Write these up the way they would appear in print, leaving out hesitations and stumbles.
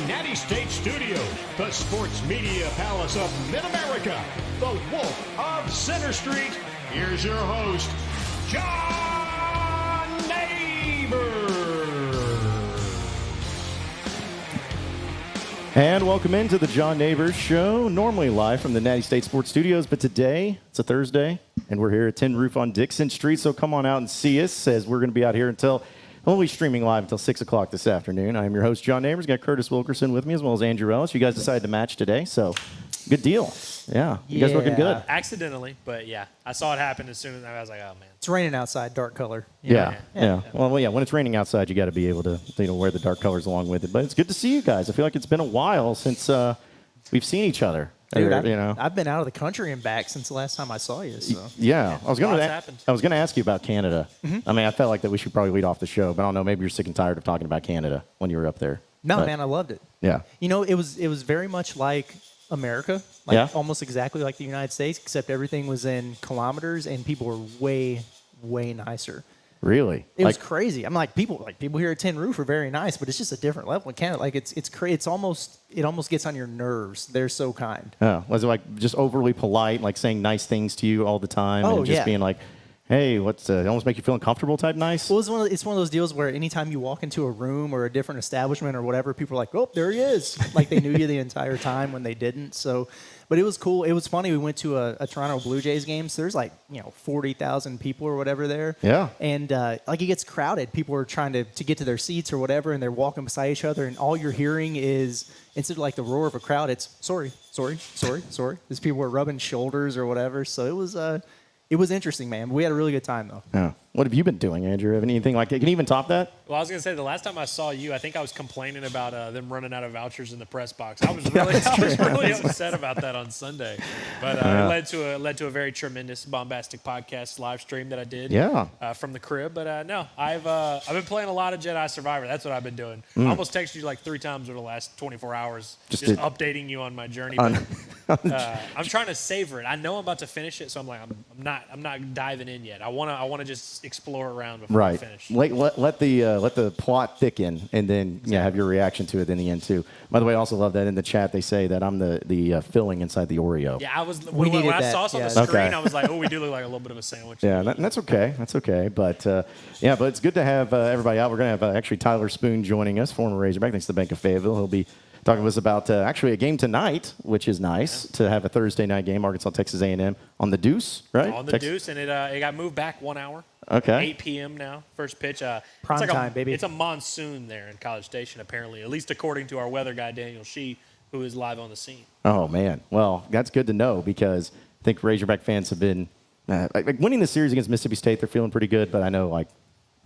Natty State Studio, the sports media palace of Mid-America, the Wolf of Center Street. Here's your host, John Neighbors. And welcome into the John Neighbors Show, normally live from the Natty State Sports Studios, but today, it's a Thursday, and we're here at Tin Roof on Dixon Street, so come on out and see us, as we're going to be out here until... We'll be streaming live until 6 o'clock this afternoon. I am your host, John Neighbors. Got Curtis Wilkerson with me, as well as Andrew Ellis. You guys decided to match today, so good deal. Yeah, you guys looking good. Accidentally, but yeah. I saw it happen as soon as I was like, oh, man. It's raining outside, dark color. Yeah. Well, yeah, when it's raining outside, you got to be able to wear the dark colors along with it. But it's good to see you guys. I feel like it's been a while since we've seen each other. Dude, I've been out of the country and back since the last time I saw you. So. Yeah, I was going to ask you about Canada. Mm-hmm. I mean, I felt like that we should probably lead off the show, but I don't know. Maybe you're sick and tired of talking about Canada when you were up there. No, man, I loved it. Yeah. You know, it was very much like America, almost exactly like the United States, except everything was in kilometers and people were way, way nicer. Really? It was crazy. I'm like people here at Tin Roof are very nice, but it's just a different level in Canada. Like it almost gets on your nerves. They're so kind. Oh, was it like just overly polite, like saying nice things to you all the time, and just being like, hey, it almost make you feel uncomfortable type nice? Well, it's one of those deals where anytime you walk into a room or a different establishment or whatever, people are like, oh, there he is. Like they knew you the entire time when they didn't. So, but it was cool. It was funny. We went to a Toronto Blue Jays game. So there's 40,000 people or whatever there. Yeah. And it gets crowded. People are trying to get to their seats or whatever, and they're walking beside each other, and all you're hearing is, instead of the roar of a crowd, it's sorry. These people were rubbing shoulders or whatever. So it was interesting, man. We had a really good time, though. Yeah. What have you been doing, Andrew? Have anything like that? Can you even top that? Well, I was going to say, the last time I saw you, I think I was complaining about them running out of vouchers in the press box. I was really upset about that on Sunday. But it led to a very tremendous, bombastic podcast live stream that I did from the crib. But no, I've been playing a lot of Jedi Survivor. That's what I've been doing. I almost texted you 3 times over the last 24 hours, just updating you on my journey. But, I'm trying to savor it. I know I'm about to finish it, so I'm like, I'm not diving in yet. I want to just explore around before I finish. Let the plot thicken, and then have your reaction to it in the end too. By the way, I also love that in the chat they say that I'm the filling inside the Oreo. Yeah, I was when I saw us on the screen, I was like, oh, we do look like a little bit of a sandwich. Yeah, that's okay. That's okay. But but it's good to have everybody out. We're gonna have actually Tyler Spoon joining us, former Razorback, thanks to the Bank of Fayetteville. He'll be talking to us about actually a game tonight, which is nice to have a Thursday night game, Arkansas, Texas A&M on the Deuce, right? On the Deuce, and it got moved back 1 hour. Okay. 8 p.m. now, first pitch. Prime time, baby. It's a monsoon there in College Station, apparently, at least according to our weather guy, Daniel Shee, who is live on the scene. Oh, man. Well, that's good to know because I think Razorback fans have been winning the series against Mississippi State. They're feeling pretty good, but I know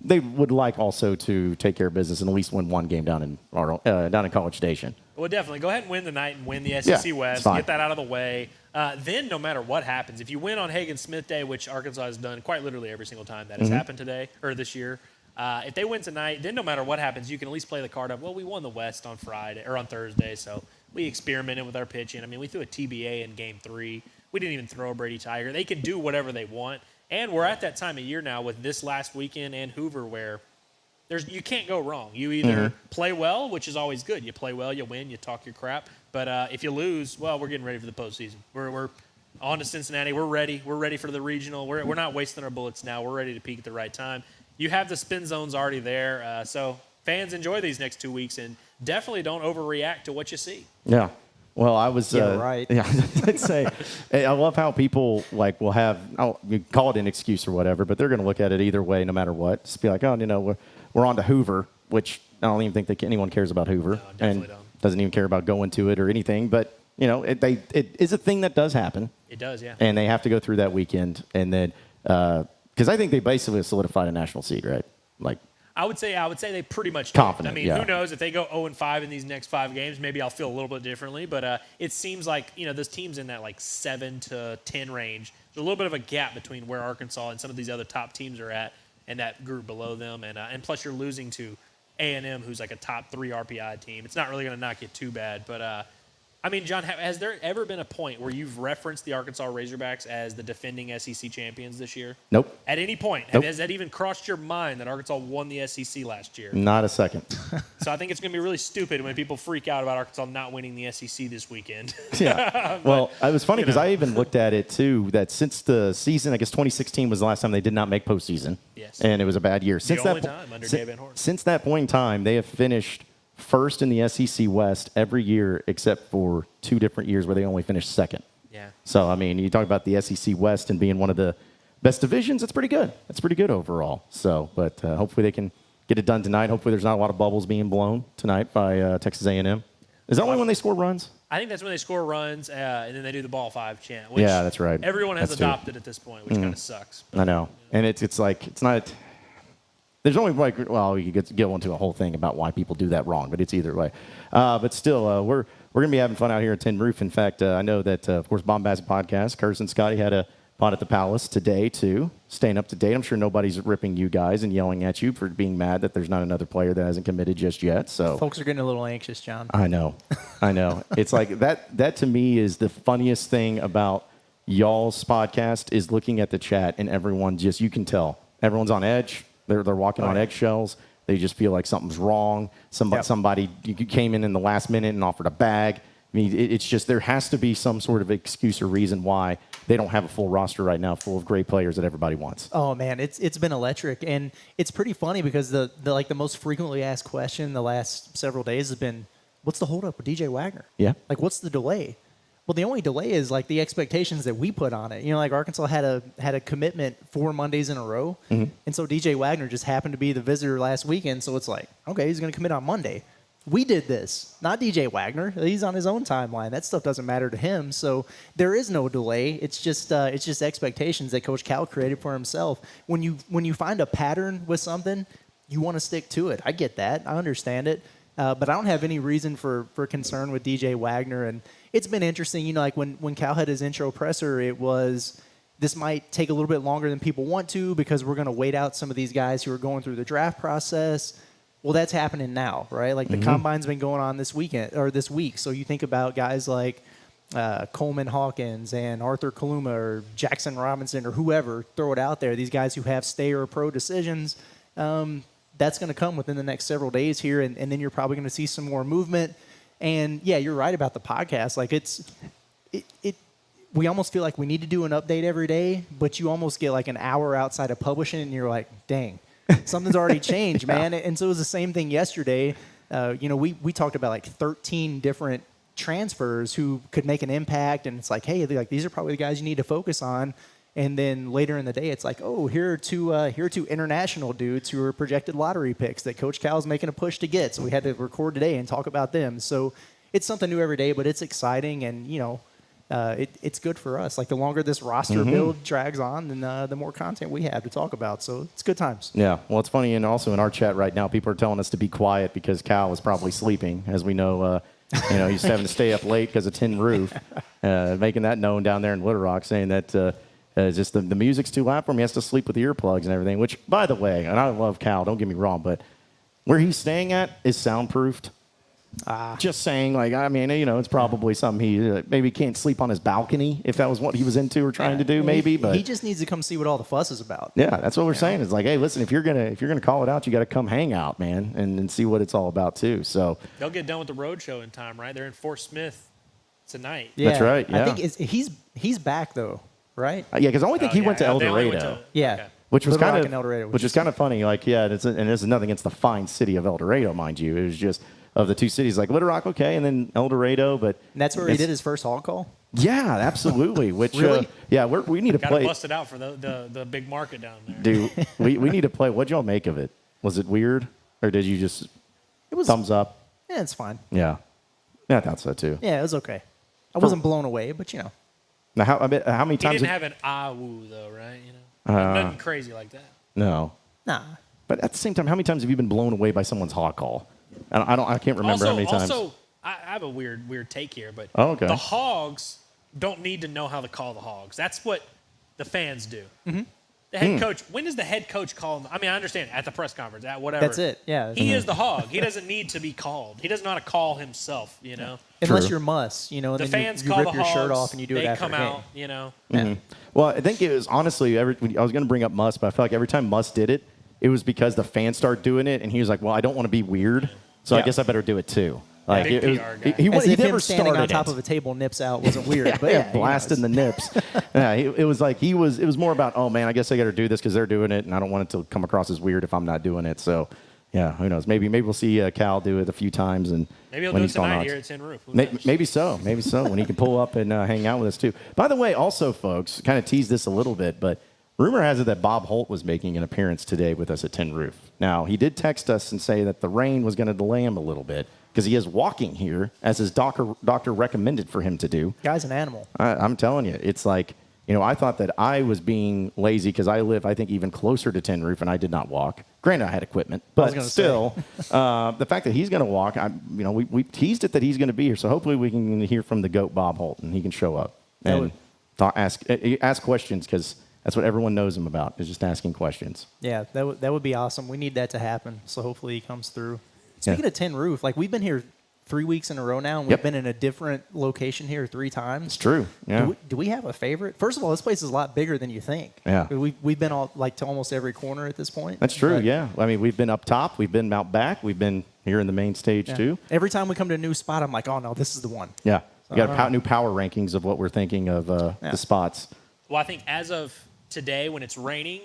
they would like also to take care of business and at least win one game down in College Station. Well, definitely. Go ahead and win tonight and win the SEC West. Get that out of the way. Then, no matter what happens, if you win on Hagen Smith Day, which Arkansas has done quite literally every single time that has happened today or this year, if they win tonight, then no matter what happens, you can at least play the card of, well, we won the West on Friday or on Thursday, so we experimented with our pitching. I mean, we threw a TBA in Game 3. We didn't even throw a Brady Tiger. They can do whatever they want. And we're at that time of year now with this last weekend and Hoover where you can't go wrong. You either play well, which is always good. You play well, you win, you talk your crap. But if you lose, well, we're getting ready for the postseason. We're on to Cincinnati. We're ready. We're ready for the regional. We're not wasting our bullets now. We're ready to peak at the right time. You have the spin zones already there. So fans, enjoy these next 2 weeks and definitely don't overreact to what you see. Yeah. Well, I was right. Yeah, I'd say I love how people like will have you call it an excuse or whatever, but they're going to look at it either way, no matter what. Just be like, oh, we're on to Hoover, which I don't even think that anyone cares about Hoover, and doesn't even care about going to it or anything. But it is a thing that does happen. It does, yeah. And they have to go through that weekend, and then because I think they basically solidified a national seed, right? Like. I would say they pretty much did. Confident. I mean, who knows if they go 0-5 in these next 5 games? Maybe I'll feel a little bit differently. But it seems like those teams in that like 7 to 10 range. There's a little bit of a gap between where Arkansas and some of these other top teams are at, and that group below them. And plus you're losing to A&M, who's like a top 3 RPI team. It's not really going to knock you too bad. But I mean, John, has there ever been a point where you've referenced the Arkansas Razorbacks as the defending SEC champions this year? Nope. At any point? Nope. Has that even crossed your mind that Arkansas won the SEC last year? Not a second. So I think it's going to be really stupid when people freak out about Arkansas not winning the SEC this weekend. Yeah. Well, it was funny because I even looked at it, too, that since the season, I guess 2016 was the last time they did not make postseason. Yes. And it was a bad year. The only time under Dave Van Horn. Since that point in time, they have finished first in the SEC West every year except for 2 different years where they only finished second. Yeah. So, I mean, you talk about the SEC West and being one of the best divisions, it's pretty good. It's pretty good overall. So, but hopefully they can get it done tonight. Hopefully there's not a lot of bubbles being blown tonight by Texas A&M. Is that only when they score runs? I think that's when they score runs, and then they do the ball 5 chant. Which yeah, that's right. Everyone has adopted at this point, which kind of sucks. But, I know. And it's like, it's not... There's only like, well, you could get into a whole thing about why people do that wrong, but it's either way. But still, we're going to be having fun out here at Tin Roof. In fact, I know that, of course, Bombastic Podcast, Curtis and Scotty had a pod at the Palace today, too, staying up to date. I'm sure nobody's ripping you guys and yelling at you for being mad that there's not another player that hasn't committed just yet. So folks are getting a little anxious, John. I know. It's like that to me is the funniest thing about y'all's podcast is looking at the chat and everyone just, you can tell, everyone's on edge. They're walking on eggshells. They just feel like something's wrong. Somebody you came in the last minute and offered a bag. I mean, it's just there has to be some sort of excuse or reason why they don't have a full roster right now full of great players that everybody wants. Oh, man, it's been electric. And it's pretty funny because the most frequently asked question the last several days has been, what's the holdup with DJ Wagner? Yeah. Like, what's the delay? Well, the only delay is like the expectations that we put on it. Like Arkansas had a commitment 4 Mondays in a row, and so DJ Wagner just happened to be the visitor last weekend. So it's like, okay, he's going to commit on Monday. We did this, not DJ Wagner. He's on his own timeline. That stuff doesn't matter to him. So there is no delay. It's just expectations that Coach Cal created for himself. When you find a pattern with something, you want to stick to it. I get that. I understand it. But I don't have any reason for concern with DJ Wagner. And it's been interesting, like when Cal had his intro presser, it was this might take a little bit longer than people want to because we're going to wait out some of these guys who are going through the draft process. Well, that's happening now, right? Like the combine's been going on this week. So you think about guys like Coleman Hawkins and Arthur Kaluma or Jackson Robinson or whoever, throw it out there. These guys who have stay or pro decisions. That's going to come within the next several days here, and then you're probably going to see some more movement. And, yeah, you're right about the podcast. Like, we almost feel like we need to do an update every day, but you almost get like an hour outside of publishing, and you're like, dang, something's already changed, man. And so it was the same thing yesterday. We talked about like 13 different transfers who could make an impact, and it's like, hey, these are probably the guys you need to focus on. And then later in the day, it's like, oh, here are two international dudes who are projected lottery picks that Coach Cal's making a push to get. So we had to record today and talk about them. So it's something new every day, but it's exciting, and it's good for us. Like the longer this roster build drags on, then the more content we have to talk about. So it's good times. Yeah, well, it's funny, and also in our chat right now, people are telling us to be quiet because Cal is probably sleeping, as we know. He's having to stay up late because of Tin Roof, making that known down there in Little Rock, saying that. Just the music's too loud for him. He has to sleep with earplugs and everything, which, by the way, and I love Cal, don't get me wrong, but where he's staying at is soundproofed. Just saying, it's probably something he maybe can't sleep on his balcony if that was what he was into or trying to do, maybe. But he just needs to come see what all the fuss is about. Yeah, that's what we're saying. It's like, hey, listen, if you're gonna call it out, you got to come hang out, man, and see what it's all about too. So they'll get done with the road show in time, right? They're in Fort Smith tonight. Yeah, that's right. Yeah. I think he's back though. Right? Yeah, because I only think he went to El Dorado. Yeah. Which was Little kind Rock and El Dorado, which is kind of funny. Like, yeah, and there's nothing against the fine city of El Dorado, mind you. It was just of the two cities, like Little Rock, okay, and then El Dorado, but And that's where he did his first hog call? Yeah, absolutely. Which, Really? we need to Gotta play. bust it out for the big market down there. Dude, we need to play. What'd y'all make of it? Was it weird, or did you just thumbs up? Yeah, it's fine. Yeah, I thought so too. Yeah, it was okay. I wasn't blown away, but Now, how many He times? didn't have an woo though, right? Nothing crazy like that. No. Nah. But at the same time, how many times have you been blown away by someone's hog call? I can't remember how many times. Also, I have a weird take here, but okay. The Hogs don't need to know how to call the Hogs. That's what the fans do. Mm-hmm. The head coach. When does the head coach call them? I mean, I understand at the press conference, at whatever. That's it. Yeah. He is the Hog. He doesn't need to be called. He doesn't know how to call himself. Unless you're Muss, and the then fans you call rip the your Hogs, shirt off and you do it they after come a game. out. Yeah. Well, I think it was honestly. I was going to bring up Muss, but I felt like every time Muss did it, it was because the fans started doing it, and he was like, "Well, I don't want to be weird, so I guess I better do it too." Like Big it PR guy. he As if never him standing on started top it. of a table nips out wasn't weird, but yeah, blasting the nips. It was like it was more about, oh man, I guess I got to do this because they're doing it, and I don't want it to come across as weird if I'm not doing it. So, yeah, who knows? Maybe we'll see Cal do it a few times, and maybe he'll when do it he's calling tonight Hogs. here at Tin Roof. Maybe so when he can pull up and hang out with us too. By the way, also folks, kind of tease this a little bit, but rumor has it that Bob Holt was making an appearance today with us at Tin Roof. Now he did text us and say that the rain was going to delay him a little bit, because he is walking here, as his doctor recommended for him to do. Guy's an animal. I'm telling you, it's like, I thought that I was being lazy because I live, I think, even closer to Tin Roof, and I did not walk. Granted, I had equipment, but still, the fact that he's going to walk, we teased it that he's going to be here, so hopefully we can hear from the GOAT Bob Holt, and he can show up and ask questions, because that's what everyone knows him about, is just asking questions. Yeah, that would be awesome. We need that to happen, so hopefully he comes through. Speaking of Tin Roof, we've been here 3 weeks in a row now, and we've been in a different location here 3 times. It's true. Yeah. Do we have a favorite? First of all, this place is a lot bigger than you think. Yeah. We've been to almost every corner at this point. That's true, yeah. I mean, we've been up top, we've been out back, we've been here in the main stage too. Every time we come to a new spot, I'm like, oh no, this is the one. Yeah. We got new power rankings of what we're thinking of the spots. Well, I think as of today, when it's raining,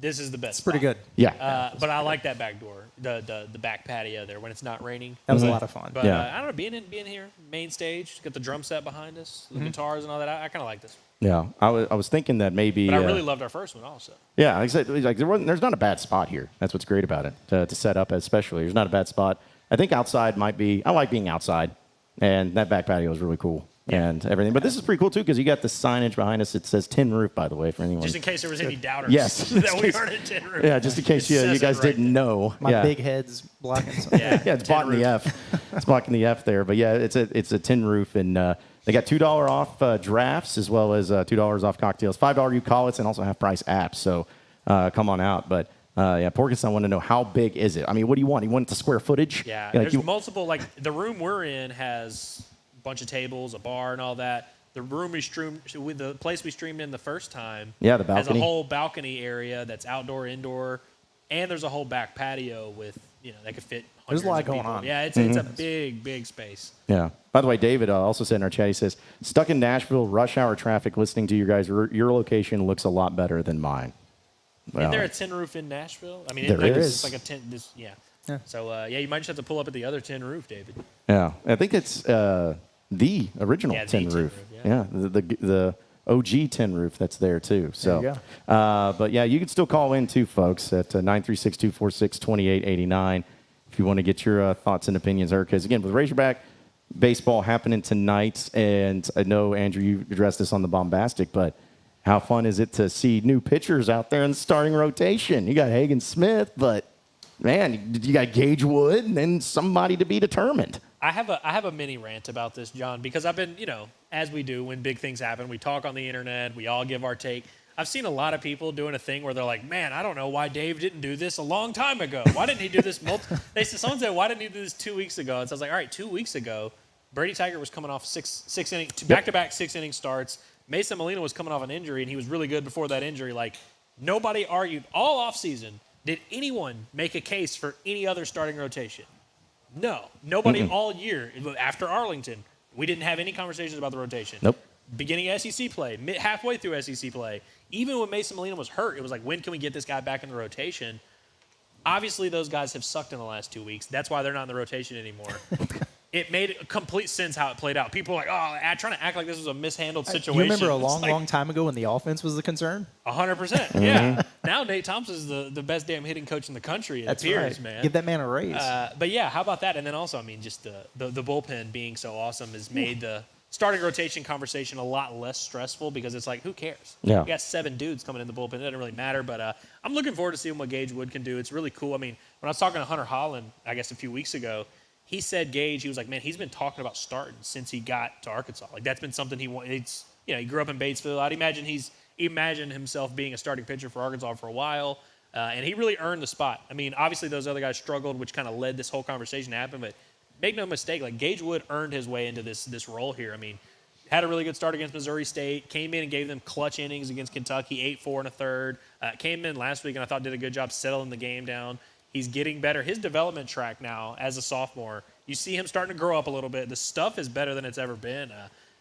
this is the best. It's pretty good. Yeah. But I like that back door, the back patio there when it's not raining. That was a lot of fun. But I don't know, being here, main stage, got the drum set behind us, the guitars and all that. I kind of like this. Yeah. I was thinking that maybe. But I really loved our first one also. Yeah. Like I said, there's not a bad spot here. That's what's great about it to set up, especially. There's not a bad spot. I think outside might be. I like being outside, and that back patio is really cool. And everything. But this is pretty cool, too, because you got the signage behind us. It says Tin Roof, by the way, for anyone. Just in case there was any doubters yes. that we aren't at Tin Roof. Yeah, just in case you guys didn't know. My big head's blocking something. Yeah, it's blocking the F. It's blocking the F there. But, yeah, it's a Tin Roof. And they got $2 off drafts, as well as $2 off cocktails, $5 you call it, and also half-price apps. So come on out. But, Porkins, I want to know, how big is it? I mean, what do you want? You want the square footage? Yeah, there's multiple. Like, the room we're in has a bunch of tables, a bar, and all that. The room the place we streamed in the first time, the balcony, has a whole balcony area that's outdoor, indoor, and there's a whole back patio with that could fit. There's a lot going people. on. Yeah, it's a big space. Yeah. By the way, David also said in our chat, he says, stuck in Nashville, rush hour traffic, listening to you guys. Your location looks a lot better than mine. Well, Isn't there a Tin Roof in Nashville? I mean, there is. It's like a tin. Yeah. So you might just have to pull up at the other Tin Roof, David. Yeah, I think it's the original Tin Roof. Yeah, the OG Tin Roof that's there too. So, there you but yeah, you can still call in too, folks, at 936-246-2889 if you want to get your thoughts and opinions heard. Because again, with Razorback baseball happening tonight, and I know Andrew, you addressed this on the Bombastic, but how fun is it to see new pitchers out there in the starting rotation? You got Hagen Smith, but man, you got Gage Wood, and then somebody to be determined. I have a mini rant about this, John, because I've been, as we do when big things happen, we talk on the internet, we all give our take. I've seen a lot of people doing a thing where they're like, man, I don't know why Dave didn't do this a long time ago. Why didn't he do this? Someone said, why didn't he do this 2 weeks ago? And so I was like, all right, 2 weeks ago, Brady Taggart was coming off six inning, back-to-back 6-inning starts. Mason Molina was coming off an injury, and he was really good before that injury. Like, nobody argued all offseason. Did anyone make a case for any other starting rotation? No. Nobody all year. After Arlington, we didn't have any conversations about the rotation. Nope. beginning of SEC play, halfway through SEC play. Even when Mason Molina was hurt, it was like, when can we get this guy back in the rotation? Obviously, those guys have sucked in the last 2 weeks. That's why they're not in the rotation anymore. It made complete sense how it played out. People were like, trying to act like this was a mishandled situation. You remember a long time ago when the offense was the concern? 100%, yeah. Now Nate Thompson's the best damn hitting coach in the country, it appears, man. Give that man a raise. But, yeah, how about that? And then also, I mean, just the bullpen being so awesome has made the starting rotation conversation a lot less stressful because it's like, who cares? Yeah. You got 7 dudes coming in the bullpen. It doesn't really matter. But I'm looking forward to seeing what Gage Wood can do. It's really cool. I mean, when I was talking to Hunter Holland, I guess a few weeks ago, he said Gage, he was like, man, he's been talking about starting since he got to Arkansas. Like, that's been something he wants. He grew up in Batesville. I'd imagine he's imagined himself being a starting pitcher for Arkansas for a while. And he really earned the spot. I mean, obviously those other guys struggled, which kind of led this whole conversation to happen. But make no mistake, like, Gage Wood earned his way into this role here. I mean, had a really good start against Missouri State, came in and gave them clutch innings against Kentucky, 8-4 and a third. Came in last week and I thought did a good job settling the game down. He's getting better. His development track now as a sophomore, you see him starting to grow up a little bit. The stuff is better than it's ever been.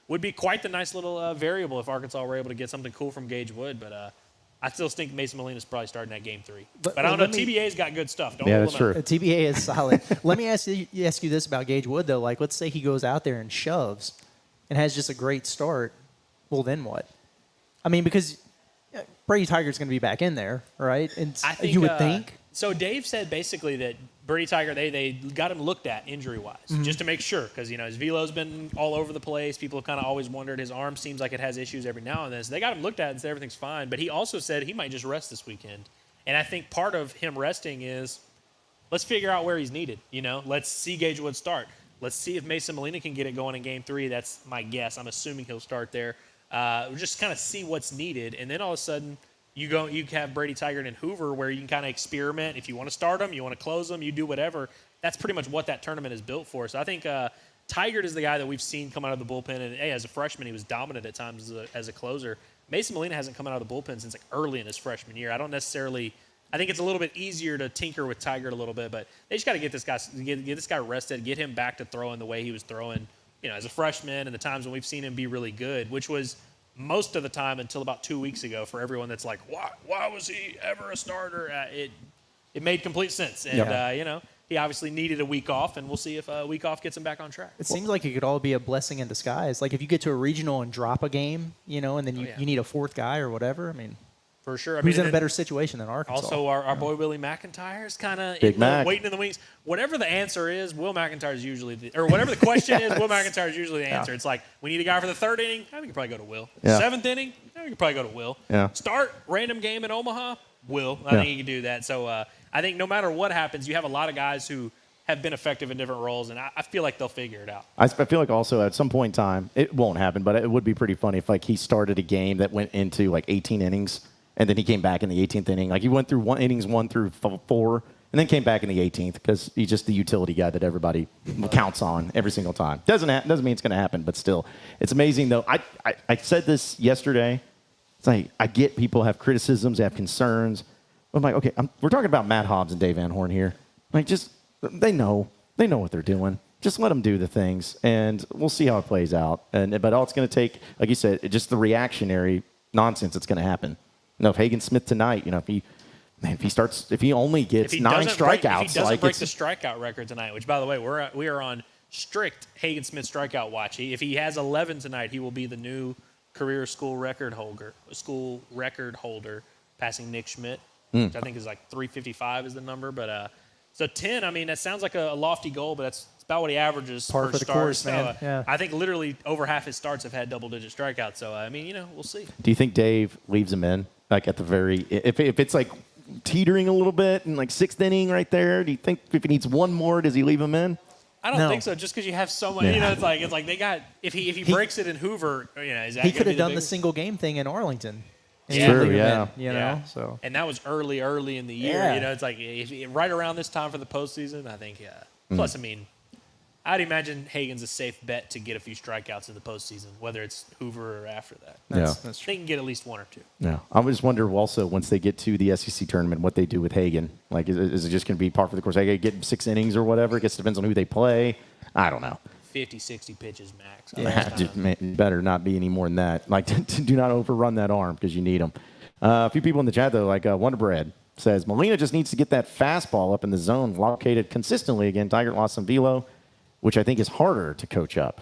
Would be quite the nice little variable if Arkansas were able to get something cool from Gage Wood. But I still think Mason Molina's probably starting that game 3. But I don't know. TBA's got good stuff. Don't that's true. TBA is solid. Let me ask you this about Gage Wood, though. Like, let's say he goes out there and shoves and has just a great start. Well, then what? I mean, because Brady Tiger's going to be back in there, right? And I think, you would think. So Dave said basically that Brady Tiger, they got him looked at injury-wise just to make sure because, his velo's been all over the place. People have kind of always wondered. His arm seems like it has issues every now and then. So they got him looked at and said everything's fine. But he also said he might just rest this weekend. And I think part of him resting is let's figure out where he's needed. Let's see Gage Wood start. Let's see if Mason Molina can get it going in Game 3. That's my guess. I'm assuming he'll start there. Just kind of see what's needed. And then all of a sudden – you have Brady Tiger and Hoover where you can kind of experiment. If you want to start them, you want to close them, you do whatever. That's pretty much what that tournament is built for. So I think Tiger is the guy that we've seen come out of the bullpen. And, hey, as a freshman, he was dominant at times as a closer. Mason Molina hasn't come out of the bullpen since early in his freshman year. I think it's a little bit easier to tinker with Tiger a little bit, but they just got to get this guy rested, get him back to throwing the way he was throwing, as a freshman and the times when we've seen him be really good, which was – most of the time until about 2 weeks ago for everyone that's like, why was he ever a starter? It made complete sense. And, he obviously needed a week off, and we'll see if a week off gets him back on track. It seems like it could all be a blessing in disguise. Like if you get to a regional and drop a game, and then you need a 4th guy or whatever, I mean. For sure. Who's in a better situation than Arkansas? Also, our boy Willie McIntyre is kind of waiting in the wings. Whatever the answer is, Will McIntyre is usually or whatever the question is, Will McIntyre is usually the answer. It's like, we need a guy for the 3rd inning. I think we could probably go to Will. 7th inning. I think we could probably go to Will. Start random game in Omaha. Will. I think he can do that. So I think no matter what happens, you have a lot of guys who have been effective in different roles, and I feel like they'll figure it out. I feel like also at some point in time, it won't happen, but it would be pretty funny if he started a game that went into 18 innings. And then he came back in the 18th inning. He went through innings 1 through 4, and then came back in the 18th because he's just the utility guy that everybody counts on every single time. Doesn't mean it's going to happen, but still. It's amazing, though. I said this yesterday. It's like I get people have criticisms, they have concerns. I'm like, okay, we're talking about Matt Hobbs and Dave Van Horn here. They know what they're doing. Just let them do the things, and we'll see how it plays out. But all it's going to take, like you said, just the reactionary nonsense that's going to happen. If Hagen Smith tonight, if he only gets 9 strikeouts, if he doesn't break the strikeout record tonight, which by the way we are on strict Hagen Smith strikeout watch. If he has 11 tonight, he will be the new career school record holder, passing Nick Schmidt, which I think is 355 is the number. But so 10, I mean that sounds like a lofty goal, but that's about what he averages per for the start. course, man. I think literally over half his starts have had double-digit strikeouts. So we'll see. Do you think Dave leaves him in? At the very, if it's teetering a little bit in 6th inning right there, do you think if he needs one more, does he leave him in? I don't think so. Just because you have so much, it's like they got. If he breaks it in Hoover, is that he could have done the single game thing in Arlington. True, So and that was early in the year. Yeah. It's like right around this time for the postseason. I think. Plus, I'd imagine Hagen's a safe bet to get a few strikeouts in the postseason, whether it's Hoover or after that. That's true. They can get at least 1 or 2. Yeah, I just wonder also once they get to the SEC tournament, what they do with Hagen. Is it just going to be par for the course? They get 6 innings or whatever. It depends on who they play. I don't know. 50, 60 pitches max. Better not be any more than that. Like, do not overrun that arm because you need them. A few people in the chat, though, like Wonder Bread says, Molina just needs to get that fastball up in the zone, located consistently. Again, Tiger lost some velo, which I think is harder to coach up.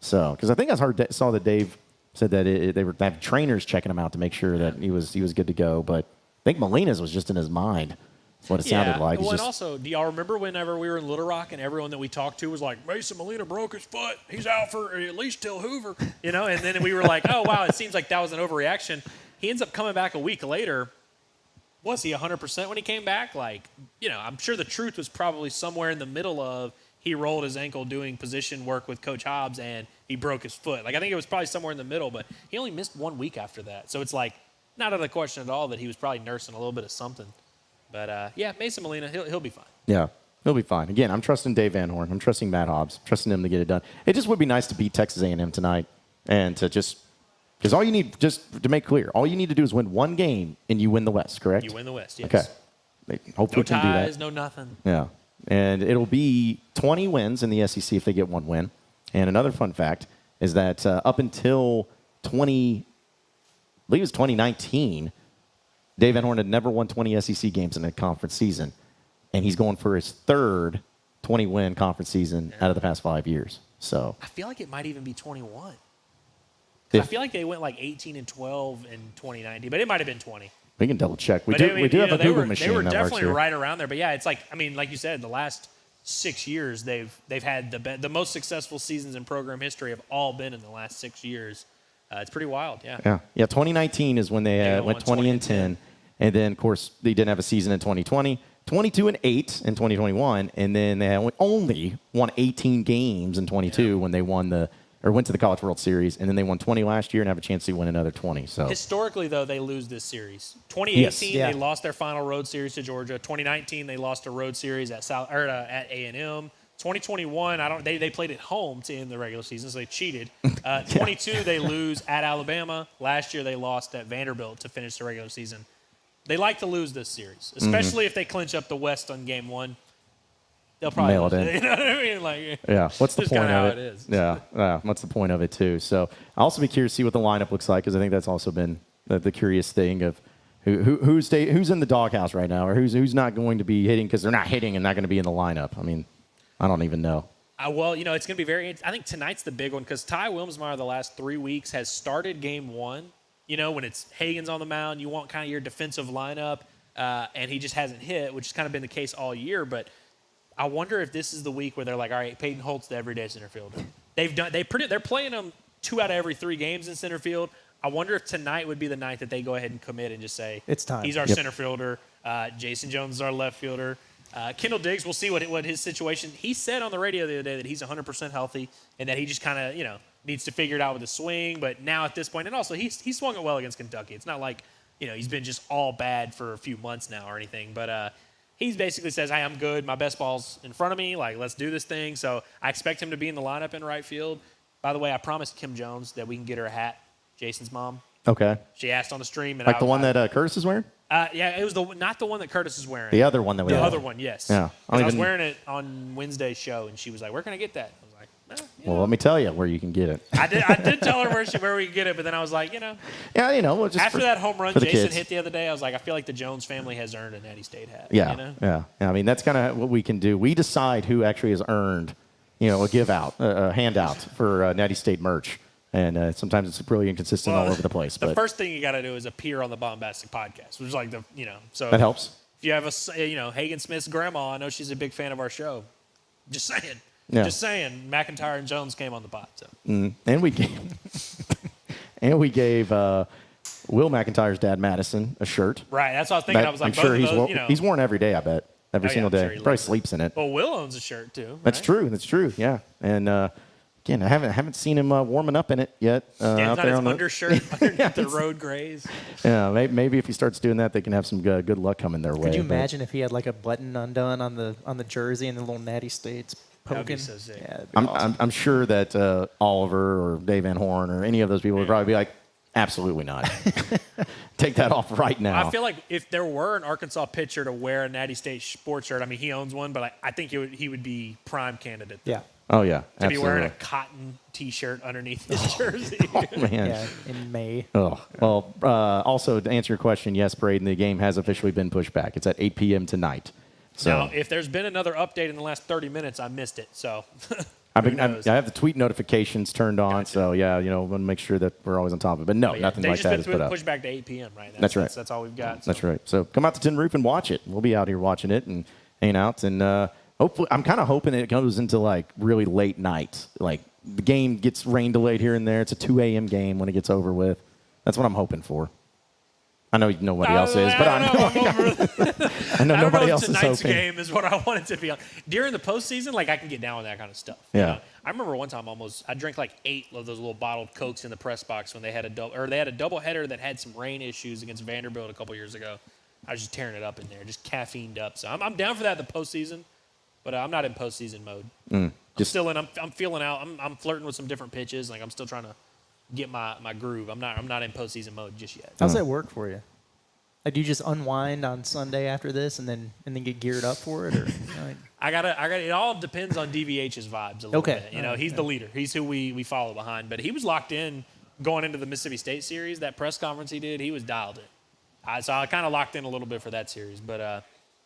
So, because I think I saw that Dave said that they have trainers checking him out to make sure that he was good to go. But I think Molina's was just in his mind. That's what it sounded like. Well, and also, do y'all remember whenever we were in Little Rock and everyone that we talked to was like, Mason Molina broke his foot. He's out for at least till Hoover. And then we were like, oh, wow, it seems like that was an overreaction. He ends up coming back a week later. Was he 100% when he came back? Like, I'm sure the truth was probably somewhere in the middle of he rolled his ankle doing position work with Coach Hobbs and he broke his foot. Like, I think it was probably somewhere in the middle, but he only missed 1 week after that. So it's like, not out of the question at all that he was probably nursing a little bit of something. But, Mason Molina, he'll be fine. Yeah, he'll be fine. Again, I'm trusting Dave Van Horn. I'm trusting Matt Hobbs. I'm trusting him to get it done. It just would be nice to beat Texas A&M tonight and to just – because all you need, just to make clear, all you need to do is win one game and you win the West, correct? You win the West, yes. Okay. Hopefully we can do that. No ties, no nothing. Yeah. And it'll be 20 wins in the SEC if they get one win. And another fun fact is that up until 2019, Dave Van Horn had never won 20 SEC games in a conference season, and he's going for his third 20-win conference season out of the past 5 years. So I feel like it might even be 21. I feel like they went like 18-12 in 2019, but it might have been 20. We can double check. We do have a Google machine. They were that definitely works right around there. But yeah, it's like like you said, the last 6 years they've had the most successful seasons in program history have all been in the last 6 years. It's pretty wild, yeah. Yeah, 2019 is when they went 20-10. And then, of course, they didn't have a season in 2020. 22-8 in 2021. And then they only won 18 games in 22 when they went to the College World Series. And then they won 20 last year and have a chance to win another 20. So historically, though, they lose this series. 2018, they lost their final road series to Georgia. 2019, they lost a road series at A&M. 2021, they played at home to end the regular season, so they cheated. 22, they lose at Alabama. Last year, they lost at Vanderbilt to finish the regular season. They like to lose this series, especially if they clinch up the West on game one. They'll probably nail it in. You know what I mean? Like, yeah. What's the point of it? It is. Yeah. What's the point of it too? So I'll also be curious to see what the lineup looks like because I think that's also been the curious thing of who's in the doghouse right now or who's not going to be hitting because they're not hitting and not going to be in the lineup. I mean, I don't even know. Well, it's going to be I think tonight's the big one because Ty Wilmsmeyer the last 3 weeks has started game one. When it's Hagen's on the mound, you want kind of your defensive lineup, and he just hasn't hit, which has kind of been the case all year. But I wonder if this is the week where they're like, all right, Peyton Holt's the everyday center fielder. They're playing him 2 out of every 3 games in center field. I wonder if tonight would be the night that they go ahead and commit and just say, it's time. He's our center fielder. Jason Jones is our left fielder. Kendall Diggs, we'll see what his situation. He said on the radio the other day that he's 100% healthy and that he just kind of, needs to figure it out with the swing. But now at this point, and also he swung it well against Kentucky. It's not like, he's been just all bad for a few months now or anything. But he basically says, hey, I'm good. My best ball's in front of me. Like, let's do this thing. So I expect him to be in the lineup in right field. By the way, I promised Kim Jones that we can get her a hat, Jason's mom. Okay. She asked on the stream. And like the one that Curtis is wearing? Yeah, it was not the one that Curtis is wearing. The other one that we The have. other one, yes. Yeah. I was wearing it on Wednesday's show, and she was like, where can I get that? I was like, well, let me tell you where you can get it. I did tell her where we can get it, but then I was like, Yeah, just after that home run Jason kids. hit the other day, I was like, I feel like the Jones family has earned a Natty State hat. Yeah, yeah. I mean, that's kind of what we can do. We decide who actually has earned, a give out, a handout for Natty State merch. And sometimes it's really inconsistent all over the place. The first thing you got to do is appear on the Bombastic podcast, which is like so that helps. If you have Hagen Smith's grandma, I know she's a big fan of our show. Just saying. Yeah. Just saying. McIntyre and Jones came on the pod. So. And we gave Will McIntyre's dad Madison a shirt. Right. That's what I was thinking. I was like, I'm sure he's worn every day. I bet every single day. Sure he probably sleeps in it. Well, Will owns a shirt too. Right? That's true. Yeah. And again, I haven't seen him warming up in it yet. Out there on his undershirt underneath the road grays. Yeah, maybe if he starts doing that, they can have some good luck coming their way. Could you imagine if he had like a button undone on the jersey and the little Natty States poking? That'd be so sick. Yeah, I'm sure that Oliver or Dave Van Horn or any of those people would probably be like, absolutely not. Take that off right now. I feel like if there were an Arkansas pitcher to wear a Natty State sports shirt, I mean, he owns one, but I think he would be prime candidate. Yeah. Oh, yeah. To absolutely. be wearing a cotton T-shirt underneath his jersey. Oh, man. Yeah, in May. Oh, well, also to answer your question, yes, Braden, the game has officially been pushed back. It's at 8 p.m. tonight. So Now, if there's been another update in the last 30 minutes, I missed it. So I have the tweet notifications turned on, Gotcha. so yeah, you know, want to make sure that we're always on top of it. But no, nothing like that is put up. Pushed back to 8 p.m. right now. That's right. That's all we've got. So. That's right. So come out to Tin Roof and watch it. We'll be out here watching it and hanging out. And hopefully, I'm kind of hoping it goes into like really late night. Like the game gets rain delayed here and there. It's a 2 a.m. game when it gets over with. That's what I'm hoping for. I know nobody else is, but I know nobody else is hoping. Tonight's game is what I want it to be on. During the postseason, like I can get down with that kind of stuff. Yeah. You know? I remember one time I drank like 8 of those little bottled Cokes in the press box when they had a double header that had some rain issues against Vanderbilt a couple years ago. I was just tearing it up in there, just caffeined up. So I'm down for that in the postseason, but I'm not in postseason mode. I'm feeling out. I'm flirting with some different pitches. Like I'm still trying to get my groove. I'm not in postseason mode just yet. How's that work for you? Like, do you just unwind on Sunday after this and then get geared up for it, or? I gotta. It all depends on DVH's vibes a little bit. You know, he's the leader. He's who we follow behind. But he was locked in going into the Mississippi State series. That press conference he did, he was dialed in. So I kind of locked in a little bit for that series. But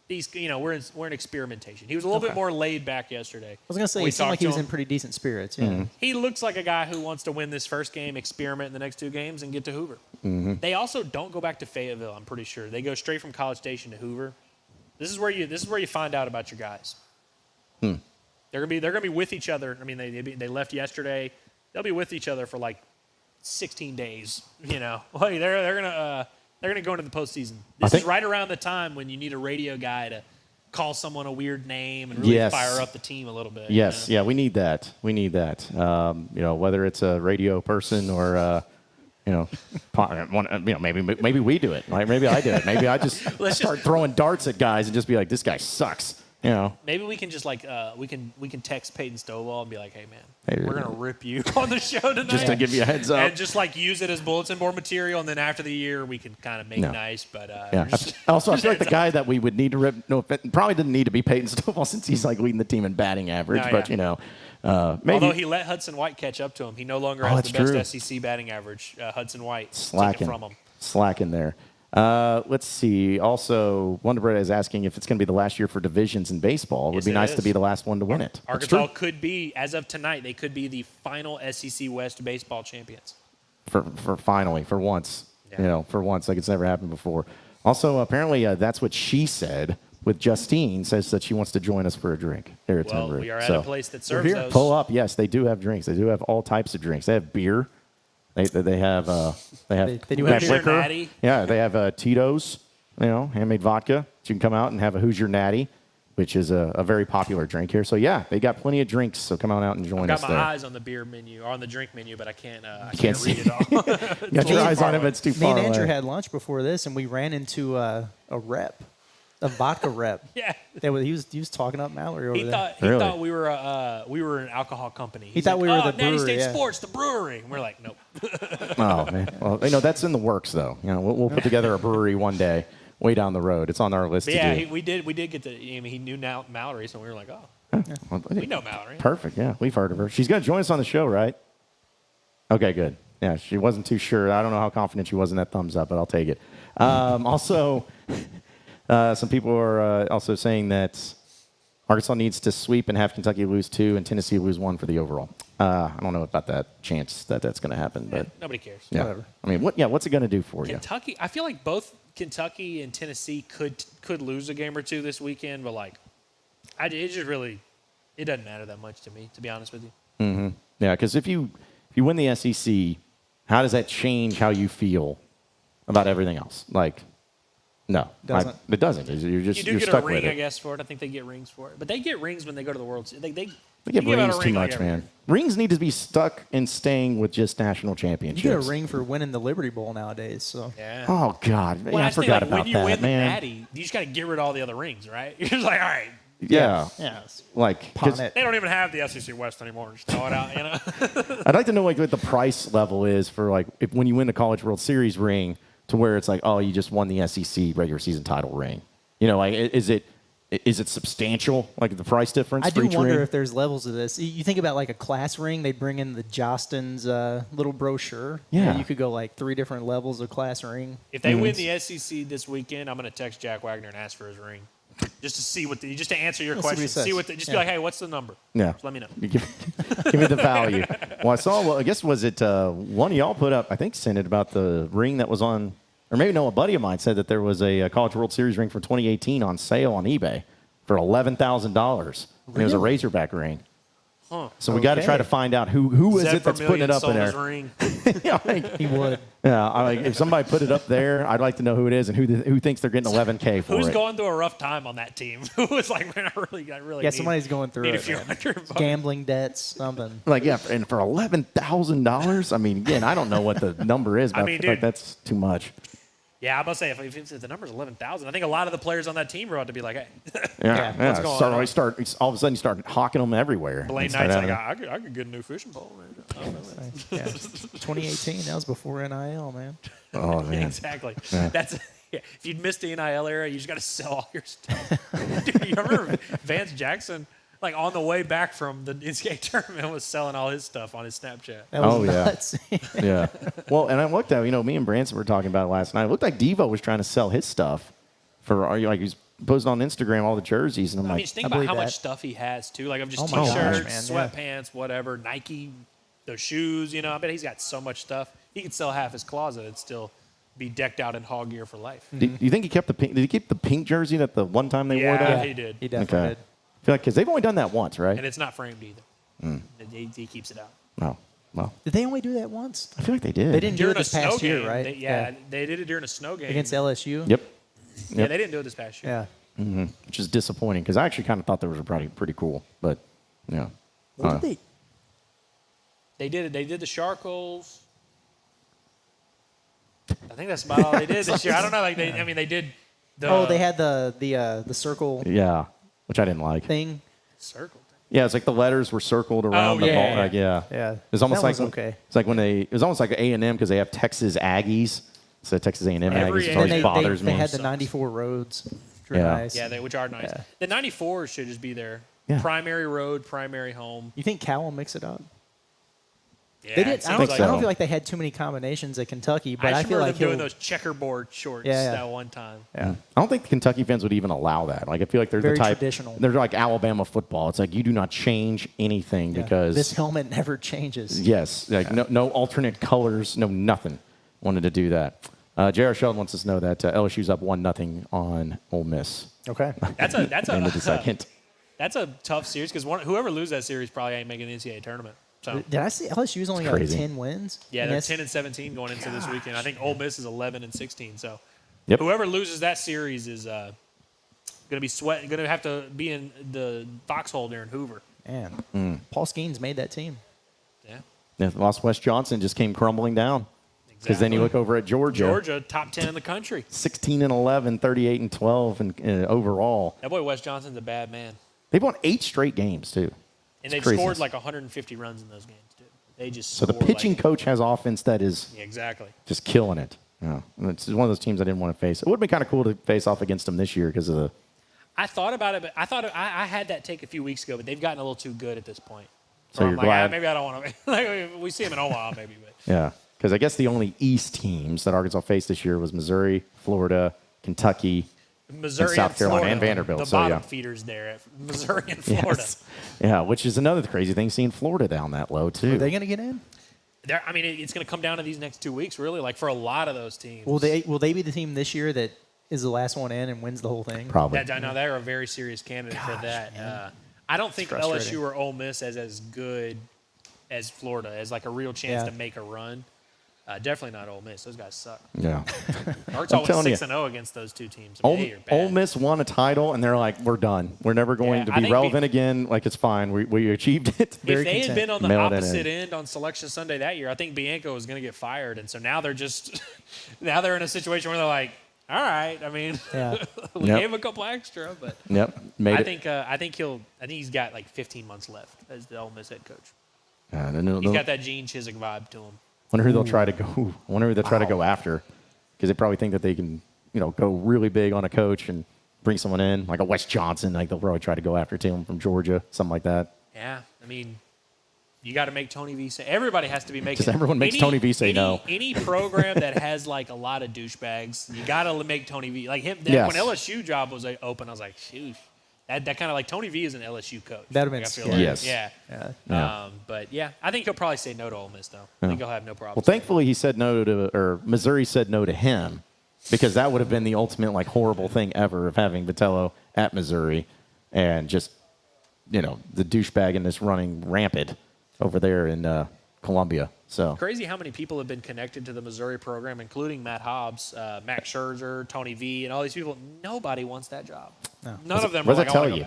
we're in experimentation. He was a little bit more laid back yesterday. I was gonna say he seemed like he was in pretty decent spirits. Yeah. Mm-hmm. He looks like a guy who wants to win this first game, experiment in the next 2 games, and get to Hoover. Mm-hmm. They also don't go back to Fayetteville. I'm pretty sure they go straight from College Station to Hoover. This is where you find out about your guys. They're gonna be with each other. I mean, they left yesterday. They'll be with each other for like 16 days. You know, like they're gonna go into the postseason. This is right around the time when you need a radio guy to call someone a weird name and really fire up the team a little bit. Yes, yeah, we need that. We need that. You know, whether it's a radio person or maybe we do it. Like maybe I do it. Maybe I just start throwing darts at guys and just be like, this guy sucks. You know. Maybe we can just like we can text Peyton Stovall and be like, hey man, we're gonna rip you on the show tonight, just to give you a heads up, and just like use it as bulletin board material. And then after the year, we can kind of make nice. But also, I feel like the guy that we would need to rip, probably didn't need to be Peyton Stovall since he's like leading the team in batting average. But you know. Maybe. Although he let Hudson White catch up to him, he no longer has the best SEC batting average. Hudson White took it from him. Slacking there. Let's see. Also, Wonderbread is asking if it's going to be the last year for divisions in baseball. It would be nice to be the last one to win it. Arkansas could be, as of tonight, they could be the final SEC West baseball champions. For once. Yeah. You know, for once, like it's never happened before. Also, apparently, that's what she said. With Justine says that she wants to join us for a drink here at Tin Roof. We are at a place that serves those. Pull up. Yes, they do have drinks. They do have all types of drinks. They have beer. They do have liquor. Natty. Yeah, they have Tito's. You know, handmade vodka. So you can come out and have a Who's Your Natty, which is a very popular drink here. So yeah, they got plenty of drinks. So come on out and join us. I've got my eyes on the beer menu or on the drink menu, but I can't read it all. You got your eyes on it, but it's too far away. Me and Andrew had lunch before this, and we ran into a rep. A vodka rep. Yeah. He was talking up Mallory over there. He thought we were an alcohol company. He thought we were the brewery. Natty State Sports, the brewery. And we're like, nope. Oh man. Well, you know that's in the works though. You know, we'll put together a brewery one day, way down the road. It's on our list. We did get to. I mean, he knew Mallory, so we were like, we know Mallory. Perfect. Yeah, we've heard of her. She's gonna join us on the show, right? Okay, good. Yeah, she wasn't too sure. I don't know how confident she was in that thumbs up, but I'll take it. Also. Some people are also saying that Arkansas needs to sweep and have Kentucky lose 2 and Tennessee lose 1 for the overall. I don't know about that chance that's going to happen, but nobody cares. Yeah. Whatever. I mean, what's it going to do for Kentucky, I feel like both Kentucky and Tennessee could lose a game or 2 this weekend, but like, it doesn't matter that much to me, to be honest with you. Mm-hmm. Yeah, because if you win the SEC, how does that change how you feel about everything else? Like. No, it doesn't. You're get stuck a ring, with it. I guess, for it. I think they get rings for it. But they get rings when they go to the World Series. They get rings too much, man. Rings need to be stuck in staying with just national championships. You get a ring for winning the Liberty Bowl nowadays. So. Yeah. Oh, God. Well, I forgot about that, man. When you win the Natty, you just got to get rid of all the other rings, right? You're just like, all right. Yeah. Like, they don't even have the SEC West anymore. Just throw it out, you know? I'd like to know what the price level is for, like, when you win the College World Series ring, to where it's like, oh, you just won the SEC regular season title ring. You know, like, is it Is it substantial, like the price difference? I for do each wonder ring? if there's levels of this. You think about like a class ring, they'd bring in the Jostens little brochure. Yeah. You could go like 3 different levels of class ring. If they win the SEC this weekend, I'm going to text Jack Wagner and ask for his ring, just to see just to answer your question. See what he says. Just be like, hey, what's the number? Yeah. Just let me know. Give me the value. Well, I saw. Well, I guess was it one of y'all put up? I think sent it about the ring that was on, or maybe no. A buddy of mine said that there was a College World Series ring from 2018 on sale on eBay for $11,000. And it was a Razorback ring. Huh. So we got to try to find out who is it that's putting it up in there. Ring. Yeah, like, He would. yeah, if somebody put it up there, I'd like to know who it is and who thinks they're getting $11K for Who's it. going through a rough time on that team? Who was like, man, I really Yeah, somebody's going through need a it. few man. $100. Gambling debts, something. Like, yeah, and for $11,000, I mean, again, I don't know what the number is, but I, mean, feel like dude. that's too much. Yeah, I'm about to say, if the number's 11,000, I think a lot of the players on that team are about to be like, hey, Yeah, what's going on? All of a sudden, you start hawking them everywhere. Blaine And start Knight's like, having- I could get a new fishing pole. Man. I don't know. Yeah. 2018, that was before NIL, man. Oh, man. Exactly. Yeah. That's if you'd missed the NIL era, you just got to sell all your stuff. Dude, you remember Vance Jackson, like on the way back from the NCAA tournament, was selling all his stuff on his Snapchat. That was Oh, yeah. nuts. Yeah. Well, and I looked at, me and Branson were talking about it last night. It looked like Devo was trying to sell his stuff like he's posting on Instagram all the jerseys, and I'm I mean, like, just think I about believe how that. much stuff he has too. Like of just Oh my t-shirts, gosh, man, sweatpants, whatever, Nike, those shoes. I bet he's got so much stuff. He could sell half his closet and still be decked out in hog gear for life. do you think he kept the pink? Did he keep the pink jersey that the one time they wore Yeah, that? he did. He definitely Okay. did. I feel like because they've only done that once, right? And it's not framed either. He keeps it out. Oh, well, Did they only do that once? I feel like they did. They didn't do it During a this snow past game, year, right? they did it during a snow game Against LSU? Yep. Yeah, they didn't do it this past year. Yeah. Which is disappointing because I actually kind of thought they were pretty cool, but yeah. What did they? They did it. They did the charcoals. I think that's about all they did this year. I don't know. Like they did. They had the circle Yeah, which I didn't like. thing. circle. Yeah, it's like the letters were circled around the yeah, ball. yeah. Like, yeah. Yeah. It was almost That like was okay. It's like when it was almost like A&M because they have Texas Aggies. So Texas A&M Every Aggies, it A&M always they, bothers they me. had the 94 roads. Which were Yeah. nice. Yeah, which are nice. Yeah. The 94 should just be their Yeah. primary road, primary home. You think Cal will mix it up? Yeah, They it did. seems I don't so. feel like they had too many combinations at Kentucky, but I I just feel remember like them doing he'll. those checkerboard shorts Yeah. that one time. Yeah. I don't think the Kentucky fans would even allow that. Like, I feel like they're Very the type. traditional. They're like Alabama football. It's like you do not change anything Yeah. because this helmet never changes. yes, like no alternate colors, no nothing. Wanted to do that. J.R. Sheldon wants us to know that LSU's up 1-0 on Ole Miss. Okay. That's End of the second. That's a tough series because whoever loses that series probably ain't making the NCAA tournament. So Did I see LSU's only got like crazy. 10 wins? yeah, And they're that's- 10-17 going into this weekend. I think Ole Miss is 11-16. So Yep. whoever loses that series is going to be going to have to be in the foxhole there in Hoover. Man, Paul Skeens made that team. Yeah. Yeah, lost West Johnson just came crumbling down. Because then you look over at Georgia. Georgia, top 10 in the country. 16-11, 38-12, and overall. That boy Wes Johnson's a bad man. They've won 8 straight games, too. And they've craziness. scored like 150 runs in those games, too. They just So the score pitching like, coach has offense that is Yeah, exactly. just killing it. Yeah. And it's one of those teams I didn't want to face. It would have been kind of cool to face off against them this year because of the I thought about it, but I had that take a few weeks ago, but they've gotten a little too good at this point. So I'm you're like, glad- maybe I don't want to. Like, we see them in Omaha, maybe, but yeah. Because I guess the only East teams that Arkansas faced this year was Missouri, Florida, Kentucky, Missouri, and South Carolina, Florida, and Vanderbilt. The So, bottom yeah. feeders there at Missouri and Florida. Yes. Yeah, which is another crazy thing, seeing Florida down that low, too. Are they going to get in? I mean, it's going to come down to these next 2 weeks, really. Like for a lot of those teams. Will they be the team this year that is the last one in and wins the whole thing? Probably. No, they're a very serious candidate for that. I don't think frustrating. LSU or Ole Miss as good as Florida as like a real chance Yeah. to make a run. Definitely not Ole Miss. Those guys suck. Yeah. Arkansas telling went you. 6-0 against those two teams. I mean, they are bad. Ole Miss won a title, and they're like, we're done. We're never going Yeah, to I be think relevant again. Like, it's fine. We achieved it. If they had content. been on the Mailed it opposite in. end on Selection Sunday that year, I think Bianco was going to get fired. And so now they're just now they're in a situation where they're like, all right. I mean, Yeah. we Yep. gave him a couple extra, but Yep. Made I it. think he's got like 15 months left as the Ole Miss head coach. Yeah, no, He's got that Gene Chizik vibe to him. wonder who they'll try to go. I wonder who they'll try to go after, because they probably think that they can, go really big on a coach and bring someone in, like a Wes Johnson, like they'll probably try to go after him from Georgia, something like that. Yeah, I mean, you got to make Tony V say. Everybody has to be making. Because everyone makes Tony V say no. Any program that has like a lot of douchebags, you got to make Tony V like him. Yes. When LSU job was like, open, I was like, shoot, that kind of like Tony V is an LSU coach. That'd have been scary. Yes. Yeah. But yeah, I think he'll probably say no to Ole Miss though. I think he'll have no problem. Well, thankfully he said no to, or Missouri said no to him, because that would have been the ultimate like horrible thing ever of having Vitello at Missouri, and just the douchebagginess running rampant over there in Columbia. So crazy how many people have been connected to the Missouri program, including Matt Hobbs, Max Scherzer, Tony V, and all these people. Nobody wants that job. No. None of them. What are does like, that tell you?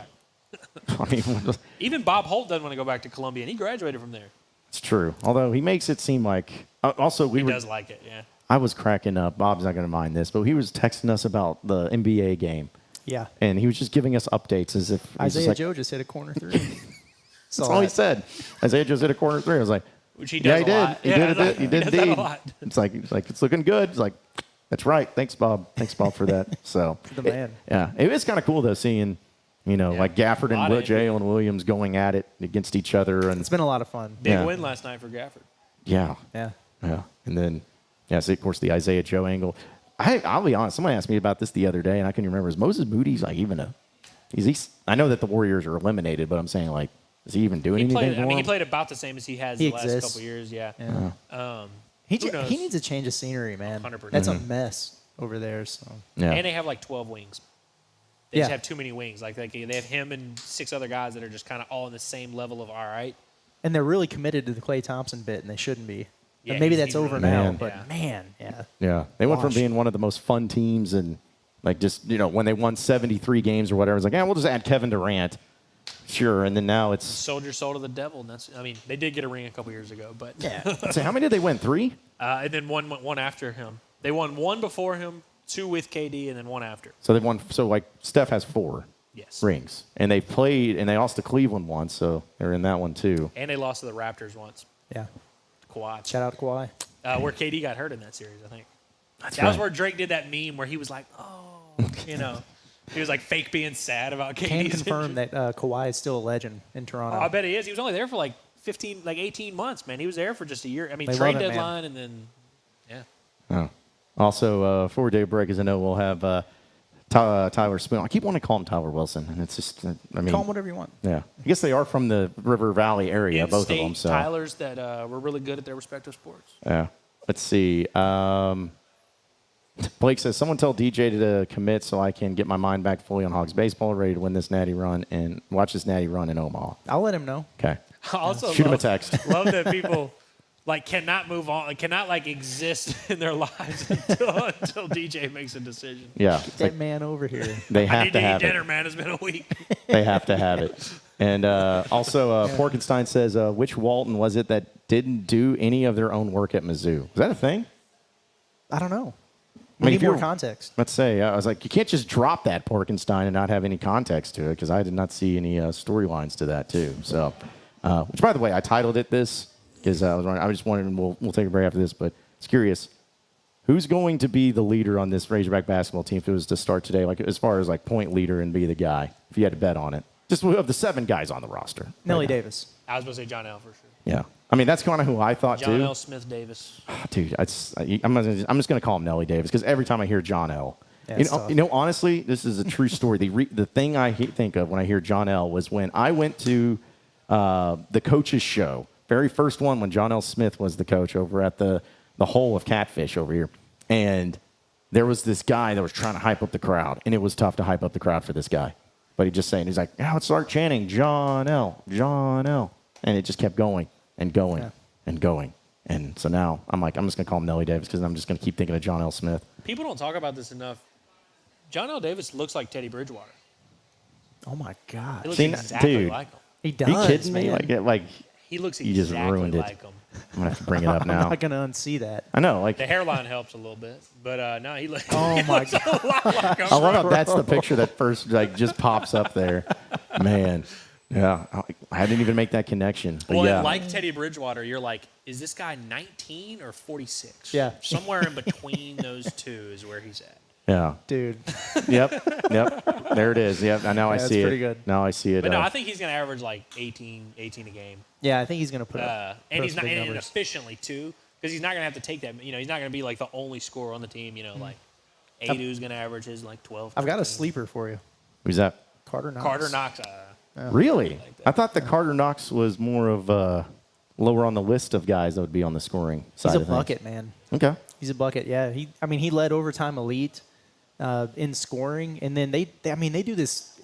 I mean, even Bob Holt doesn't want to go back to Columbia, and he graduated from there. it's true. Although he makes it seem like also He does like it. Yeah. I was cracking up. Bob's not going to mind this, but he was texting us about the NBA game. Yeah. And he was just giving us updates as if Isaiah Joe just hit a corner 3. That's all he said. Isaiah just hit a corner 3. I was like, which he does yeah, a lot. He did. He did does that indeed. a lot. It's like it's looking good. It's like, that's right. Thanks, Bob. Thanks, Bob, for that. So The man. it is kind of cool though seeing, like Gafford and Jalen Williams going at it against each other, and It's been a lot of fun. Big win last night for Gafford. yeah, Yeah. and then so of course the Isaiah Joe angle. I'll be honest. Someone asked me about this the other day, and I couldn't remember. Is Moses Moody's like even a? I know that the Warriors are eliminated, but I'm saying like, is he even doing anything for them? He played about the same as he has the last couple of years. Yeah. He needs a change of scenery, man. 100%. That's a mess over there. So Yeah. And they have like 12 wings. They just have too many wings. Like they have him and 6 other guys that are just kind of all in the same level of all right. And they're really committed to the Klay Thompson bit, and they shouldn't be. Yeah, maybe he's that's over really now, bad. but man, yeah. Yeah, they went from being one of the most fun teams and like just when they won 73 games or whatever, it's like, we'll just add Kevin Durant, sure, and then now it's sold your soul to the devil, and they did get a ring a couple years ago, but So how many did they win? 3? And then one after him. They won 1 before him, 2 with KD, and then 1 after. So they won. So like Steph has 4 rings, and they played and they lost to Cleveland once, so they're in that one too. And they lost to the Raptors once. Yeah. Kawhi. Shout out to Kawhi. Where KD got hurt in that series, I think. That was where Drake did that meme where he was like, he was like fake being sad about KD. Can confirm that Kawhi is still a legend in Toronto. I bet he is. He was only there for like 18 months, man. He was there for just a year. I mean, They trade love it, deadline and then, Also, before day break, as I know, we'll have Tyler Spoon. I keep wanting to call him Tyler Wilson, and it's just, I mean, Call him whatever you want. Yeah, I guess they are from the River Valley area, both of them. So Tylers that were really good at their respective sports. Yeah. Let's see. Blake says, someone tell DJ to commit so I can get my mind back fully on Hogs baseball, ready to win this Natty run and watch this Natty run in Omaha. I'll let him know. Okay. Also, shoot him a text. Love that people cannot move on, cannot exist in their lives until DJ makes a decision. Yeah. Get that man over here. They I have need to have dinner, it. man. It's been a week. They have to have it. And also, Porkenstein says, which Walton was it that didn't do any of their own work at Mizzou? Was that a thing? I don't know. I mean, We need more context. Let's say, I was like, you can't just drop that Porkenstein and not have any context to it, because I did not see any storylines to that, too. So, which, by the way, I titled it this because I was just wondering, we'll take a break after this, but it's curious. Who's going to be the leader on this Razorback basketball team if it was to start today, like as far as like point leader and be the guy, if you had to bet on it? Just of the 7 guys on the roster. Nelly Davis. I was going to say John L. for sure. Yeah. I mean, that's kind of who I thought, John too. L. Smith Davis. Dude, I'm just going to call him Nelly Davis because every time I hear John L., honestly, this is a true story. The thing I think of when I hear John L. was when I went to the coach's show, very first one when John L. Smith was the coach over at the Hole of Catfish over here. And there was this guy that was trying to hype up the crowd, and it was tough to hype up the crowd for this guy. But he's like, let's start chanting, John L., John L. And it just kept going and going and going. And so now I'm just going to call him Nelly Davis because I'm just going to keep thinking of John L. Smith. People don't talk about this enough. John L. Davis looks like Teddy Bridgewater. Oh, my God. He looks exactly like him. He does, Are you kidding me? Man. He looks you just exactly ruined it. like him. I'm going to have to bring it up now. I'm not going to unsee that. I know. The hairline helps a little bit. But no, he looks, Oh, my looks a lot like him. I love how that's the picture that first just pops up there. Man. Yeah. I didn't even make that connection. But and like Teddy Bridgewater, you're like, is this guy 19 or 46? Yeah. Somewhere in between those two is where he's at. Yeah. Dude. Yep. There it is. Yep. Now I see it. That's pretty good. Now I see it. But no, I think he's going to average like 18 a game. Yeah, I think he's going to put up. And he's not big and numbers. efficiently too, because he's not going to have to take that. He's not going to be like the only scorer on the team. Like Adu's going to average his like 12. I've got a 13. sleeper for you. Who's that? Carter Knox. Carter Knox. Really? I thought that Carter Knox was more of lower on the list of guys that would be on the scoring side He's a of things. bucket, man. Okay. He's a bucket. Yeah. He led overtime elite in scoring, and then they do this.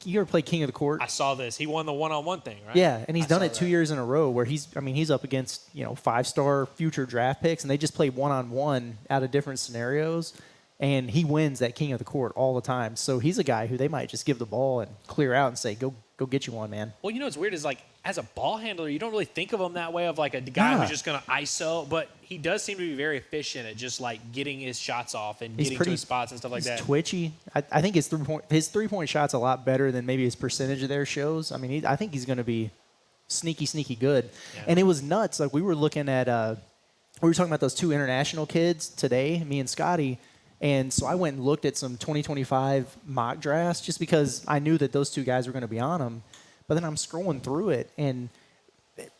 You ever play King of the Court? I saw this. He won the one-on-one thing, right? Yeah, and he's done it 2 that. years in a row where he's up against 5-star future draft picks, and they just play one-on-one out of different scenarios, and he wins that King of the Court all the time. So he's a guy who they might just give the ball and clear out and say, go get you one, man. Well, what's weird is like as a ball handler, you don't really think of him that way of like a guy who's just going to ISO, but he does seem to be very efficient at just like getting his shots off and getting to his spots and stuff like that. He's twitchy. I think his three-point shot's a lot better than maybe his percentage of their shows. I think he's going to be sneaky good. Yeah. And it was nuts. Like we were looking at, we were talking about those two international kids today, me and Scotty. And so I went and looked at some 2025 mock drafts just because I knew that those two guys were going to be on them. But then I'm scrolling through it, and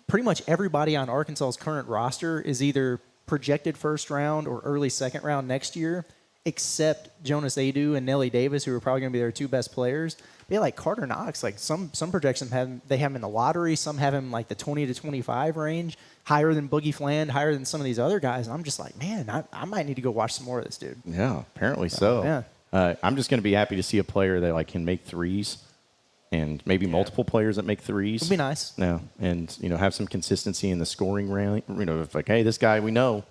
pretty much everybody on Arkansas's current roster is either projected first round or early second round next year, except Jonas Adu and Nelly Davis, who are probably going to be their two best players. They like Carter Knox. Like some projections have him in the lottery. Some have him like the 20 to 25 range, higher than Boogie Fland, higher than some of these other guys. And I'm just like, man, I might need to go watch some more of this dude. Yeah, apparently so. Yeah. I'm just going to be happy to see a player that like can make threes, and maybe multiple players that make threes. Would be nice. Yeah, and have some consistency in the scoring rally. If like, hey, this guy we know,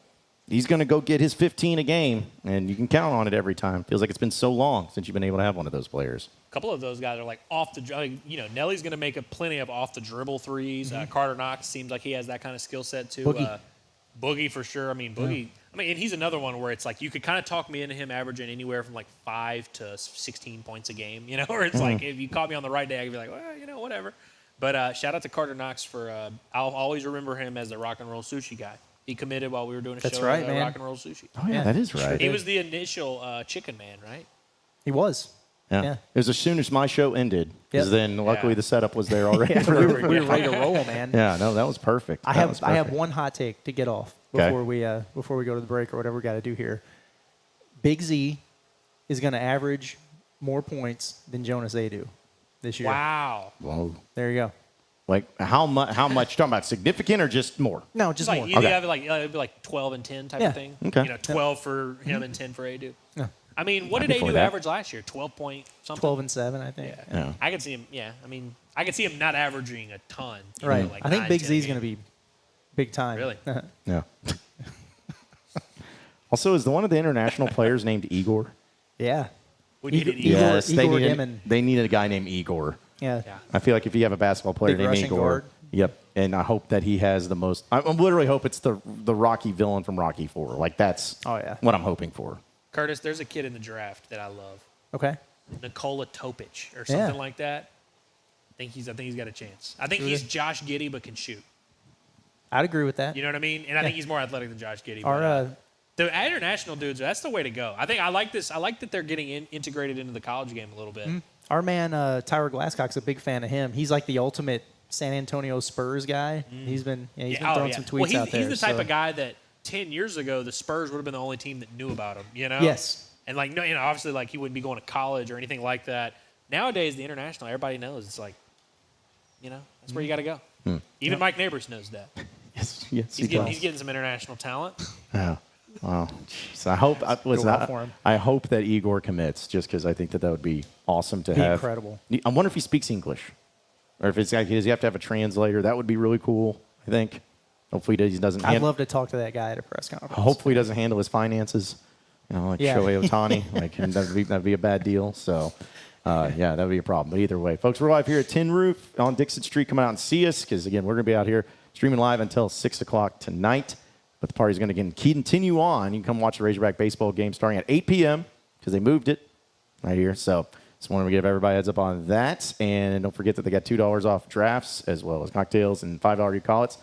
he's going to go get his 15 a game, and you can count on it every time. Feels like it's been so long since you've been able to have one of those players. A couple of those guys are like off the, Nelly's going to make plenty of off the dribble threes. Carter Knox seems like he has that kind of skill set too. Boogie for sure. Boogie. And he's another one where it's like you could kind of talk me into him averaging anywhere from like 5 to 16 points a game. Or it's like if you caught me on the right day, I could be like, well, whatever. But shout out to Carter Knox for. I'll always remember him as the rock and roll sushi guy. He committed while we were doing a show right, at man. Rock and Roll Sushi. Oh yeah, that is right. He was the initial chicken man, right? He was. Yeah. It was as soon as my show ended, because then luckily the setup was there already. we were ready to roll, man. Yeah, no, that was perfect. I have one hot take to get off before we go to the break or whatever we got to do here. Big Z is going to average more points than Jonas Adu this year. Wow. Whoa. There you go. Like how much? How much? Talking about significant or just more? No, just like, more. Either have it'd be like 12 and 10 type of thing. Okay. 12 for him and 10 for Adu. Yeah. What did Adu average last year? 12 point something? 12 and 7, I think. Yeah. I could see him, I could see him not averaging a ton. Right. Like I think 9, Big 10 Z is a going to game. be big time. Really? Yeah. Also, is the one of the international players named Igor? Yeah. We needed Igor. Igor. Yes, Igor they Demon. needed a guy named Igor. Yeah. I feel like if you have a basketball player Big named rushing Igor, guard. yep. And I hope that he has the most. I literally hope it's the Rocky villain from Rocky IV. Like that's what I'm hoping for. Curtis, there's a kid in the draft that I love. Okay. Nikola Topic or something like that. I think he's got a chance. I think he's Josh Giddey but can shoot. I'd agree with that. You know what I mean? And I think he's more athletic than Josh Giddey. The international dudes, that's the way to go. I like this. I like that they're getting integrated into the college game a little bit. Our man Tyler Glasscock's a big fan of him. He's like the ultimate San Antonio Spurs guy. He's been throwing some tweets out there. He's the type of guy that 10 years ago the Spurs would have been the only team that knew about him. Yes. And obviously he wouldn't be going to college or anything like that. Nowadays the international, everybody knows it's like, that's where you got to go. Even Mike Neighbors knows that. Yes, he's getting some international talent. Yeah. Wow. So I hope that Igor commits, just because I think that would be awesome to have. Incredible. I wonder if he speaks English, or if it's like does he have to have a translator? That would be really cool. I think. Hopefully he doesn't. I'd love to talk to that guy at a press conference. Hopefully he doesn't handle his finances. Like Shohei Ohtani. That'd be a bad deal. So. That'd be a problem. But either way, folks, we're live here at Tin Roof on Dixon Street. Come out and see us because, again, we're going to be out here streaming live until 6 o'clock tonight. But the party's going to continue on. You can come watch the Razorback baseball game starting at 8 p.m. because they moved it right here. So just wanted to give everybody a heads up on that. And don't forget that they got $2 off drafts as well as cocktails and $5 you call it.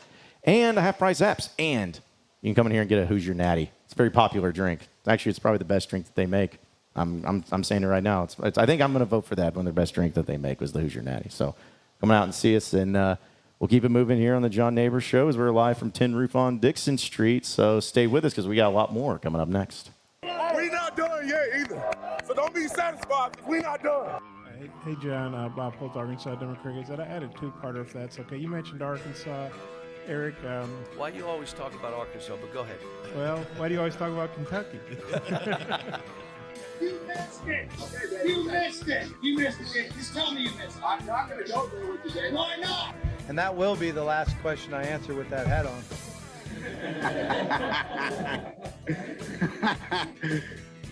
And a half-price apps. And you can come in here and get a Who's Your Natty. It's a very popular drink. Actually, it's probably the best drink that they make. I'm saying it right now. I think I'm going to vote for that. One of their best drink that they make was the Hoosier Natty. So come out and see us, and we'll keep it moving here on the John Neighbors Show as we're live from Tin Roof on Dickson Street. So stay with us because we got a lot more coming up next. We're not done yet either. So don't be satisfied because we're not done. Hey John, Bob Holt, Arkansas Denver Crickets. I had a two-parter if that's okay. You mentioned Arkansas. Eric. Why do you always talk about Arkansas? But go ahead. Well, why do you always talk about Kentucky? You missed it. You missed it. You missed it. Just tell me you missed it. I'm not going to go there with you, Dave. Why not? And that will be the last question I answer with that hat on.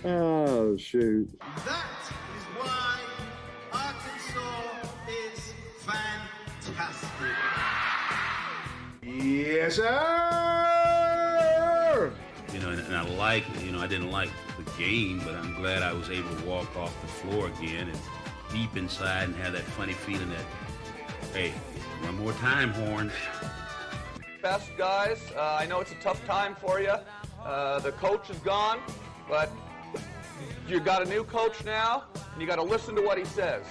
Oh, shoot. That is why Arkansas is fantastic. Yes, sir. You know, and I like, I didn't like the game, but I'm glad I was able to walk off the floor again and deep inside and have that funny feeling that, hey, one more time, Horns. Best guys, I know it's a tough time for you. The coach is gone, but you got a new coach now, and you got to listen to what he says.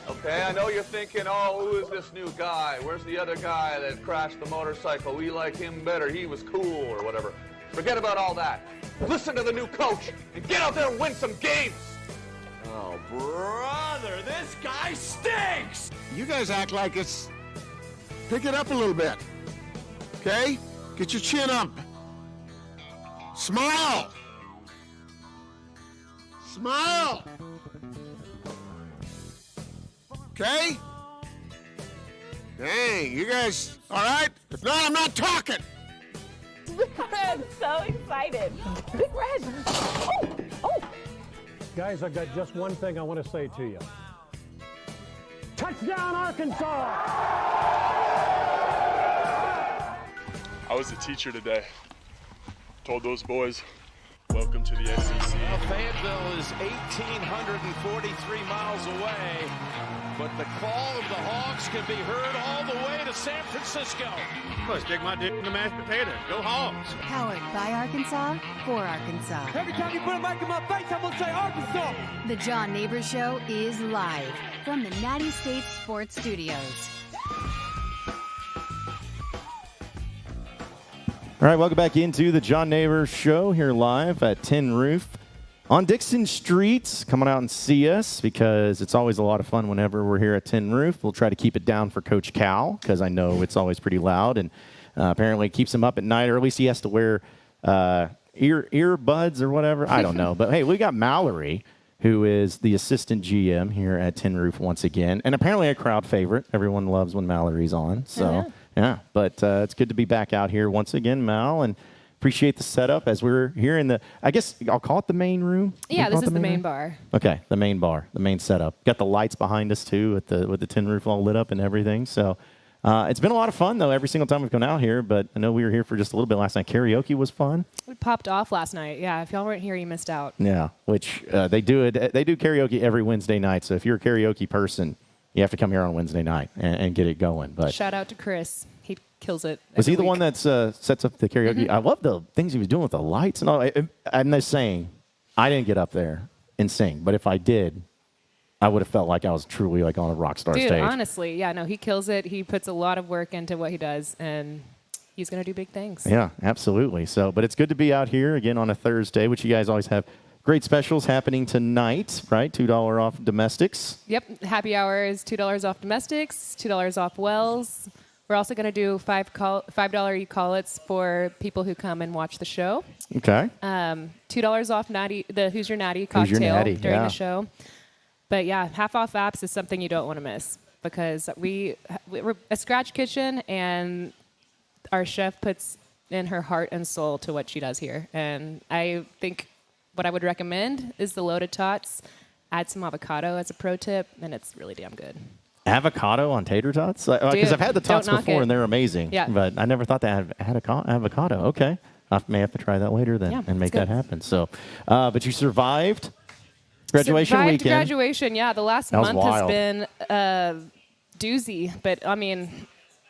Okay, I know you're thinking, oh, who is this new guy? Where's the other guy that crashed the motorcycle? We like him better. He was cool or whatever. Forget about all that. Listen to the new coach and get out there and win some games. Oh, brother, this guy stinks. You guys act like it's... Pick it up a little bit. Okay? Get your chin up. Smile. Smile. Okay? Dang, you guys, all right? If not, I'm not talking. Big Red, so excited. Big Red. Oh, oh. Guys, I've got just one thing I want to say to you. Touchdown, Arkansas! I was a teacher today. Told those boys, welcome to the SEC. Well, Fayetteville is 1,843 miles away, but the call of the Hogs can be heard all the way to San Francisco. Let's stick my dick in the mashed potato. Go Hogs. Powered by Arkansas, for Arkansas. Every time you put a mic in my face, I'm going to say Arkansas. The John Neighbors Show is live from the Natty State Sports Studios. All right, welcome back into the John Neighbors Show here live at Tin Roof on Dickson Street. Coming out and see us because it's always a lot of fun whenever we're here at Tin Roof. We'll try to keep it down for Coach Cal because I know it's always pretty loud and apparently it keeps him up at night, or at least he has to wear earbuds or whatever. I don't know. But, hey, we got Mallory, who is the assistant GM here at Tin Roof once again, and apparently a crowd favorite. Everyone loves when Mallory's on. So, yeah, but it's good to be back out here once again, Mal, and appreciate the setup as we're here in the, I guess I'll call it the main room. Yeah, this is the main bar. Okay, the main bar, the main setup. Got the lights behind us, too, with the Tin Roof all lit up and everything. So it's been a lot of fun, though, every single time we've gone out here, but I know we were here for just a little bit last night. Karaoke was fun. We popped off last night. Yeah, if y'all weren't here, you missed out. Yeah, which they do karaoke every Wednesday night, so if you're a karaoke person, you have to come here on Wednesday night and get it going. But shout out to Chris. He kills it. Was he the one that sets up the karaoke? Mm-hmm. I love the things he was doing with the lights and all. I'm just saying, I didn't get up there and sing, but if I did, I would have felt like I was truly like on a rock star stage. Honestly, yeah, no, he kills it. He puts a lot of work into what he does, and he's going to do big things. Yeah, absolutely. So, but it's good to be out here again on a Thursday, which you guys always have great specials happening tonight, right? $2 off domestics. Yep, happy hour is $2 off domestics, $2 off wells. We're also going to do $5 e-call-its for people who come and watch the show. Okay. $2 off Natty, the Who's Your Natty cocktail during the show. But yeah, half off apps is something you don't want to miss because we're a scratch kitchen and our chef puts in her heart and soul to what she does here. And I think what I would recommend is the loaded tots. Add some avocado as a pro tip, and it's really damn good. Avocado on tater tots? Because I've had the tots before, and they're amazing. Yeah. But I never thought they had avocado. Okay. I may have to try that later then and make that happen. So, but you survived graduation weekend. Graduation, yeah. The last month has been a doozy. But, I mean,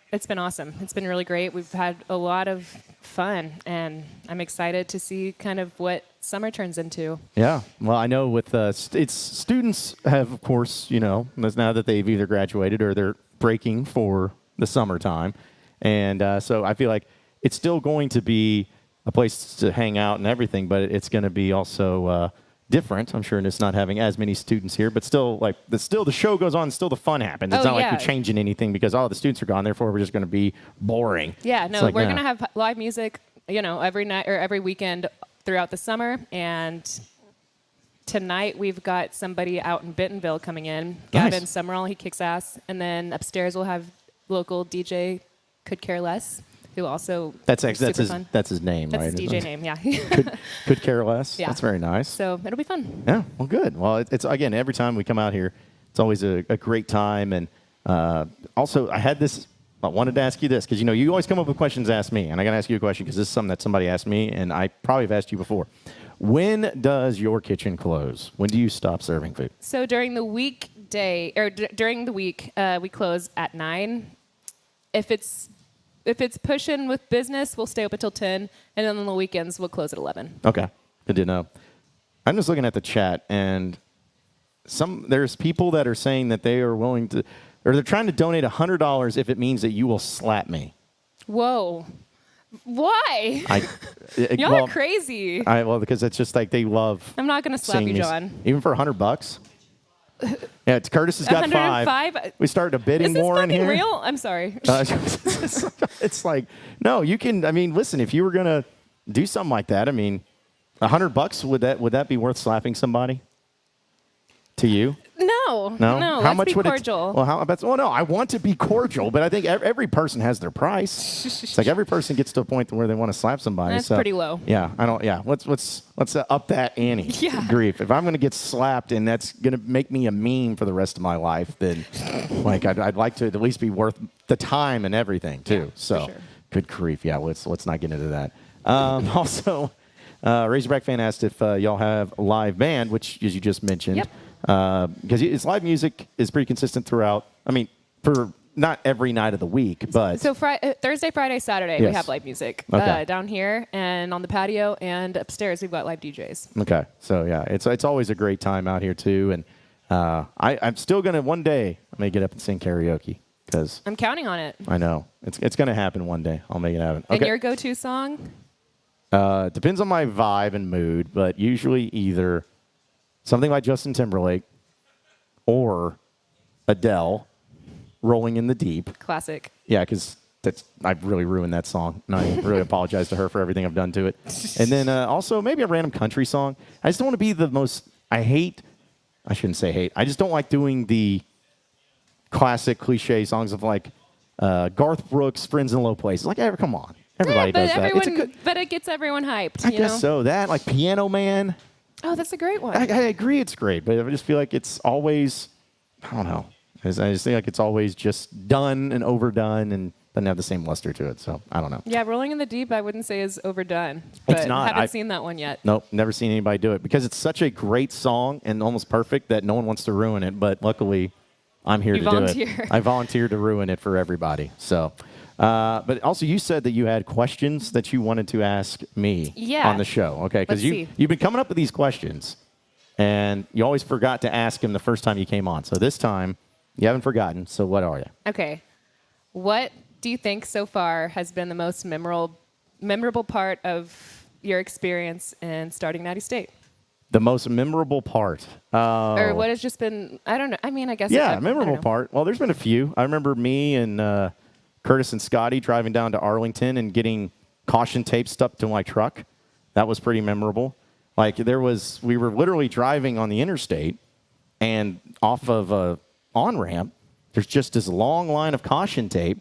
It's been awesome. It's been really great. We've had a lot of fun, and I'm excited to see kind of what summer turns into. Yeah. Well, I know with students have, of course, now that they've either graduated or they're breaking for the summertime. And so I feel like it's still going to be a place to hang out and everything, but it's going to be also different. I'm sure it's not having as many students here, but still, the show goes on, still the fun happens. It's not like we're changing anything because the students are gone, therefore we're just going to be boring. Yeah, no, we're going to have live music, every night or every weekend throughout the summer. And tonight we've got somebody out in Bentonville coming in, Gavin Summerall. He kicks ass, and then upstairs we'll have local DJ Could Care Less, who also that's his name, that's right? His DJ name, yeah. Could Care Less. Yeah. That's very nice. So it'll be fun. Yeah, well, good. Well, it's again, every time we come out here, it's always a great time. And also, I wanted to ask you this because you always come up with questions to ask me, and I got to ask you a question because this is something that somebody asked me, and I probably have asked you before. When does your kitchen close? When do you stop serving food? So during the weekday or during the week, we close at 9. If it's pushing with business, we'll stay up until 10, and then on the weekends, we'll close at 11. Okay, good to know. I'm just looking at the chat, and there's people that are saying that they are willing to, or they're trying to donate $100 if it means that you will slap me. Whoa. Why? Y'all are crazy. Because it's just like they love. I'm not going to slap you, John. Even for $100? Yeah, Curtis has got 5. We started a bidding war in here. Is this fucking real? I'm sorry. It's like, no, you can. I mean, listen, if you were gonna do something like that, I mean, $100 would that be worth slapping somebody? To you? No. How let's much be would cordial. Well, how about? Well, no, I want to be cordial, but I think every person has their price. It's like every person gets to a point where they want to slap somebody. That's pretty low. Yeah, I don't. Yeah, let's up that ante. Yeah. Grief. If I'm going to get slapped and that's going to make me a meme for the rest of my life, then I'd like to at least be worth the time and everything too. Yeah, so, for sure. Good grief. Yeah, let's not get into that. Also, Razorback fan asked if y'all have a live band, which as you just mentioned. Yep. Because its live music is pretty consistent throughout. I mean, for not every night of the week, but so Thursday, Friday, Saturday we have live music down here and on the patio, and upstairs we've got live DJs. Okay, so yeah, it's always a great time out here too, and I'm still gonna one day I may get up and sing karaoke because I'm counting on it. I know it's gonna happen one day. I'll make it happen. And your go-to song? Depends on my vibe and mood, but usually either something by Justin Timberlake or Adele, Rolling in the Deep. Classic. Yeah, because I've really ruined that song, and I really apologize to her for everything I've done to it. And then also maybe a random country song. I just don't want to be the most – I shouldn't say hate. I just don't like doing the classic cliche songs of like Garth Brooks, Friends in Low Places. Like, come on. Everybody does that. But it gets everyone hyped. I guess so. That, like Piano Man. Oh, that's a great one. I agree it's great, but I just feel like it's always, I don't know. I just think like it's always just done and overdone and doesn't have the same luster to it. So I don't know. Yeah, Rolling in the Deep I wouldn't say is overdone. But it's not. I haven't seen that one yet. Nope, never seen anybody do it because it's such a great song and almost perfect that no one wants to ruin it. But luckily, I'm here to do it. I volunteered to ruin it for everybody. So. But also, you said that you had questions that you wanted to ask me on the show. Okay, because you've been coming up with these questions, and you always forgot to ask him the first time you came on. So this time, you haven't forgotten. So what are you? Okay. What do you think so far has been the most memorable part of your experience in starting Natty State? The most memorable part. Or what has just been, I don't know. I mean, I guess. Yeah, memorable part. Well, there's been a few. I remember me and Curtis and Scotty driving down to Arlington and getting caution tape stuck to my truck. That was pretty memorable. Like we were literally driving on the interstate, and off of a on-ramp, there's just this long line of caution tape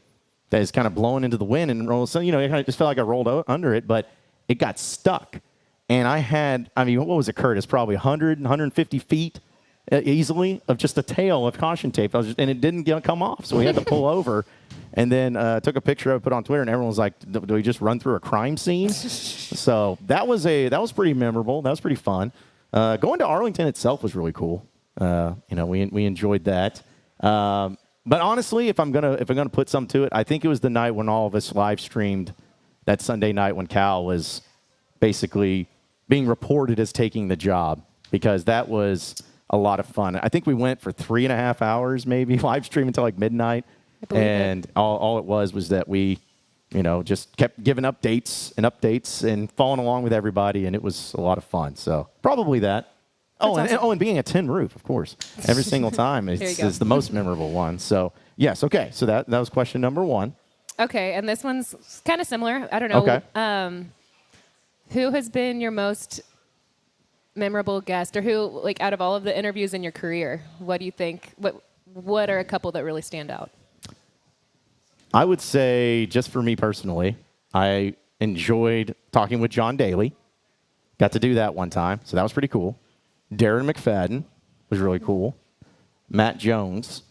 that is kind of blowing into the wind and rolls. So, it kind of just felt like I rolled under it, but it got stuck. And what was it, Curtis? Probably 100, 150 feet easily of just a tail of caution tape. And it didn't come off, so we had to pull over. And then took a picture of it, put it on Twitter, and everyone was like, do we just run through a crime scene? So that was pretty memorable. That was pretty fun. Going to Arlington itself was really cool. We enjoyed that. But honestly, if I'm gonna put some to it, I think it was the night when all of us live streamed that Sunday night when Cal was basically being reported as taking the job, because that was a lot of fun. I think we went for 3.5 hours, maybe live streaming until like midnight, and all it was that we, just kept giving updates and following along with everybody, and it was a lot of fun. So probably that. And being a tin roof, of course, every single time is the most memorable one. So, yes, okay. So that was question number 1. Okay, and this one's kind of similar. I don't know. Okay. Who has been your most memorable guest, or who, like, out of all of the interviews in your career, what do you think? What are a couple that really stand out? I would say, just for me personally, I enjoyed talking with John Daly. Got to do that one time, so that was pretty cool. Darren McFadden was really cool. Matt Jones.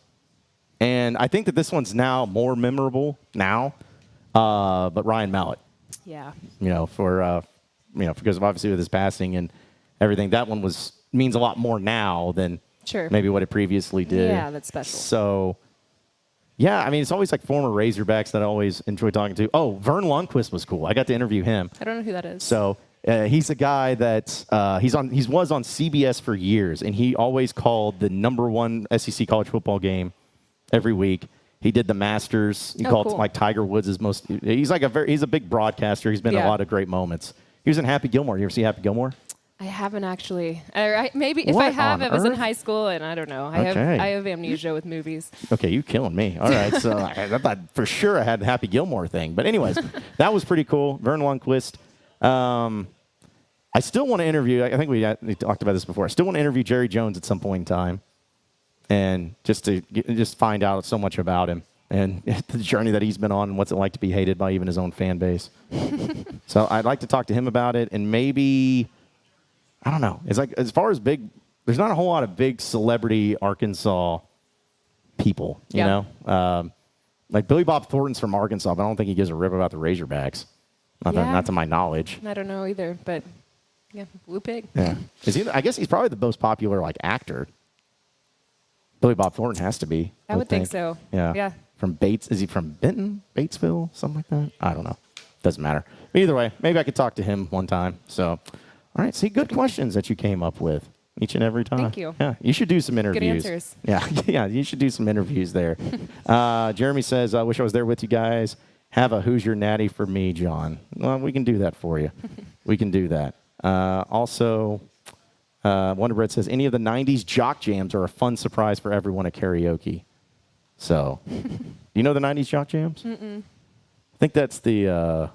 And I think that this one's now more memorable now, but Ryan Mallett. Yeah. Because of obviously with his passing and everything, that one means a lot more now than maybe what it previously did. Yeah, that's special. So, yeah, I mean, it's always like former Razorbacks that I always enjoy talking to. Oh, Vern Lundquist was cool. I got to interview him. I don't know who that is. So he's a guy that he was on CBS for years, and he always called the #1 SEC college football game every week. He did the Masters. He called like Tiger Woods' most. He's a big broadcaster. He's been in a lot of great moments. He was in Happy Gilmore. You ever see Happy Gilmore? I haven't actually. Maybe if I have, it was in high school, and I don't know. I have amnesia with movies. Okay, you killing me. All right, so I thought for sure I had the Happy Gilmore thing. But anyways, that was pretty cool. Vern Lundquist. I still want to interview. I think we talked about this before. I still want to interview Jerry Jones at some point in time, and just find out so much about him and the journey that he's been on, and what's it like to be hated by even his own fan base. So I'd like to talk to him about it, and maybe, I don't know. It's like, as far as there's not a whole lot of big celebrity Arkansas people, you know? Like Billy Bob Thornton's from Arkansas, but I don't think he gives a rip about the Razorbacks. Not to my knowledge. I don't know either, but yeah, Blue Pig. Yeah. I guess he's probably the most popular actor. Billy Bob Thornton has to be. I would think so. Yeah. From Bates. Is he from Benton? Batesville? Something like that? I don't know. Doesn't matter. But either way, maybe I could talk to him one time. So, all right. See, good questions that you came up with each and every time. Thank you. Yeah. You should do some interviews. Good answers. Yeah. You should do some interviews there. Jeremy says, I wish I was there with you guys. Have a Who's Your Natty for me, John. Well, we can do that for you. We can do that. Also, Wonder Bread says, any of the 90s jock jams are a fun surprise for everyone at karaoke. So, you know the 90s jock jams? Mm-mm. I think that's the,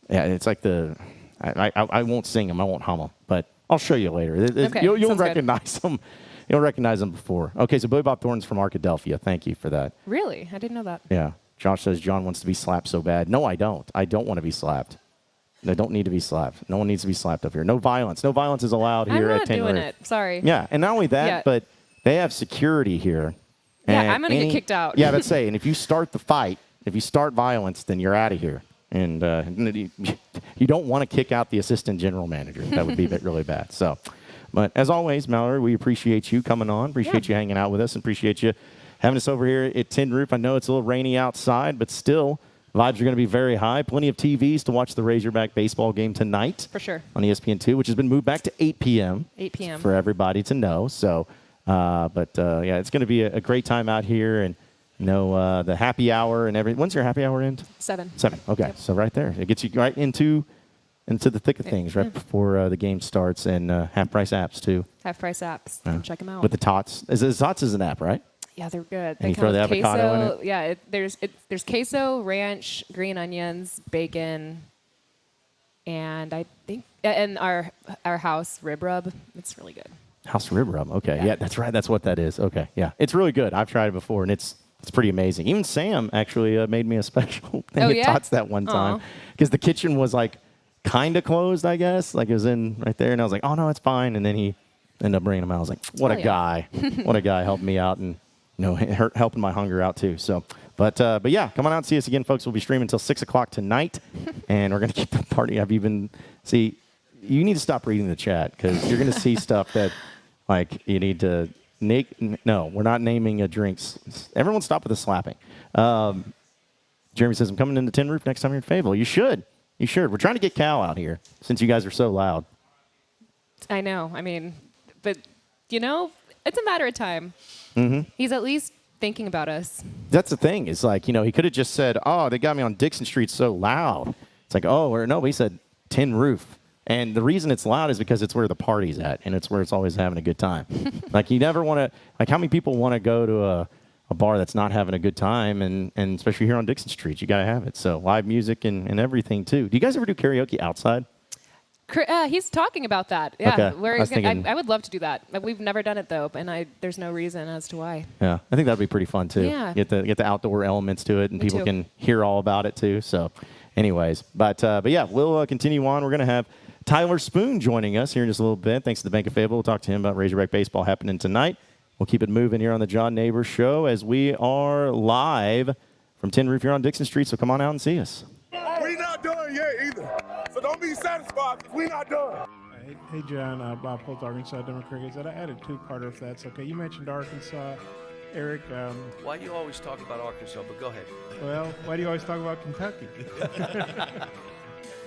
it's like the, I won't sing them, I won't hum them, but I'll show you later. Okay, you'll recognize them. You'll recognize them before. Okay, so Billy Bob Thornton's from Arkadelphia. Thank you for that. Really? I didn't know that. Yeah. Josh says John wants to be slapped so bad. No, I don't. I don't want to be slapped. I don't need to be slapped. No one needs to be slapped up here. No violence. No violence is allowed here at Tin Roof. I'm not doing it. Sorry. Yeah, and not only that, but they have security here. Yeah, I'm going to get kicked out. Yeah, let's say, and if you start the fight, if you start violence, then you're out of here. And you don't want to kick out the assistant general manager. That would be really bad. So, but as always, Mallory, we appreciate you coming on. Appreciate you hanging out with us. And appreciate you having us over here at Tin Roof. I know it's a little rainy outside, but still, vibes are going to be very high. Plenty of TVs to watch the Razorback baseball game tonight. For sure. On ESPN2, which has been moved back to 8 p.m. 8 p.m. For everybody to know. So, yeah, it's going to be a great time out here. And, the happy hour and everything. When's your happy hour end? 7. 7. Okay. Yep. So right there. It gets you right into the thick of things right before the game starts. And half-price apps, too. Half-price apps. Check them out. With the Tots. Tots is an app, right? Yeah, they're good. And you throw the avocado in it? Yeah, there's queso, ranch, green onions, bacon, and I think our house rib rub. It's really good. House rib rub. Okay, yeah, that's right. That's what that is. Okay, yeah, it's really good. I've tried it before, and it's pretty amazing. Even Sam actually made me a special thing at Tots that one time because the kitchen was kind of closed, I guess. It was in right there, and I was like, oh no, it's fine. And then he ended up bringing them out. I was like, what a guy! What a guy! Helped me out and. Helping my hunger out too. So, but yeah, come on out and see us again, folks. We'll be streaming until 6 o'clock tonight, and we're gonna keep the party. You need to stop reading the chat because you're gonna see stuff that you need to No, we're not naming drinks. Everyone stop with the slapping. Jeremy says, I'm coming into Tin Roof next time you're in Fayetteville. You should. You should. We're trying to get Cal out here since you guys are so loud. I know. I mean, but, you know, it's a matter of time. Mm-hmm. He's at least thinking about us. That's the thing. It's like, you know, he could have just said, oh, they got me on Dixon Street so loud. It's like, oh, or no, he said Tin Roof. And the reason it's loud is because it's where the party's at, and it's where it's always having a good time. Like, you never want to, like, how many people want to go to a bar that's not having a good time, and especially here on Dixon Street, you got to have it. So live music and everything, too. Do you guys ever do karaoke outside? He's talking about that. Yeah, okay. I would love to do that. We've never done it, though, and there's no reason as to why. Yeah, I think that'd be pretty fun, too. Yeah. Get the outdoor elements to it, and Me people too. can hear all about it, too. So anyways, but yeah, we'll continue on. We're going to have Tyler Spoon joining us here in just a little bit. Thanks to the Bank of Fayetteville. We'll talk to him about Razorback baseball happening tonight. We'll keep it moving here on the John Neighbors Show as we are live from Tin Roof here on Dixon Street. So come on out and see us. We're not done yet either. So don't be satisfied because we're not done. Hey, John, Bob Holt, Arkansas Democrats. I added two-parter if that's okay. You mentioned Arkansas. Eric. Why do you always talk about Arkansas? But go ahead. Well, why do you always talk about Kentucky?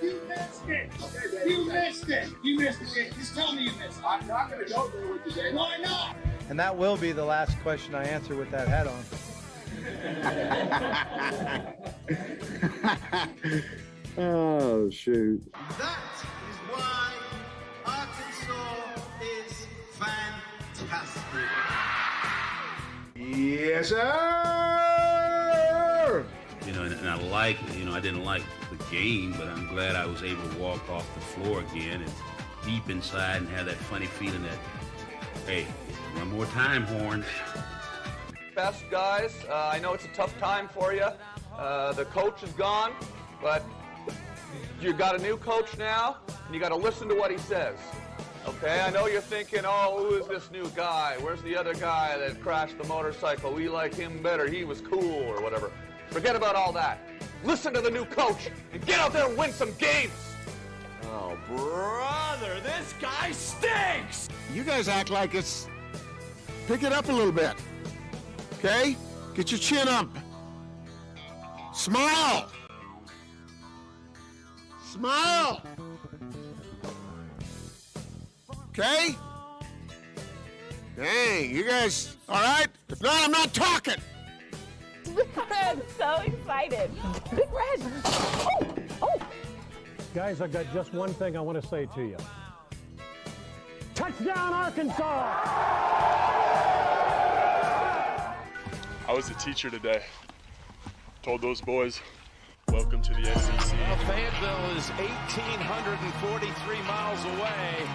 You missed it. You missed it. You missed it. Just tell me you missed it. I'm not going to go there with you today. Why not? And that will be the last question I answer with that hat on. Oh, shoot. That is why Arkansas is fantastic. Yes, sir. You know, and I didn't like the game, but I'm glad I was able to walk off the floor again and deep inside and have that funny feeling that, hey, one more time, Horns. Best guys, I know it's a tough time for you. The coach is gone, but you got a new coach now, and you got to listen to what he says. Okay, I know you're thinking, oh, who is this new guy? Where's the other guy that crashed the motorcycle? We like him better. He was cool or whatever. Forget about all that. Listen to the new coach and get out there and win some games. Oh, brother, this guy stinks! You guys act like it's... Pick it up a little bit. Okay? Get your chin up. Smile. Smile. Okay? Dang, you guys, all right? If not, I'm not talking. Big Red, so excited. Big Red. Oh. Guys, I got just one thing I want to say to you. Touchdown, Arkansas! I was a teacher today. Told those boys, welcome to the SEC. Well, Fayetteville is 1,843 miles away,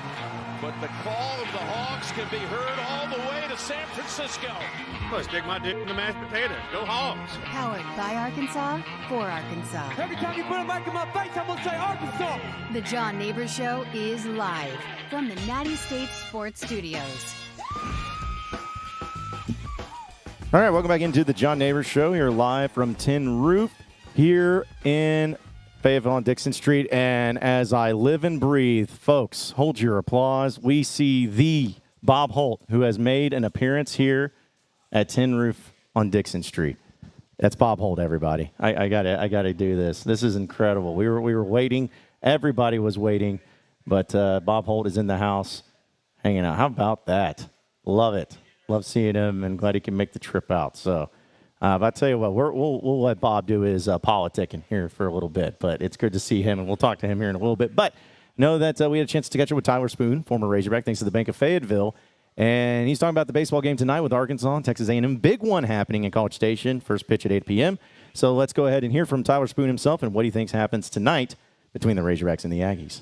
but the call of the Hogs can be heard all the way to San Francisco. Well, stick my dick in the mashed potatoes. Go Hogs. Powered by Arkansas, for Arkansas. Every time you put a mic in my face, I'm going to say Arkansas. The John Neighbors Show is live from the Natty State Sports Studios. All right, welcome back into the John Neighbors Show here live from Tin Roof here in Fayetteville on Dixon Street. And as I live and breathe, folks, hold your applause. We see the Bob Holt, who has made an appearance here at Tin Roof on Dixon Street. That's Bob Holt, everybody. I gotta do this. This is incredible. We were waiting. Everybody was waiting, but Bob Holt is in the house hanging out. How about that? Love it. Love seeing him, and glad he can make the trip out. So, but I tell you what, we'll let Bob do his politicking here for a little bit. But it's good to see him, and we'll talk to him here in a little bit. But know that we had a chance to catch up with Tyler Spoon, former Razorback, thanks to the Bank of Fayetteville. And he's talking about the baseball game tonight with Arkansas and Texas A&M. Big one happening in College Station. First pitch at 8 p.m. So let's go ahead and hear from Tyler Spoon himself and what he thinks happens tonight between the Razorbacks and the Aggies.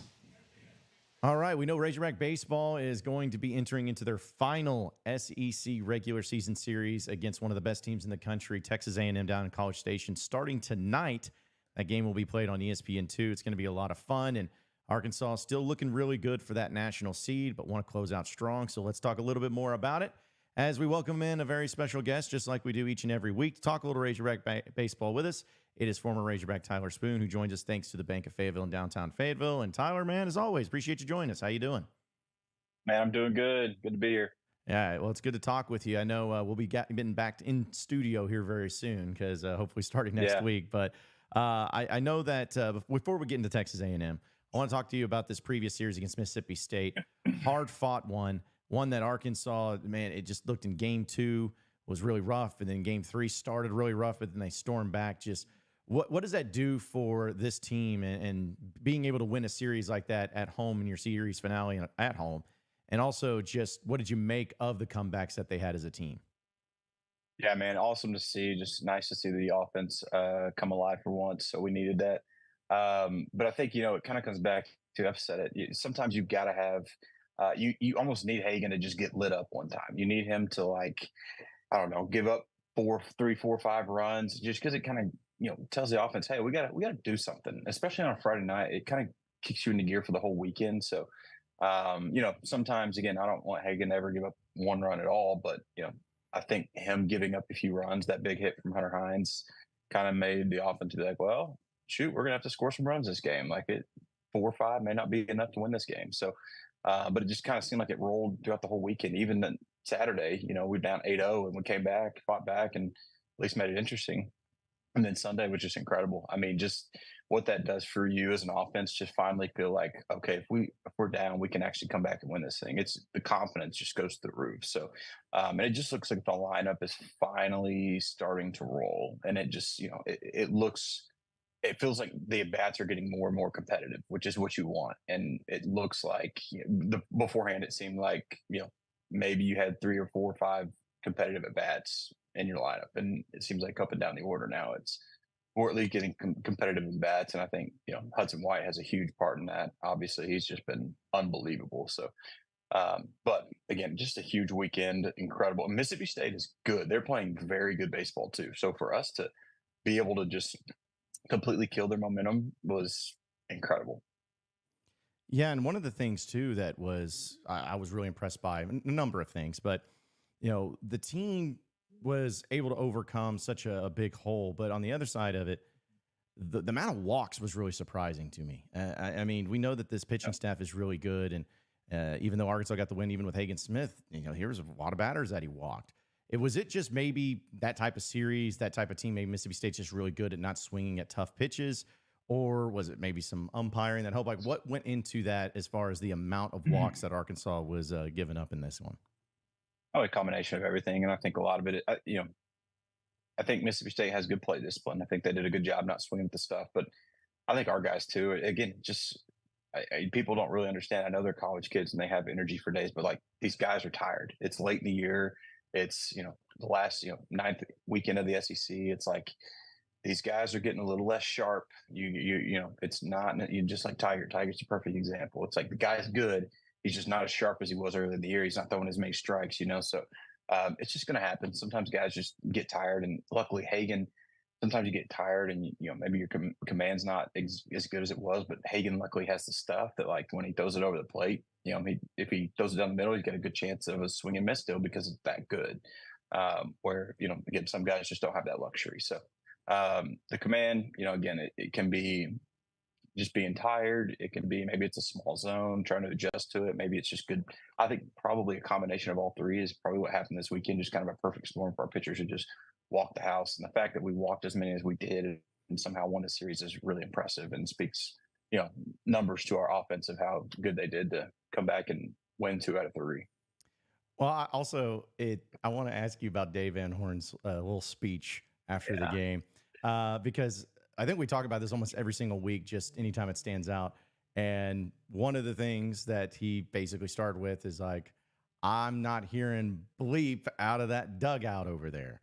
All right, we know Razorback baseball is going to be entering into their final SEC regular season series against one of the best teams in the country, Texas A&M down in College Station. Starting tonight, that game will be played on ESPN2. It's going to be a lot of fun, and Arkansas is still looking really good for that national seed, but want to close out strong. So let's talk a little bit more about it as we welcome in a very special guest, just like we do each and every week, to talk a little Razorback baseball with us. It is former Razorback Tyler Spoon, who joins us thanks to the Bank of Fayetteville in downtown Fayetteville. And Tyler, man, as always, appreciate you joining us. How you doing? Man, I'm doing good. Good to be here. Yeah, well, it's good to talk with you. I know we'll be getting back in studio here very soon because hopefully starting next week. But I know that before we get into Texas A&M, I want to talk to you about this previous series against Mississippi State. Hard-fought one that Arkansas, man, it just looked in Game 2 was really rough, and then Game 3 started really rough, but then they stormed back. Just what does that do for this team and being able to win a series like that at home in your series finale at home? And also, just what did you make of the comebacks that they had as a team? Yeah, man, awesome to see. Just nice to see the offense come alive for once. So we needed that. But I think, it kind of comes back to, I've said it, sometimes you've got to have, you almost need Hagen to just get lit up one time. You need him to, like, I don't know, give up 3, 4, 5 runs just because it kind of, tells the offense, hey, we got to do something, especially on a Friday night. It kind of kicks you into gear for the whole weekend. So, sometimes, again, I don't want Hagen to ever give up 1 run at all, but, I think him giving up a few runs, that big hit from Hunter Hines kind of made the offense be like, well, shoot, we're going to have to score some runs this game. Like 4 or 5 may not be enough to win this game. So, but it just kind of seemed like it rolled throughout the whole weekend. Even then Saturday, we were down 8-0 and we came back, fought back, and at least made it interesting. And then Sunday was just incredible. I mean, just what that does for you as an offense, just finally feel like, okay, if we're down, we can actually come back and win this thing. It's the confidence just goes through the roof. So, and it just looks like the lineup is finally starting to roll. And it just, it feels like the at-bats are getting more and more competitive, which is what you want. And it looks like beforehand, it seemed like, maybe you had 3 or 4 or 5 competitive at-bats in your lineup. And it seems like up and down the order now, or at least getting competitive in bats. And I think, Hudson White has a huge part in that. Obviously, he's just been unbelievable. So, but again, just a huge weekend, incredible. And Mississippi State is good. They're playing very good baseball too. So for us to be able to just completely kill their momentum was incredible. Yeah, and one of the things too that was I was really impressed by a number of things, but the team was able to overcome such a big hole, but on the other side of it, the amount of walks was really surprising to me. I mean, we know that this pitching staff is really good, and even though Arkansas got the win, even with Hagen Smith, here was a lot of batters that he walked. Was it just maybe that type of series, that type of team, maybe Mississippi State's just really good at not swinging at tough pitches, or was it maybe some umpiring that helped? Like, what went into that as far as the amount of walks that Arkansas was giving up in this one? Oh, a combination of everything. And I think a lot of it, I think Mississippi State has good play discipline. I think they did a good job not swinging at the stuff, but I think our guys too, again, just people don't really understand. I know they're college kids and they have energy for days, but like these guys are tired. It's late in the year. It's, the last, 9th weekend of the SEC. It's like these guys are getting a little less sharp. It's not, just like Tiger. Tiger's a perfect example. It's like the guy's good. He's just not as sharp as he was earlier in the year. He's not throwing as many strikes, so it's just going to happen. Sometimes guys just get tired, and luckily Hagen, sometimes you get tired and, maybe your command's not as good as it was, but Hagen luckily has the stuff that, like, when he throws it over the plate, if he throws it down the middle, he's got a good chance of a swing and miss still because it's that good. Where, again, some guys just don't have that luxury. So the command, again, it can be just being tired. It can be maybe it's a small zone, trying to adjust to it. Maybe it's just good. I think probably a combination of all three is probably what happened this weekend. Just kind of a perfect storm for our pitchers who just walked the house. And the fact that we walked as many as we did and somehow won the series is really impressive and speaks, numbers to our offense of how good they did to come back and win 2 out of 3. Well, I want to ask you about Dave Van Horn's little speech after the game because I think we talk about this almost every single week, just anytime it stands out. And one of the things that he basically started with is like, I'm not hearing bleep out of that dugout over there.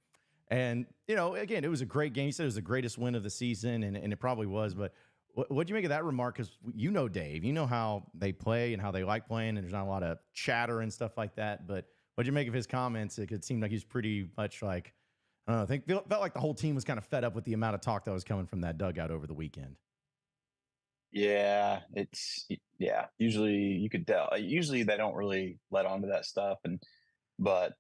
And, again, it was a great game. He said it was the greatest win of the season, and it probably was. But what'd you make of that remark? Because Dave, how they play and how they like playing, and there's not a lot of chatter and stuff like that. But what'd you make of his comments? It seemed like he's pretty much like, I don't know, felt like the whole team was kind of fed up with the amount of talk that was coming from that dugout over the weekend. Yeah, usually you could tell. Usually they don't really let on to that stuff, but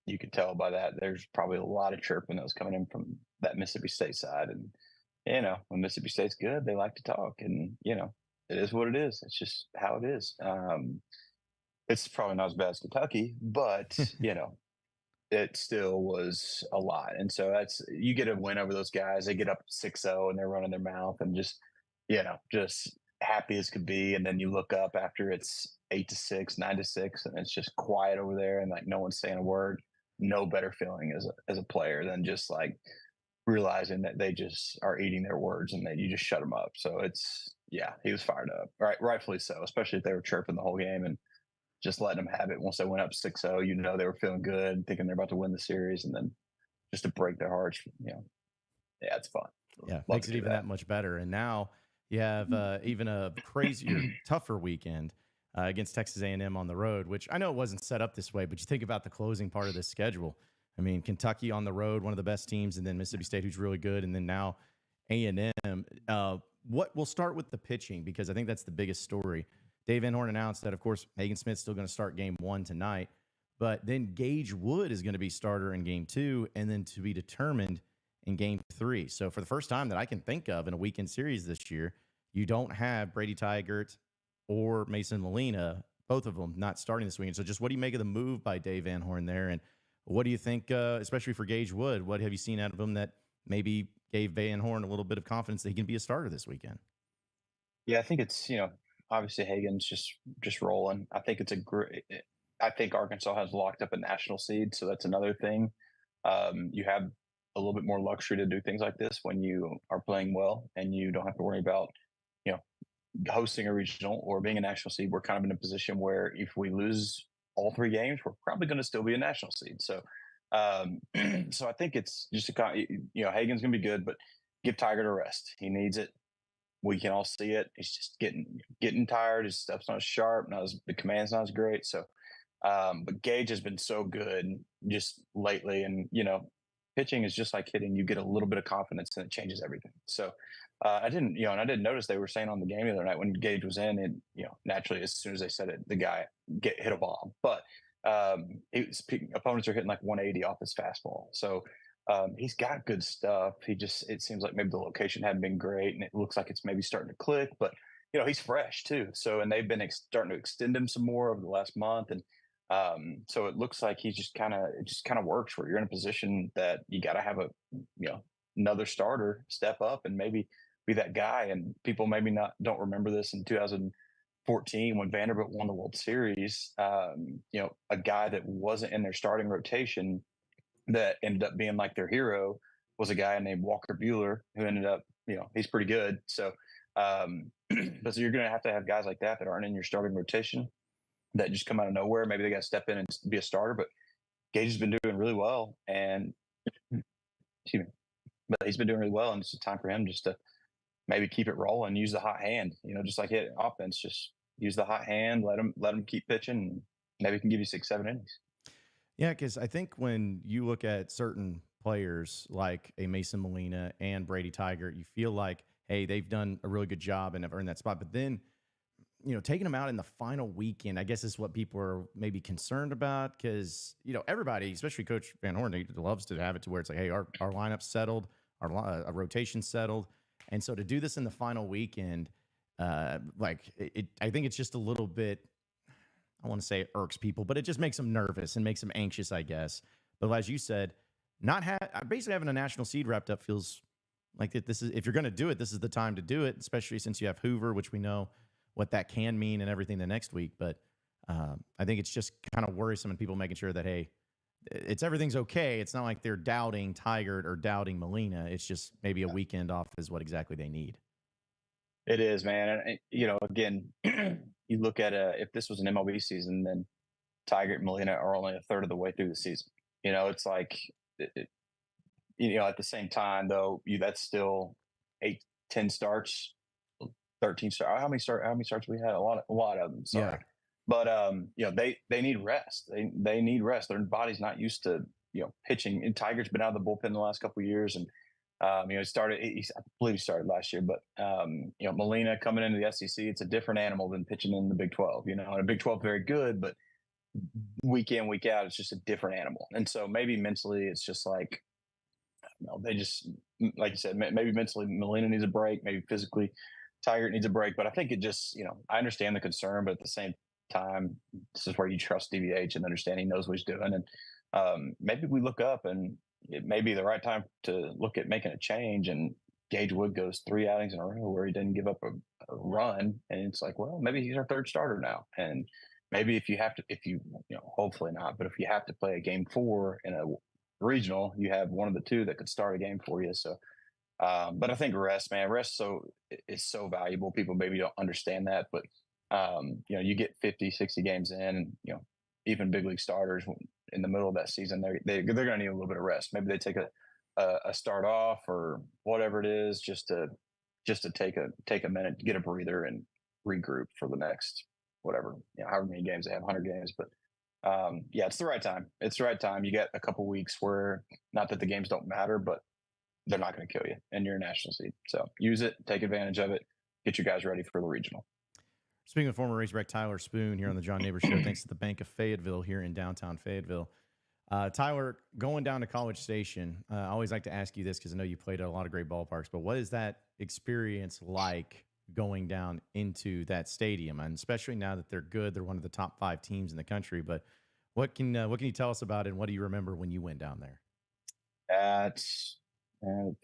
you could tell by that there's probably a lot of chirping that was coming in from that Mississippi State side. And when Mississippi State's good, they like to talk, and it is what it is. It's just how it is. It's probably not as bad as Kentucky, but it still was a lot. And so you get a win over those guys. They get up 6-0 and they're running their mouth and just happy as could be. And then you look up after it's 8-6, 9-6, and it's just quiet over there and like no one's saying a word. No better feeling as a player than just like realizing that they just are eating their words and that you just shut them up. So he was fired up, rightfully so, especially if they were chirping the whole game and just letting them have it. Once they went up 6-0, they were feeling good, thinking they're about to win the series, and then just to break their hearts, it's fun. Yeah, makes it even that much better. And now you have even a crazier, tougher weekend against Texas A&M on the road, which I know it wasn't set up this way, but you think about the closing part of this schedule. I mean, Kentucky on the road, one of the best teams, and then Mississippi State, who's really good, and then now A&M. We'll start with the pitching because I think that's the biggest story. Dave Van Horn announced that, of course, Hagen Smith's still going to start game 1 tonight, but then Gage Wood is going to be starter in game 2 and then to be determined in game 3. So for the first time that I can think of in a weekend series this year, you don't have Brady Tygart or Mason Molina, both of them not starting this weekend. So just what do you make of the move by Dave Van Horn there? And what do you think, especially for Gage Wood, what have you seen out of him that maybe gave Van Horn a little bit of confidence that he can be a starter this weekend? Yeah, I think it's, obviously Hagen's just rolling. I think it's I think Arkansas has locked up a national seed, so that's another thing. You have a little bit more luxury to do things like this when you are playing well, and you don't have to worry about hosting a regional or being a national seed. We're kind of in a position where if we lose all 3 games, we're probably going to still be a national seed. So, so I think it's just Hagen's going to be good, but give Tiger a rest. He needs it. We can all see it. He's just getting tired. His stuff's not sharp. The command's not as great. So, but Gage has been so good just lately, and pitching is just like hitting. You get a little bit of confidence, and it changes everything. So, I didn't notice they were saying on the game the other night when Gage was in, and naturally as soon as they said it, the guy hit a bomb. But opponents are hitting like 180 off his fastball. So. He's got good stuff. It seems like maybe the location hadn't been great, and it looks like it's maybe starting to click, but he's fresh too. So, and they've been starting to extend him some more over the last month. And, so it looks like it just kind of works where you're in a position that you got to have another starter step up and maybe be that guy. And people maybe don't remember this in 2014 when Vanderbilt won the World Series, a guy that wasn't in their starting rotation that ended up being like their hero was a guy named Walker Buehler, who ended up, he's pretty good. So, but so you're going to have guys like that aren't in your starting rotation that just come out of nowhere. Maybe they got to step in and be a starter, but Gage has been doing really well, and excuse me, but he's been doing really well. And it's a time for him just to maybe keep it rolling, use the hot hand, just like hit offense, just use the hot hand, let him keep pitching, and maybe he can give you 6-7 innings. Yeah, because I think when you look at certain players like a Mason Molina and Brady Tygart, you feel like, hey, they've done a really good job and have earned that spot. But then, taking them out in the final weekend, I guess is what people are maybe concerned about because, everybody, especially Coach Van Horn, he loves to have it to where it's like, hey, our lineup's settled, our rotation's settled. And so to do this in the final weekend, I think it's just a little bit, I want to say it irks people, but it just makes them nervous and makes them anxious, I guess. But as you said, basically having a national seed wrapped up feels like this is, if you're going to do it, this is the time to do it, especially since you have Hoover, which we know what that can mean and everything the next week. But I think it's just kind of worrisome and people making sure that, hey, everything's okay. It's not like they're doubting Tygart or doubting Molina. It's just maybe a weekend off is what exactly they need. It is, man. And, again, you look at if this was an MLB season, then Tygart and Molina are only a third of the way through the season. It's like, at the same time, though, that's still 8-10 starts, 13 starts. How many starts we had? A lot of them. Sorry. Yeah. But, they need rest. They need rest. Their body's not used to, pitching. And Tiger's been out of the bullpen the last couple of years. And, I believe he started last year, but, Molina coming into the SEC, it's a different animal than pitching in the Big 12, and the Big 12 very good, but week in, week out, it's just a different animal. And so maybe mentally it's just like, they just, like you said, maybe mentally Molina needs a break, maybe physically Tygart needs a break, but I think it just, I understand the concern, but at the same time. This is where you trust DVH and understand he knows what he's doing. And maybe we look up and it may be the right time to look at making a change. And Gage Wood goes 3 outings in a row where he didn't give up a run. And it's like, well, maybe he's our third starter now. And maybe if you, hopefully not, but if you have to play a game 4 in a regional, you have one of the two that could start a game for you. So, but I think rest is so valuable. People maybe don't understand that, but you get 50, 60 games in, and even big league starters in the middle of that season, they're going to need a little bit of rest. Maybe they take a start off or whatever it is, just to take a minute, get a breather, and regroup for the next whatever, however many games they have, 100 games. But it's the right time. It's the right time. You get a couple weeks where, not that the games don't matter, but they're not going to kill you in your national seed. So use it, take advantage of it, get you guys ready for the regional. Speaking of former Razorback Tyler Spoon here on the John Neighbors Show, thanks to the Bank of Fayetteville here in downtown Fayetteville. Tyler, going down to College Station, I always like to ask you this because I know you played at a lot of great ballparks, but what is that experience like going down into that stadium? And especially now that they're good, they're one of the top 5 teams in the country, but what can you tell us about it, and what do you remember when you went down there?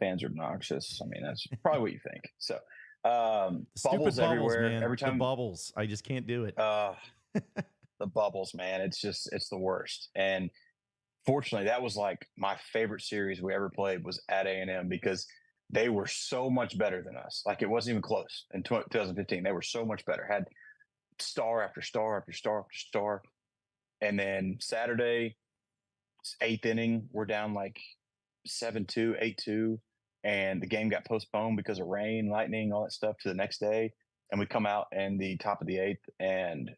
Fans are obnoxious. I mean, that's probably what you think. So, bubbles everywhere. Man. Every time the bubbles, I just can't do it. The bubbles, man. It's the worst. And fortunately, that was like my favorite series we ever played was at A&M, because they were so much better than us. Like, it wasn't even close. In 2015, they were so much better. Had star after star after star after star. And then Saturday, 8th inning, we're down like 7-2, 8-2, and the game got postponed because of rain, lightning, all that stuff to the next day. And we come out in the top of the 8th, and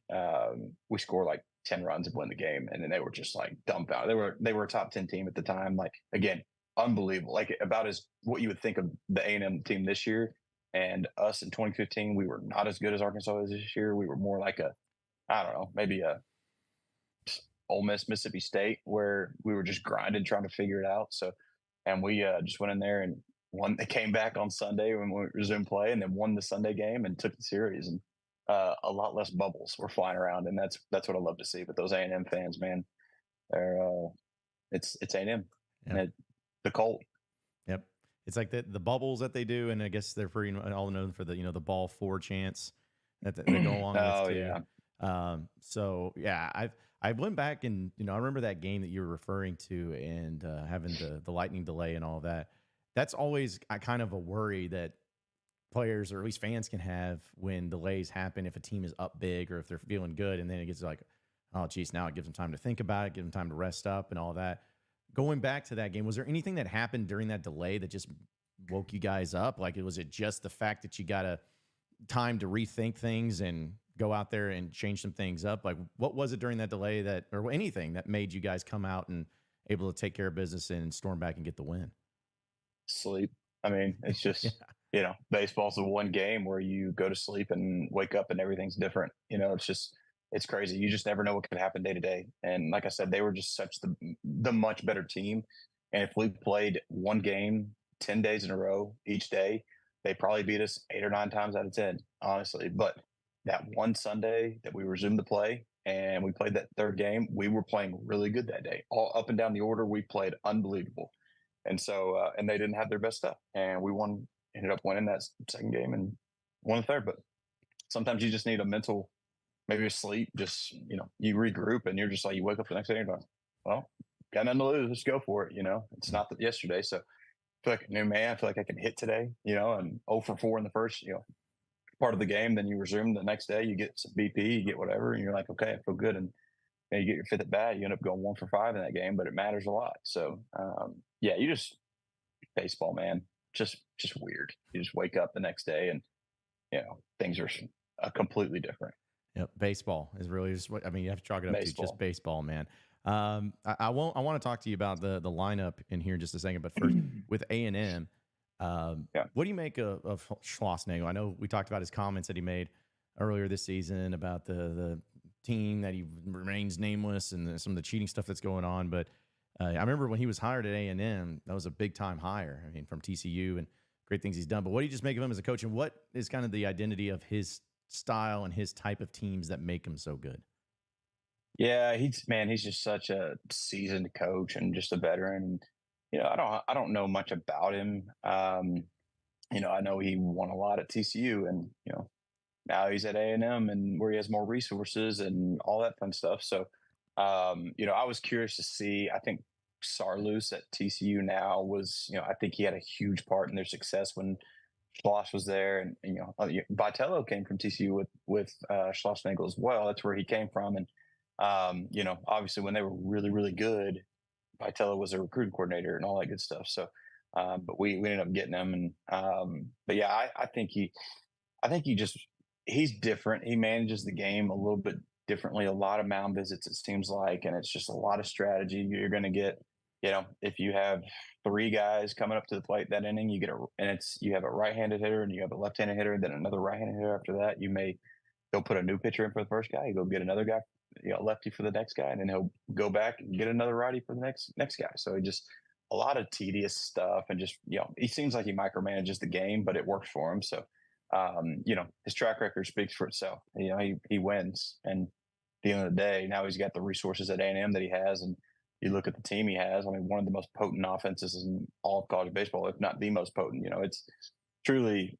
we score like 10 runs and win the game. And then they were just like dumbfounded. They were a top 10 team at the time. Like, again, unbelievable. Like, about as what you would think of the A&M team this year. And us in 2015, we were not as good as Arkansas is this year. We were more like maybe a Ole Miss, Mississippi State, where we were just grinding, trying to figure it out. So, and we just went in there and won. They came back on Sunday when we resumed play, and then won the Sunday game and took the series. And a lot less bubbles were flying around, and that's what I love to see. But those A&M fans, man, they're it's A&M, and the Colt. Yep, it's like the bubbles that they do, and I guess they're pretty all known for the the ball 4 chants that they go along with too. Yeah. So yeah, I went back and I remember that game that you were referring to, and having the lightning delay and all of that. That's always kind of a worry that players, or at least fans, can have when delays happen, if a team is up big or if they're feeling good, and then it gets like, oh geez, now it gives them time to think about it, give them time to rest up and all that. Going back to that game, was there anything that happened during that delay that just woke you guys up? Like, was it just the fact that you got a time to rethink things and go out there and change some things up? Like, what was it during that delay or anything that made you guys come out and able to take care of business and storm back and get the win? Sleep. I mean, it's just, baseball's the one game where you go to sleep and wake up and everything's different. It's crazy. You just never know what could happen day to day. And like I said, they were just such the much better team. And if we played one game 10 days in a row each day, they probably beat us 8 or 9 times out of 10, honestly. But that one Sunday that we resumed the play and we played that third game, we were playing really good that day. All up and down the order, we played unbelievable. And so, and they didn't have their best stuff. And we ended up winning that second game and won the third. But sometimes you just need a mental, maybe a sleep, just, you regroup and you're just like, you wake up the next day and you're like, well, got nothing to lose. Let's go for it. It's not that yesterday. So I feel like a new man. I feel like I can hit today, and 0 for 4 in the first, part of the game. Then you resume the next day, you get some BP, you get whatever, and you're like, okay, I feel good. And you get your 5th at bat, you end up going 1 for 5 in that game, but it matters a lot. So, you just, baseball, man, just weird. You just wake up the next day and, things are completely different. Yep. Baseball is really just what, you have to chalk it up to just baseball, man. I want to talk to you about the lineup in here in just a second, but first with A&M, what do you make of Schlossnagle? I know we talked about his comments that he made earlier this season about the team that he remains nameless and some of the cheating stuff that's going on. But I remember when he was hired at A&M, that was a big time hire. From TCU, and great things he's done. But what do you just make of him as a coach, and what is kind of the identity of his style and his type of teams that make him so good? Yeah, he's just such a seasoned coach and just a veteran. You know, I don't know much about him. You know, I know he won a lot at TCU, and you know, now he's at A&M, and where he has more resources and all that fun stuff. So, you know, I was curious to see. I think Sarloos at TCU now was, you know, I think he had a huge part in their success when Schloss was there, and you know, Vitello came from TCU with Schlossnagle as well. That's where he came from, and you know, obviously when they were really really good, Vitello was a recruiting coordinator and all that good stuff. So, but we ended up getting him, and but yeah, I think he's different. He manages the game a little bit differently. A lot of mound visits, it seems like, and it's just a lot of strategy. You're going to get, you know, if you have 3 guys coming up to the plate that inning, you have a right-handed hitter and you have a left-handed hitter, then another right-handed hitter after that. You may go put a new pitcher in for the first guy. You go get another guy, you know, lefty for the next guy, and then he'll go back and get another righty for the next guy. So a lot of tedious stuff, and just, you know, he seems like he micromanages the game, but it works for him. So, you know, his track record speaks for itself. You know, he wins, and at the end of the day, now he's got the resources at A&M that he has, and you look at the team he has. I mean, one of the most potent offenses in all of college baseball, if not the most potent. You know, it's truly.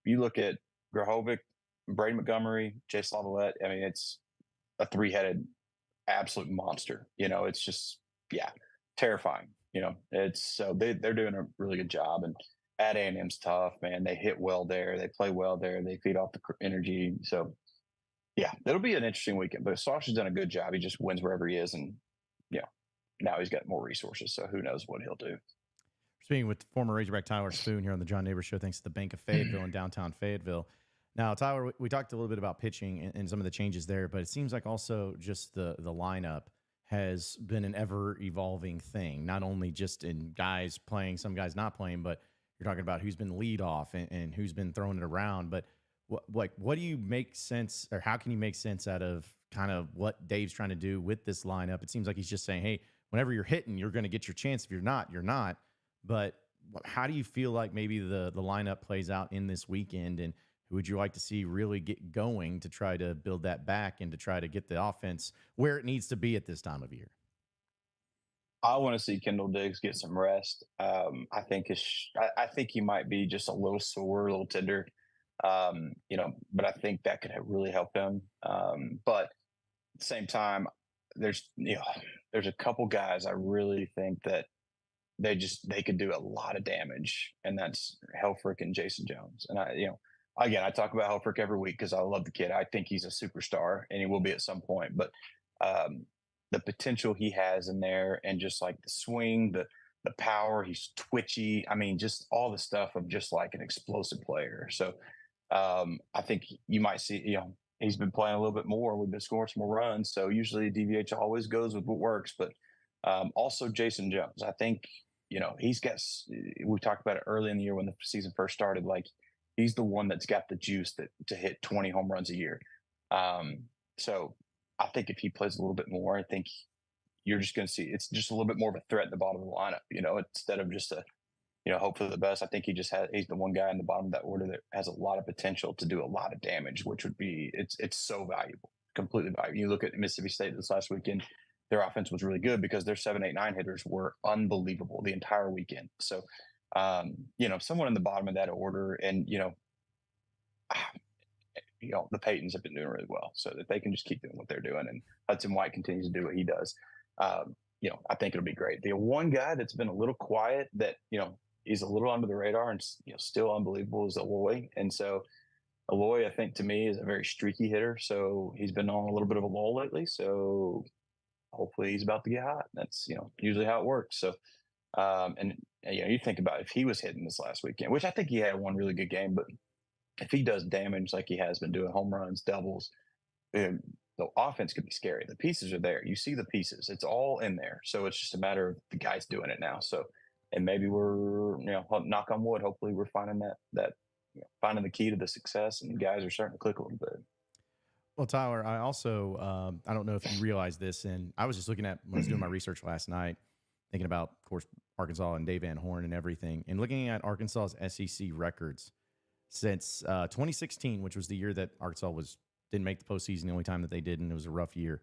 You look at Grahovic, Brady Montgomery, Jay Lavalette. I mean, it's a 3-headed absolute monster. You know, it's just, yeah, terrifying. You know, it's so they're doing a really good job, and at A&M's tough, man. They hit well there, they play well there, they feed off the energy. So yeah, it'll be an interesting weekend. But Sauce has done a good job. He just wins wherever he is, and yeah, now he's got more resources. So who knows what he'll do. Speaking with former Razorback Tyler Spoon here on the John Neighbors Show, thanks to the Bank of Fayetteville in downtown Fayetteville. Now, Tyler, we talked a little bit about pitching and some of the changes there, but it seems like also just the lineup has been an ever-evolving thing, not only just in guys playing, some guys not playing, but you're talking about who's been lead off and who's been throwing it around. But what do you make sense, or how can you make sense out of kind of what Dave's trying to do with this lineup? It seems like he's just saying, hey, whenever you're hitting, you're going to get your chance. If you're not, you're not. But how do you feel like maybe the lineup plays out in this weekend, and who would you like to see really get going to try to build that back and to try to get the offense where it needs to be at this time of year? I want to see Kendall Diggs get some rest. I think he might be just a little sore, a little tender, you know, but I think that could really help him. But at the same time, there's a couple guys I really think that they could do a lot of damage, and that's Helfrich and Jason Jones. And I talk about Helfrich every week because I love the kid. I think he's a superstar, and he will be at some point. But the potential he has in there, and just like the swing, the power, he's twitchy. I mean, just all the stuff of just like an explosive player. So I think you might see, you know, he's been playing a little bit more. We've been scoring some more runs. So usually DVH always goes with what works. But also Jason Jones, I think, you know, we talked about it early in the year when the season first started, like he's the one that's got the juice to hit 20 home runs a year. So I think if he plays a little bit more, I think you're just going to see it's just a little bit more of a threat at the bottom of the lineup, you know, instead of just hope for the best. I think he's the one guy in the bottom of that order that has a lot of potential to do a lot of damage, which would be, it's so valuable, completely valuable. You look at Mississippi State this last weekend, their offense was really good because their 7, 8, 9 hitters were unbelievable the entire weekend. So, you know, someone in the bottom of that order, and, you know, the Paytons have been doing really well, so that they can just keep doing what they're doing, and Hudson White continues to do what he does. You know, I think it'll be great. The one guy that's been a little quiet that, you know, he's a little under the radar and, you know, still unbelievable is Aloy. And so Aloy, I think to me, is a very streaky hitter. So he's been on a little bit of a lull lately. So hopefully he's about to get hot. That's, you know, usually how it works. So, and you know, you think about if he was hitting this last weekend, which I think he had one really good game, but if he does damage like he has been doing, home runs, doubles, the offense could be scary. The pieces are there. You see the pieces. It's all in there. So it's just a matter of the guys doing it now. So, and maybe we're, you know, knock on wood, hopefully we're finding that you know, finding the key to the success, and guys are starting to click a little bit. Well, Tyler, I also, I don't know if you realize this, and I was just looking at, when I was doing my research last night, thinking about, of course, Arkansas and Dave Van Horn and everything, and looking at Arkansas's SEC records. since 2016, which was the year that Arkansas didn't make the postseason, the only time that they did, and it was a rough year.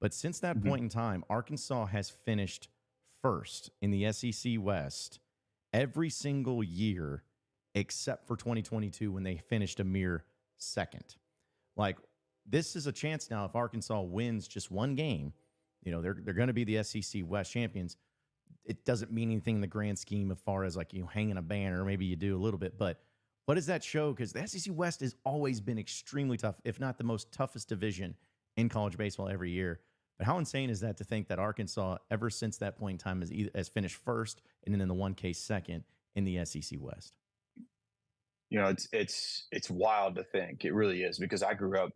But since that point in time, Arkansas has finished first in the SEC West every single year except for 2022 when they finished a mere second. Like, this is a chance now if Arkansas wins just one game, they're going to be the SEC West champions. It doesn't mean anything in the grand scheme as far as hanging a banner. Maybe you do a little bit, but what does that show? Because the SEC West has always been extremely tough, if not the most toughest division in college baseball every year. But how insane is that to think that Arkansas, ever since that point in time, has finished first and then in the one case second in the SEC West? It's wild to think. It really is, because I grew up,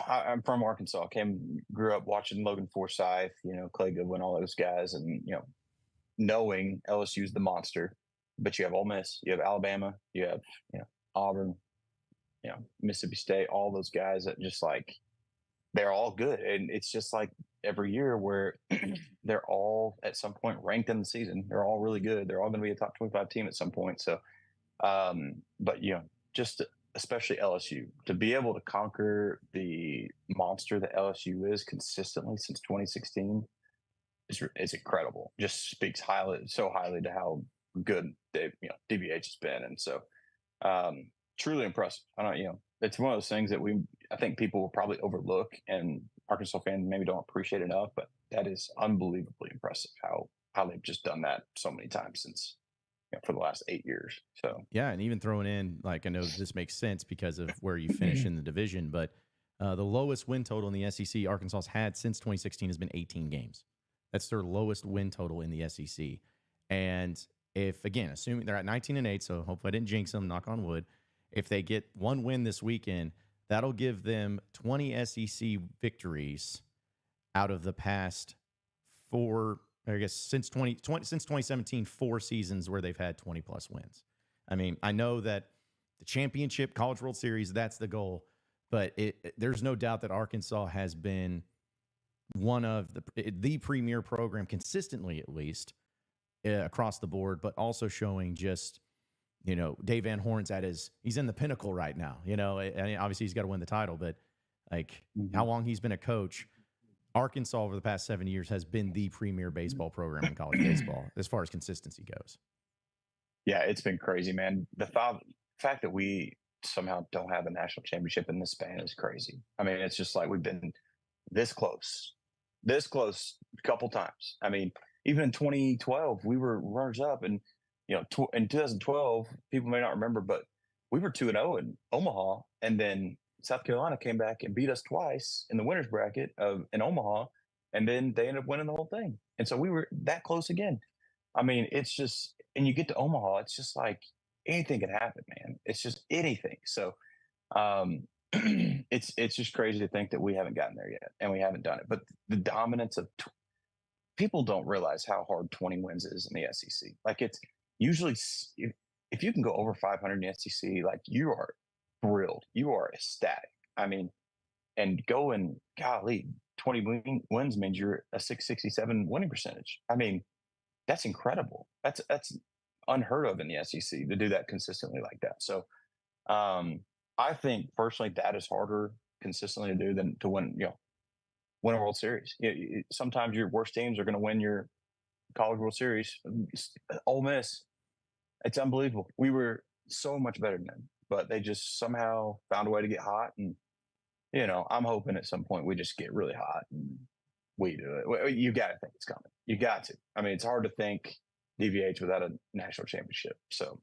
I'm from Arkansas. Grew up watching Logan Forsythe, Clay Goodwin, all those guys, and knowing LSU's the monster. But you have Ole Miss, you have Alabama, you have Auburn, Mississippi State, all those guys that just they're all good, and it's just like every year where they're all at some point ranked in the season. They're all really good. They're all going to be a top 25 team at some point. So, but just especially LSU to be able to conquer the monster that LSU is consistently since 2016 is incredible. Just speaks so highly to how good DBH has been, and so truly impressive. It's one of those things that I think people will probably overlook, and Arkansas fans maybe don't appreciate enough. But that is unbelievably impressive how they've just done that so many times since for the last 8 years. So yeah, and even throwing in I know this makes sense because of where you finish in the division, but the lowest win total in the SEC Arkansas's had since 2016 has been 18 games. That's their lowest win total in the SEC, and if, again, assuming they're at 19-8, so hopefully I didn't jinx them, knock on wood. If they get one win this weekend, that'll give them 20 SEC victories out of the past since 2017, 4 seasons where they've had 20-plus wins. I mean, I know that the championship, College World Series, that's the goal, but there's no doubt that Arkansas has been one of the premier program, consistently at least, across the board, but also showing just, Dave Van Horn's he's in the pinnacle right now. And obviously he's got to win the title, but how long he's been a coach, Arkansas over the past 7 years has been the premier baseball program in college baseball as far as consistency goes. Yeah, it's been crazy, man. The fact that we somehow don't have a national championship in this span is crazy. I mean, it's just we've been this close a couple times. I mean, even in 2012, we were runners up, and in 2012, people may not remember, but we were 2-0 in Omaha, and then South Carolina came back and beat us twice in the winners bracket in Omaha, and then they ended up winning the whole thing. And so we were that close again. I mean, it's just, and you get to Omaha, it's just anything can happen, man. It's just anything. So it's just crazy to think that we haven't gotten there yet, and we haven't done it. But the dominance of people don't realize how hard 20 wins is in the SEC. It's usually, if you can go over 500 in the SEC, you are thrilled. You are ecstatic. I mean, and going, golly, 20 wins means you're a 667 winning percentage. I mean, that's incredible. That's unheard of in the SEC to do that consistently like that. So I think personally that is harder consistently to do than to win a World Series. Sometimes your worst teams are going to win your College World Series. Ole Miss, it's unbelievable. We were so much better than them, but they just somehow found a way to get hot. And, I'm hoping at some point we just get really hot and we do it. You got to think it's coming. You got to. I mean, it's hard to think DVH without a national championship. So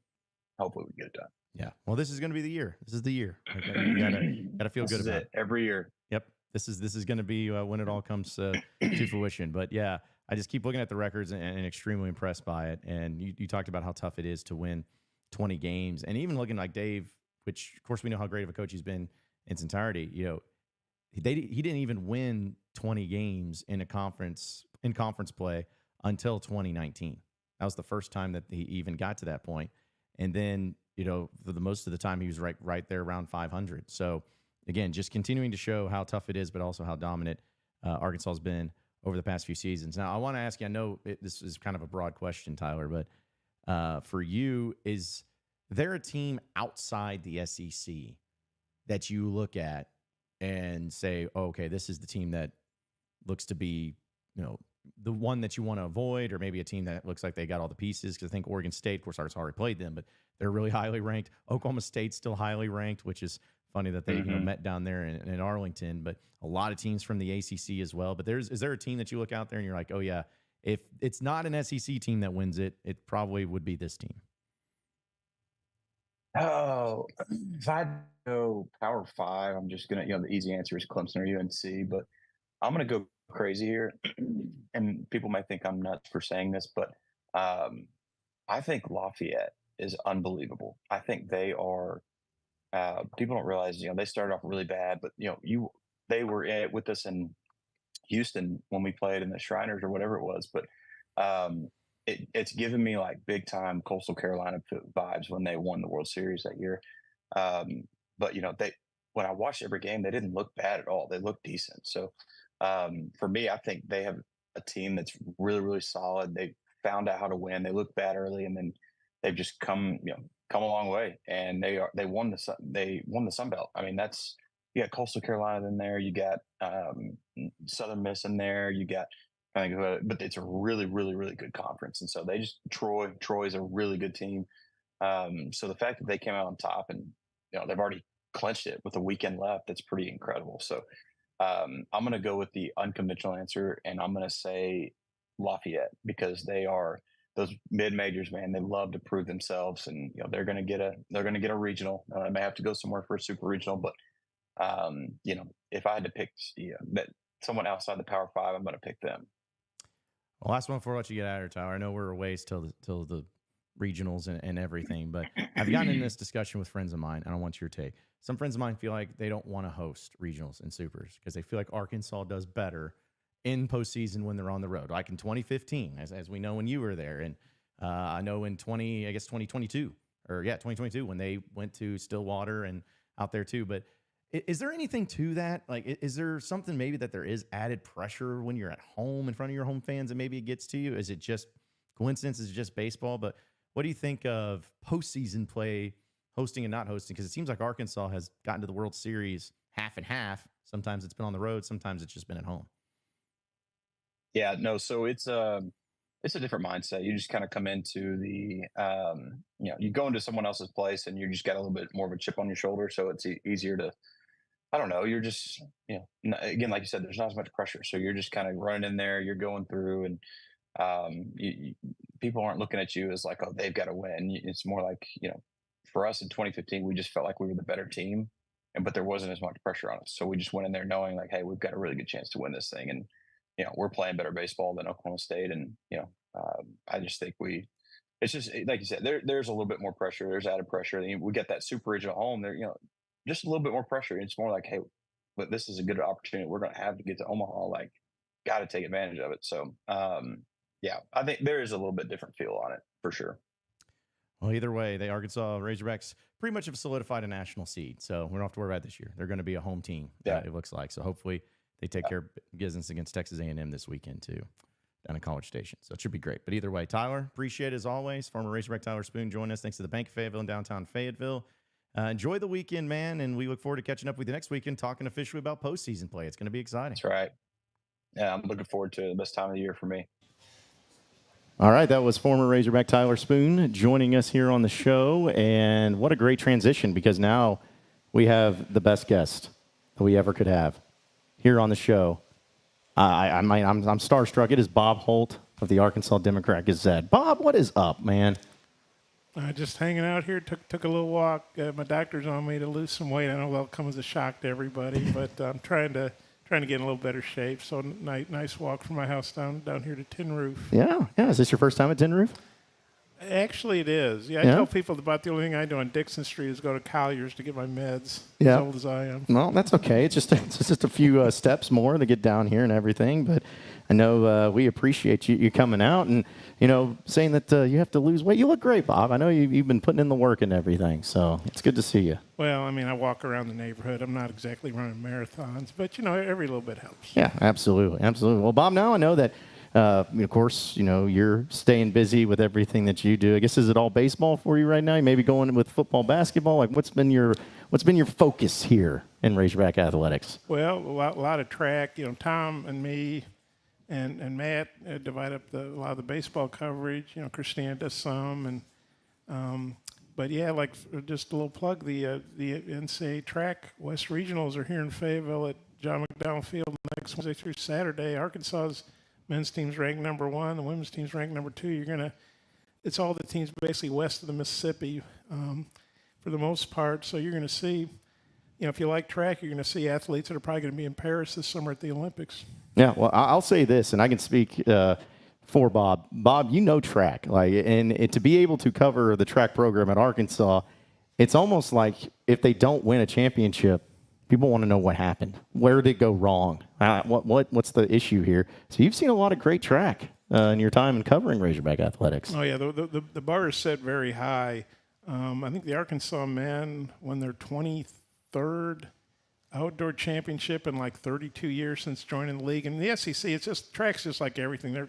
hopefully we get it done. Yeah. Well, this is going to be the year. This is the year. You gotta feel good about it. Every year. Yep. This is going to be when it all comes to fruition. But yeah, I just keep looking at the records and extremely impressed by it. And you talked about how tough it is to win 20 games, and even looking like Dave, which of course we know how great of a coach he's been in its entirety. He didn't even win 20 games in conference play until 2019. That was the first time that he even got to that point. And then for the most of the time he was right there around 500. So again, just continuing to show how tough it is, but also how dominant Arkansas has been over the past few seasons. Now, I want to ask you, I know this is kind of a broad question, Tyler, but for you, is they're a team outside the SEC that you look at and say, oh, okay, this is the team that looks to be, the one that you want to avoid, or maybe a team that looks like they got all the pieces? Because I think Oregon State, of course, Arkansas already played them, but they're really highly ranked. Oklahoma State's still highly ranked, which is funny that they met down there in Arlington. But a lot of teams from the ACC as well. But is there a team that you look out there and you're like, oh, yeah, if it's not an SEC team that wins it, it probably would be this team? Oh, if I go Power 5, I'm just going to, the easy answer is Clemson or UNC, but I'm going to go crazy here. And people might think I'm nuts for saying this, but I think Lafayette is unbelievable. I think they are, people don't realize, they started off really bad, but, they were with us in Houston when we played in the Shriners or whatever it was. But it's given me like big time Coastal Carolina vibes when they won the World Series that year. But when I watched every game, they didn't look bad at all. They looked decent. So for me, I think they have a team that's really, really solid. They found out how to win. They looked bad early, and then they've just come a long way. And they won the Sun Belt. I mean, you got Coastal Carolina in there. You got Southern Miss in there. You got, but it's a really, really, really good conference. And so Troy's a really good team. So the fact that they came out on top and, they've already clinched it with a weekend left, that's pretty incredible. So I'm going to go with the unconventional answer, and I'm going to say Lafayette, because they are those mid-majors, man. They love to prove themselves, and, they're going to get a regional. They may have to go somewhere for a super regional, but if I had to pick someone outside the Power 5, I'm going to pick them. Well, last one before I let you get out of here, Tyler. I know we're a ways till the regionals and everything, but I've gotten in this discussion with friends of mine, and I want your take. Some friends of mine feel like they don't want to host regionals and supers because they feel like Arkansas does better in postseason when they're on the road, like in 2015, as we know when you were there, and I know in 2022 when they went to Stillwater and out there too. But is there anything to that? Like, is there something maybe that there is added pressure when you're at home in front of your home fans and maybe it gets to you? Is it just coincidence? Is it just baseball? But what do you think of postseason play, hosting and not hosting? Because it seems like Arkansas has gotten to the World Series half and half. Sometimes it's been on the road. Sometimes it's just been at home. Yeah, no. So it's a different mindset. You just kind of come into the, you go into someone else's place and you just got a little bit more of a chip on your shoulder. So it's easier to, I don't know. You're just, again, like you said, there's not as much pressure. So you're just kind of running in there, you're going through, and people aren't looking at you as like, oh, they've got to win. It's more like, for us in 2015, we just felt like we were the better team, but there wasn't as much pressure on us. So we just went in there knowing like, hey, we've got a really good chance to win this thing. And, we're playing better baseball than Oklahoma State. And, I just think it's just, like you said, there's a little bit more pressure. There's added pressure. We get that super regional home there, just a little bit more pressure. It's more like, hey, but this is a good opportunity we're going to have to get to Omaha. Like, got to take advantage of it. So, I think there is a little bit different feel on it for sure. Well, either way, the Arkansas Razorbacks pretty much have solidified a national seed. So we don't have to worry about it this year. They're going to be a home team, it looks like. So hopefully they take care of business against Texas A&M this weekend too, down at College Station. So it should be great. But either way, Tyler, appreciate it as always. Former Razorback Tyler Spoon joining us. Thanks to the Bank of Fayetteville in downtown Fayetteville. Enjoy the weekend, man, and we look forward to catching up with you next weekend, talking officially about postseason play. It's going to be exciting. That's right. Yeah, I'm looking forward to it. The best time of the year for me. All right, that was former Razorback Tyler Spoon joining us here on the show, and what a great transition, because now we have the best guest that we ever could have here on the show. I'm starstruck. It is Bob Holt of the Arkansas Democrat-Gazette. Bob, what is up, man? Just hanging out here. Took a little walk. My doctor's on me to lose some weight. I know that'll come as a shock to everybody, but I'm trying to get in a little better shape. So nice walk from my house down here to Tin Roof. Yeah. Is this your first time at Tin Roof? Actually, it is. Yeah, I tell people about the only thing I do on Dixon Street is go to Collier's to get my meds. As old as I am. Well, that's okay. It's just a few steps more to get down here and everything. But I know we appreciate you coming out and saying that you have to lose weight. You look great, Bob. I know you've been putting in the work and everything. So it's good to see you. Well, I mean, I walk around the neighborhood. I'm not exactly running marathons, but every little bit helps. Yeah, absolutely. Well, Bob, now I know that Of course, you're staying busy with everything that you do. I guess, is it all baseball for you right now? You maybe going with football, basketball? Like, what's been your focus here in Razorback Athletics? Well, a lot of track. Tom and me and Matt divide up a lot of the baseball coverage. Christina does some, and but yeah, like just a little plug. The NCAA track West Regionals are here in Fayetteville at John McDowell Field next Wednesday through Saturday. Arkansas's men's team's ranked number 1, the women's team's ranked number 2. It's all the teams basically west of the Mississippi for the most part. So you're going to see, if you like track, you're going to see athletes that are probably going to be in Paris this summer at the Olympics. Yeah, well, I'll say this, and I can speak for Bob. Bob, track, and to be able to cover the track program at Arkansas, it's almost like if they don't win a championship, people want to know what happened. Where did it go wrong? What's the issue here? So you've seen a lot of great track in your time in covering Razorback Athletics. Oh yeah, the bar is set very high. I think the Arkansas men won their 23rd outdoor championship in like 32 years since joining the league. And the SEC, track's just like everything.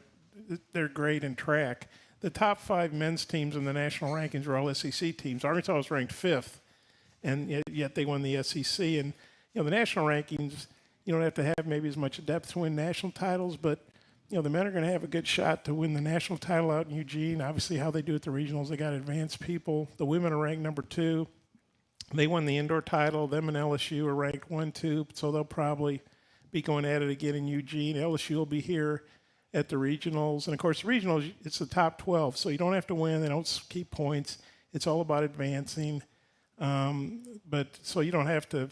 They're great in track. The top 5 men's teams in the national rankings are all SEC teams. Arkansas was ranked 5th, and yet they won the SEC. And the national rankings, you don't have to have maybe as much depth to win national titles, but the men are going to have a good shot to win the national title out in Eugene. Obviously, how they do at the regionals, they got advanced people. The women are ranked number 2. They won the indoor title. Them and LSU are ranked 1, 2, so they'll probably be going at it again in Eugene. LSU will be here at the regionals. And, of course, the regionals, it's the top 12, so you don't have to win. They don't keep points. It's all about advancing. But so you don't have to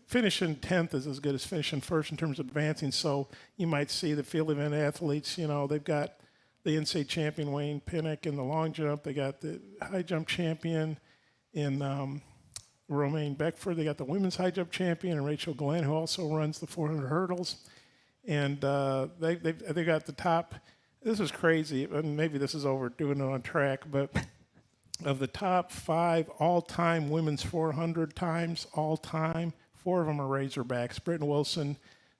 finishing 10th is as good as finishing first in terms of advancing. So you might see the field event athletes, they've got the NCAA champion Wayne Pinnock in the long jump. They got the high jump champion in Romaine Beckford. They got the women's high jump champion and Rachel Glenn, who also runs the 400 hurdles. And they got the top. This is crazy. And maybe this is overdoing it on track, but of the top 5 all-time women's 400 times all-time, 4 of them are Razorbacks. Britton Wilson,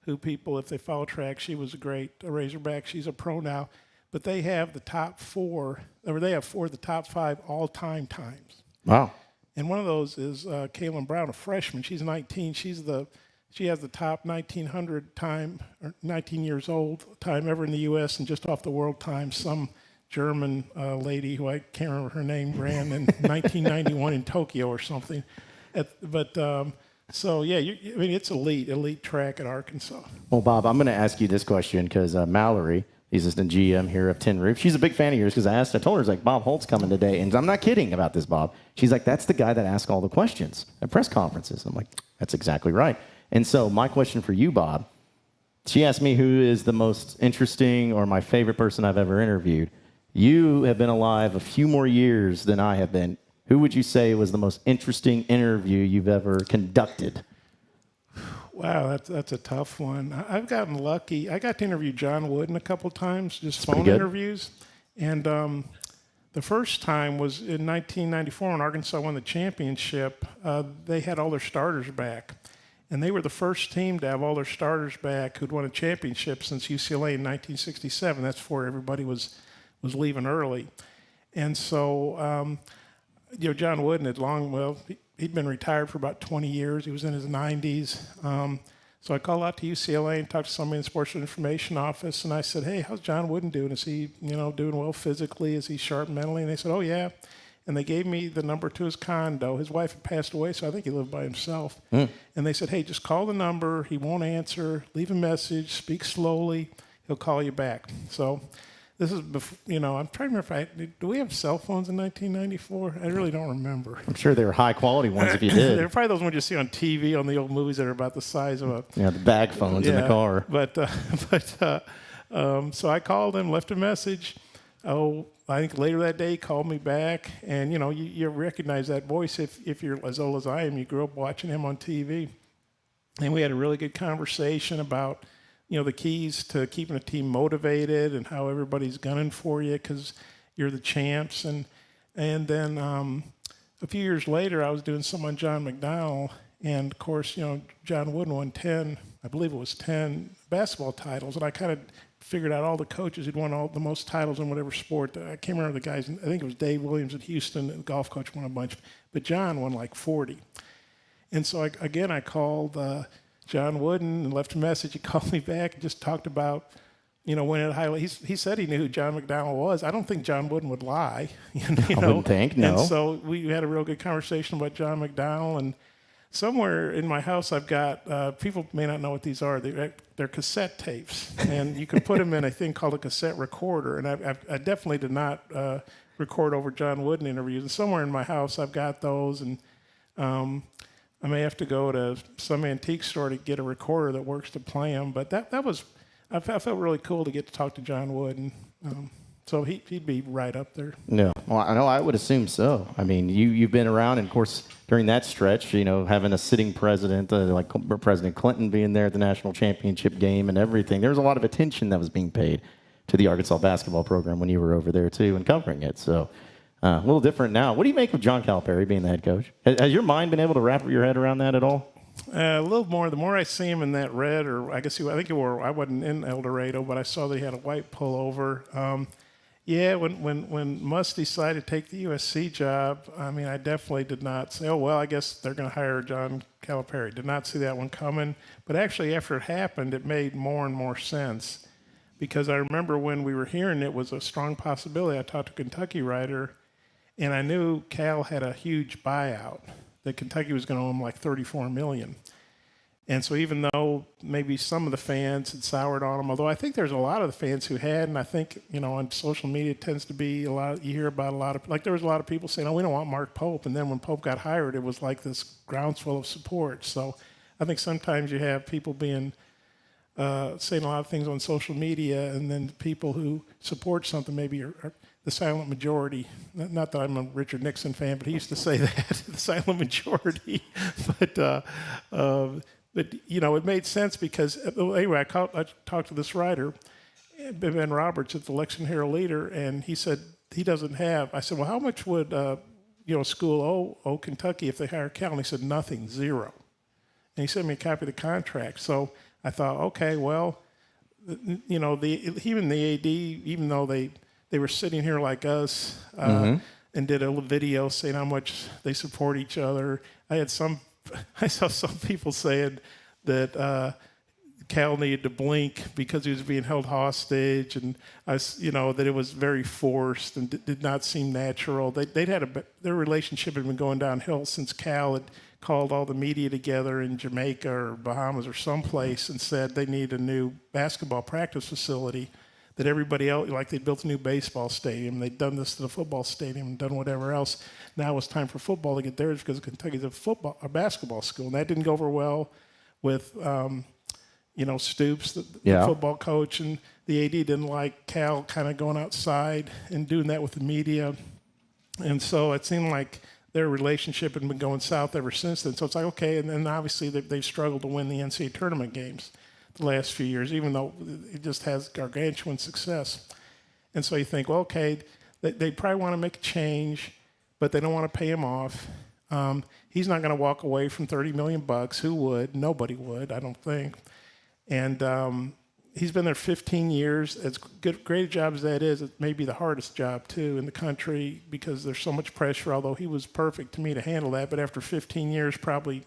who people, if they follow track, she was a Razorback. She's a pro now. But they have the top 4, or they have 4 of the top 5 all-time times. Wow. And one of those is Kaylin Brown, a freshman. She's 19. She has the top 1900 time, or 19 years old time ever in the U.S. and just off the world time. Some German lady who I can't remember her name ran in 1991 in Tokyo or something. So yeah, it's elite track at Arkansas. Well, Bob, I'm going to ask you this question because Mallory, the assistant GM here of Tin Roof, she's a big fan of yours because I told her, I was like, Bob Holt's coming today. And I'm not kidding about this, Bob. She's like, that's the guy that asks all the questions at press conferences. I'm like, that's exactly right. And so my question for you, Bob, she asked me who is the most interesting or my favorite person I've ever interviewed. You have been alive a few more years than I have been. Who would you say was the most interesting interview you've ever conducted? Wow, that's a tough one. I've gotten lucky. I got to interview John Wooden a couple times, just phone interviews. And the first time was in 1994 when Arkansas won the championship. They had all their starters back. And they were the first team to have all their starters back who'd won a championship since UCLA in 1967. That's before everybody was leaving early. And so, John Wooden he'd been retired for about 20 years. He was in his 90s. So I called out to UCLA and talked to somebody in the sports information office, and I said, hey, how's John Wooden doing? Is he, doing well physically? Is he sharp mentally? And they said, oh, yeah. And they gave me the number to his condo. His wife had passed away, so I think he lived by himself. And they said, hey, just call the number. He won't answer. Leave a message. Speak slowly. He'll call you back. So this is, I'm trying to remember, do we have cell phones in 1994? I really don't remember. I'm sure they were high-quality ones if you did. They're probably those ones you see on TV on the old movies that are about the size of a... Yeah, the bag phones in the car. So I called him, left a message. I think later that day he called me back. And, you recognize that voice if you're as old as I am. You grew up watching him on TV. And we had a really good conversation about... the keys to keeping a team motivated and how everybody's gunning for you because you're the champs. And then a few years later, I was doing some on John McDowell. And, of course, John Wooden won 10 basketball titles. And I kind of figured out all the coaches who'd won all the most titles in whatever sport. I can't remember the guys. I think it was Dave Williams at Houston, the golf coach, won a bunch. But John won like 40. And so, I called John Wooden and left a message. He called me back and just talked about, winning at high. He said he knew who John McDowell was. I don't think John Wooden would lie. I wouldn't think, no. And so we had a real good conversation about John McDowell. And somewhere in my house, I've got, people may not know what these are. They're cassette tapes. And you can put them in a thing called a cassette recorder. And I definitely did not record over John Wooden interviews. And somewhere in my house, I've got those. And I may have to go to some antique store to get a recorder that works to play them. But I felt really cool to get to talk to John Wood, and so he'd be right up there. No, well, I know. I would assume so. I mean, you've been around, and of course, during that stretch, having a sitting president like President Clinton being there at the national championship game and everything. There was a lot of attention that was being paid to the Arkansas basketball program when you were over there too and covering it. So. A little different now. What do you make of John Calipari being the head coach? Has your mind been able to wrap your head around that at all? A little more. The more I see him in that red, or I think he wore. I wasn't in El Dorado, but I saw that he had a white pullover. When Muss decided to take the USC job, I definitely did not say, I guess they're going to hire John Calipari. Did not see that one coming. But actually, after it happened, it made more and more sense. Because I remember when we were hearing it was a strong possibility. I talked to a Kentucky writer, and I knew Cal had a huge buyout, that Kentucky was going to owe him like $34 million. And so even though maybe some of the fans had soured on him, although I think there's a lot of the fans who had, and I think, on social media it tends to be a lot, you hear about a lot of, like there was a lot of people saying, we don't want Mark Pope. And then when Pope got hired, it was like this groundswell of support. So I think sometimes you have people being, saying a lot of things on social media, and then people who support something maybe are the silent majority. Not that I'm a Richard Nixon fan, but he used to say that, the silent majority. But it made sense because, anyway, I talked to this writer, Ben Roberts at the Lexington Herald Leader, and he said he doesn't have. I said, well, how much would school owe Kentucky if they hire Cal? And he said, nothing, zero. And he sent me a copy of the contract. So I thought, okay, well, even the AD, even though they were sitting here like us and did a little video saying how much they support each other. I saw some people saying that Cal needed to blink because he was being held hostage, and that it was very forced and did not seem natural. Their relationship had been going downhill since Cal had called all the media together in Jamaica or Bahamas or someplace and said they need a new basketball practice facility. That everybody else, like they built a new baseball stadium, they'd done this to the football stadium and done whatever else. Now it's time for football to get theirs because Kentucky's a basketball school. And that didn't go over well with, Stoops, the football coach, and the AD didn't like Cal kind of going outside and doing that with the media. And so it seemed like their relationship had been going south ever since then. So it's like, okay, and then obviously they've struggled to win the NCAA tournament games the last few years, even though it just has gargantuan success. And so you think, well, okay, they probably want to make a change, but they don't want to pay him off. He's not going to walk away from $30 million. Who would? Nobody would, I don't think. And he's been there 15 years. As great a job as that is, it may be the hardest job, too, in the country because there's so much pressure, although he was perfect to me to handle that. But after 15 years, probably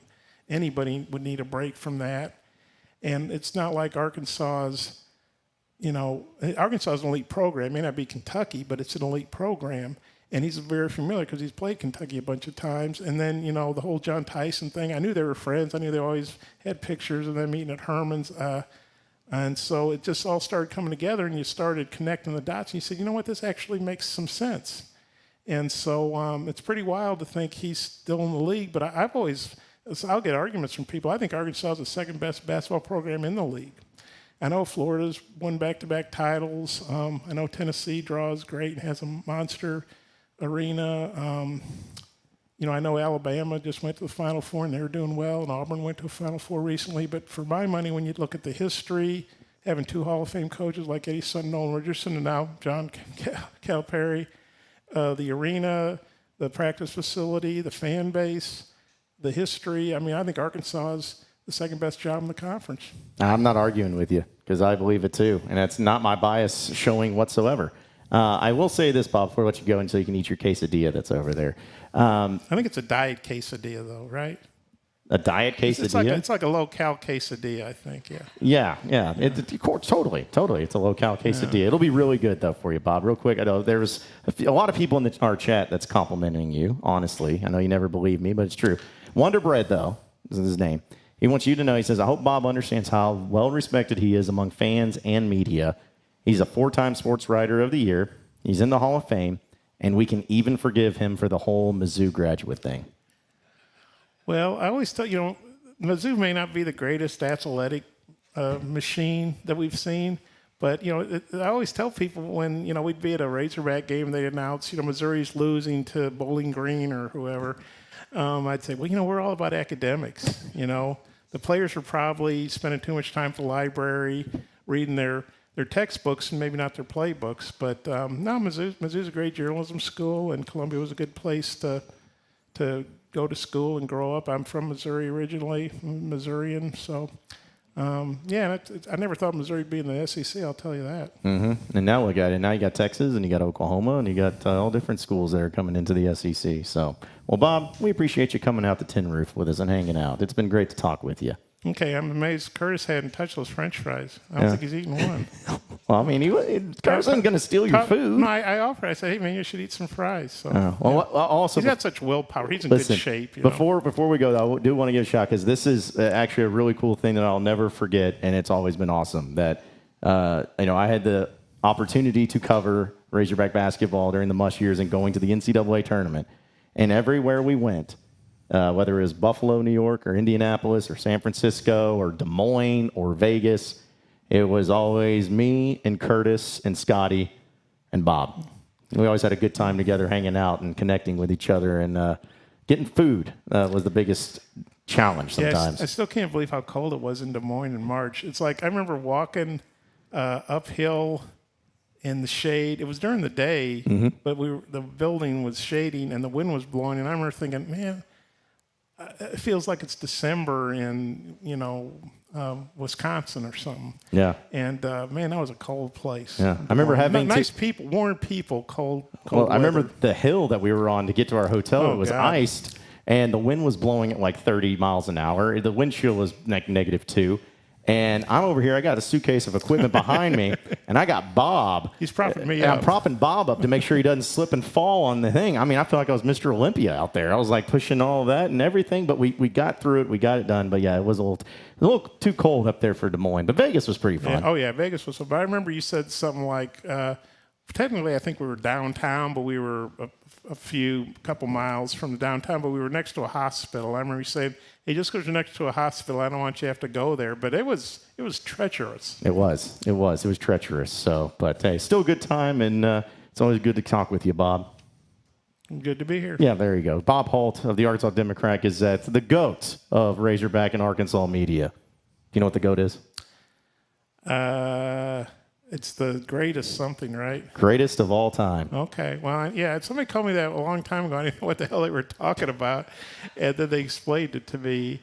anybody would need a break from that. And it's not like Arkansas's an elite program. It may not be Kentucky, but it's an elite program. And he's very familiar because he's played Kentucky a bunch of times. And then, the whole John Tyson thing, I knew they were friends. I knew they always had pictures of them meeting at Herman's. And so it just all started coming together, and you started connecting the dots. And you said, you know what, this actually makes some sense. And so it's pretty wild to think he's still in the league. But I'll get arguments from people. I think Arkansas is the second best basketball program in the league. I know Florida's won back-to-back titles. I know Tennessee draws great and has a monster arena. I know Alabama just went to the Final Four and they were doing well, and Auburn went to the Final Four recently. But for my money, when you look at the history, having two Hall of Fame coaches like Eddie Sutton, Nolan Richardson, and now John Calipari, the arena, the practice facility, the fan base, the history. I think Arkansas is the second best job in the conference. I'm not arguing with you. because I believe it too, and that's not my bias showing whatsoever. I will say this, Bob, before I let you go, and so you can eat your quesadilla that's over there. I think it's a diet quesadilla, though, right? A diet quesadilla? It's like a low-cal quesadilla, I think, yeah. Yeah. Totally. It's a low-cal quesadilla. Yeah. It'll be really good, though, for you, Bob. Real quick, I know there's a lot of people in our chat that's complimenting you, honestly. I know you never believe me, but it's true. Wonder Bread, though, is his name. He wants you to know, he says, I hope Bob understands how well-respected he is among fans and media. He's a 4-time Sports Writer of the Year. He's in the Hall of Fame, and we can even forgive him for the whole Mizzou graduate thing. Well, I always tell Mizzou may not be the greatest athletic machine that we've seen, but I always tell people when we'd be at a Razorback game, they announce Missouri's losing to Bowling Green or whoever. I'd say, well, we're all about academics. The players are probably spending too much time at the library reading their textbooks and maybe not their playbooks. But no, Mizzou's a great journalism school, and Columbia was a good place to go to school and grow up. I'm from Missouri originally, Missourian. So, I never thought Missouri would be in the SEC, I'll tell you that. Mm-hmm. And now look at it. Now you got Texas, and you got Oklahoma, and you got all different schools that are coming into the SEC. So, well, Bob, we appreciate you coming out to Tin Roof with us and hanging out. It's been great to talk with you. Okay, I'm amazed Curtis hadn't touched those French fries. I don't think he's eaten one. Well, I mean, Curtis isn't going to steal your food. No, I offered. I said, hey, man, you should eat some fries. So, also, he's got such willpower. He's in good shape. Before we go, I do want to give a shout, because this is actually a really cool thing that I'll never forget, and it's always been awesome. That I had the opportunity to cover Razorback basketball during the Mush years and going to the NCAA tournament. And everywhere we went, whether it was Buffalo, New York, or Indianapolis, or San Francisco, or Des Moines, or Vegas, it was always me and Curtis and Scotty and Bob. We always had a good time together hanging out and connecting with each other, and getting food was the biggest challenge sometimes. I still can't believe how cold it was in Des Moines in March. It's like I remember walking uphill in the shade. It was during the day, but the building was shading and the wind was blowing, and I remember thinking, man, it feels like it's December in Wisconsin or something. Yeah. And man, that was a cold place. Yeah. I remember having nice people, warm people, cold. Well, I remember weather. the hill that we were on to get to our hotel. It was iced, and the wind was blowing at like 30 miles an hour. The wind chill was like -2. And I'm over here. I got a suitcase of equipment behind me, and I got Bob. He's propping me up. I'm propping Bob up to make sure he doesn't slip and fall on the thing. I mean, I feel like I was Mr. Olympia out there. I was like pushing all that and everything, but we got through it. We got it done. But yeah, it was a little too cold up there for Des Moines. But Vegas was pretty fun. Yeah. Vegas was fun. But I remember you said something like, technically, I think we were downtown, but we were a couple miles from the downtown, but we were next to a hospital. I remember you saying, hey, just because you're next to a hospital, I don't want you to have to go there. But it was treacherous. It was treacherous. So, but hey, still a good time, and it's always good to talk with you, Bob. Good to be here. Yeah, there you go. Bob Holt of the Arkansas Democrat Gazette, the GOAT of Razorback and Arkansas media. Do you know what the GOAT is? It's the greatest something, right? Greatest of all time. Okay. Well, yeah, somebody told me that a long time ago. I didn't know what the hell they were talking about. And then they explained it to me.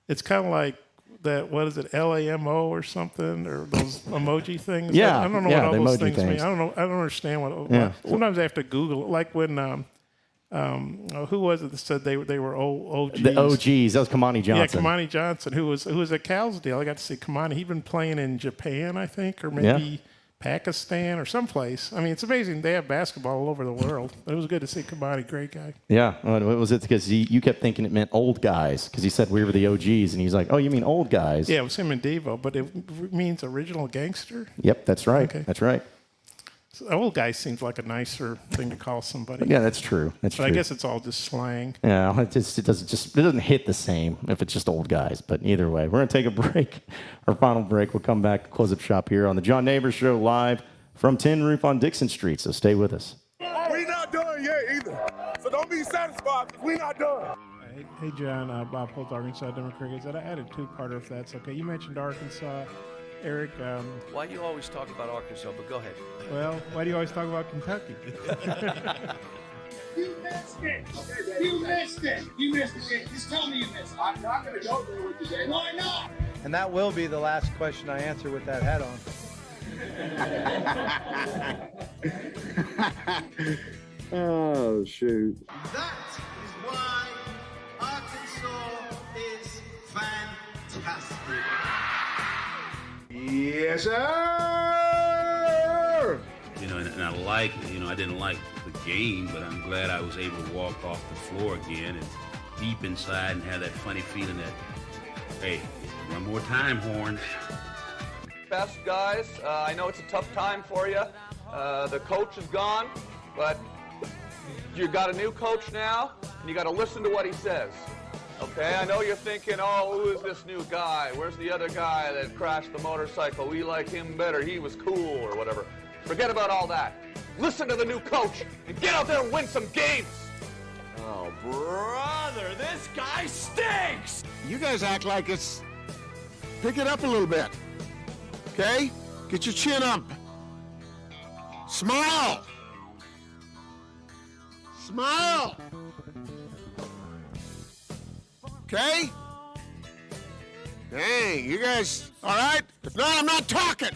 It's kind of like that, what is it, LAMO or something, or those emoji things? Yeah. I don't know what all those things mean. I don't understand what. Yeah. Sometimes I have to Google it. Like when, who was it that said they were OGs? The OGs. That was Kamani Johnson. Yeah, Kamani Johnson, who was at Calsdale. I got to see Kamani. He'd been playing in Japan, I think, or maybe Pakistan or someplace. I mean, it's amazing. They have basketball all over the world. It was good to see Kamani. Great guy. Yeah. Was it because you kept thinking it meant old guys? Because he said we were the OGs, and he's like, oh, you mean old guys? Yeah, it was him and Devo, but it means original gangster? Yep, that's right. Okay. That's right. So old guy seems like a nicer thing to call somebody. Yeah, that's true. But I guess it's all just slang. Yeah, it doesn't hit the same if it's just old guys. But either way, we're gonna take a break. Our final break. We'll come back, close up shop here on the John Neighbors Show live from Tin Roof on Dixon Street. So stay with us. We not done yet either. So don't be satisfied because we not done. Hey John, Bob Holt, Arkansas Democrat. I added a two-parter if that's okay. You mentioned Arkansas. Eric. Why do you always talk about Arkansas? But go ahead. Well, why do you always talk about Kentucky? You missed it. Okay, you missed it. You missed it. Just tell me you missed it. I'm not going to go there with you, Dave. Why not? And that will be the last question I answer with that hat on. Oh, shoot. That is why Arkansas is fantastic. Yes, sir. You know, and I didn't like the game, but I'm glad I was able to walk off the floor again and deep inside and have that funny feeling that, hey, one more time, Horn. Best guys, I know it's a tough time for you. The coach is gone, but you got a new coach now, and you got to listen to what he says. Okay, I know you're thinking, oh, who is this new guy? Where's the other guy that crashed the motorcycle? We like him better. He was cool or whatever. Forget about all that. Listen to the new coach and get out there and win some games. Oh, brother, this guy stinks! You guys act like it's... Pick it up a little bit. Okay? Get your chin up. Smile. Smile. Okay? Dang, you guys, all right? If not, I'm not talking.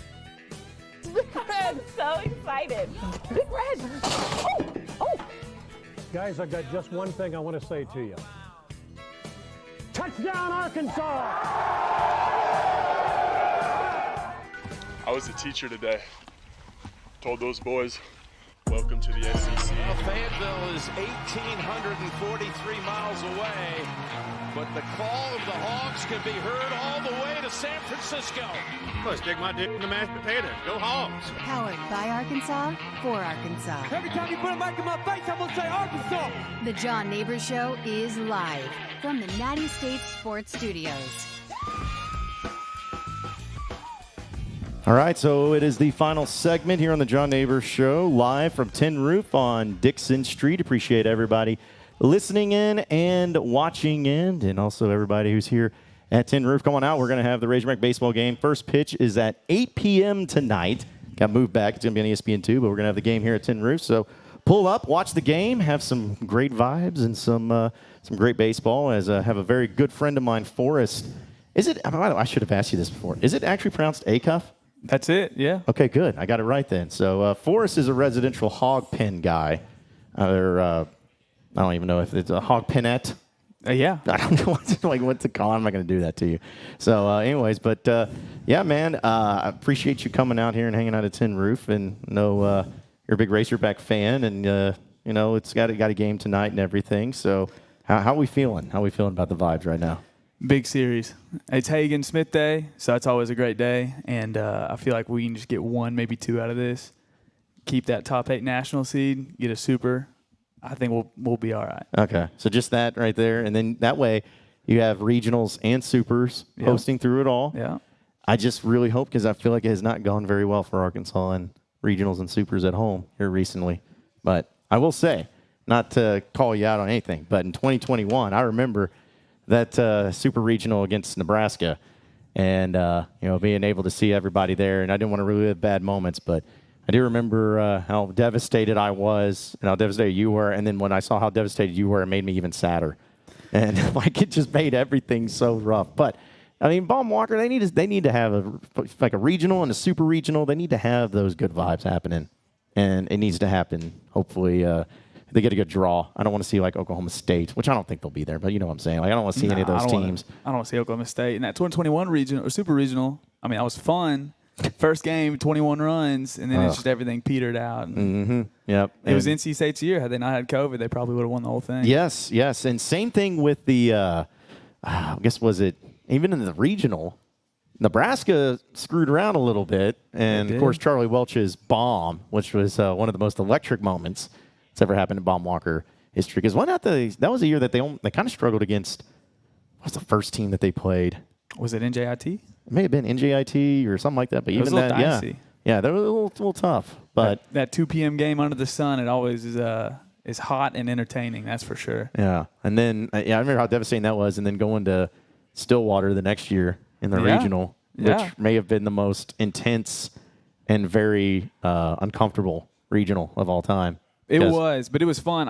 Big Red, so excited. Big Red. Oh, oh. Guys, I've got just one thing I want to say to you. Touchdown, Arkansas! I was a teacher today. Told those boys, welcome to the SEC. Well, Fayetteville is 1,843 miles away, but the call of the Hogs can be heard all the way to San Francisco. Well, stick my dick in the mashed potato. Go Hogs. Powered by Arkansas, for Arkansas. Every time you put a mic in my face, I'm going to say Arkansas. The John Neighbors Show is live from the Natty State Sports Studios. All right, so it is the final segment here on the John Neighbors Show, live from Tin Roof on Dixon Street. Appreciate everybody listening in and watching in, and also everybody who's here at Tin Roof. Come on out. We're going to have the Razorback baseball game. First pitch is at 8 p.m. tonight. Got moved back. It's going to be on ESPN2, but we're going to have the game here at Tin Roof. So pull up, watch the game, have some great vibes and some great baseball. As I have a very good friend of mine, Forrest. Is it? I should have asked you this before. Is it actually pronounced Acuff? That's it, yeah. Okay, good. I got it right then. So Forrest is a residential hog pen guy. I don't even know if it's a hog penette. Yeah. I don't know what to call it. I'm not going to do that to you. So anyways, but yeah, man, I appreciate you coming out here and hanging out at Tin Roof. And you're a big Razorback fan, and it's got a game tonight and everything. So how are we feeling? How are we feeling about the vibes right now? Big series. It's Hagen Smith Day, so it's always a great day. And I feel like we can just get one, maybe two out of this. Keep that top 8 national seed, get a super. I think we'll be all right. Okay, so just that right there. And then that way you have regionals and supers posting through it all. Yeah. I just really hope, because I feel like it has not gone very well for Arkansas and regionals and supers at home here recently. But I will say, not to call you out on anything, but in 2021, I remember that super regional against Nebraska, and being able to see everybody there. And I didn't want to relive bad moments, but I do remember how devastated I was and how devastated you were. And then when I saw how devastated you were, it made me even sadder. And it just made everything so rough. But I mean, Baum Walker, they need to have a regional and a super regional. They need to have those good vibes happening, and it needs to happen. Hopefully, they get a good draw. I don't want to see Oklahoma State, which I don't think they'll be there, but you know what I'm saying. I don't want to see any of those teams. I don't want to see Oklahoma State. And that 2021 regional or super regional, I mean, that was fun. First game, 21 runs, and then it's just everything petered out. Yep. It was NC State's year. Had they not had COVID, they probably would have won the whole thing. Yes. And same thing with the, I guess, was it even in the regional, Nebraska screwed around a little bit. And, of course, Charlie Welch's bomb, which was one of the most electric moments that's ever happened in Baum Walker history. Because that was a year that they kind of struggled against, what's the first team that they played? Was it NJIT? It may have been NJIT or something like that. But even that, dicey. Yeah, they were a little tough. But that 2 p.m. game under the sun, it always is hot and entertaining. That's for sure. Yeah, and then I remember how devastating that was. And then going to Stillwater the next year in the regional, which may have been the most intense and very uncomfortable regional of all time. It was, but it was fun.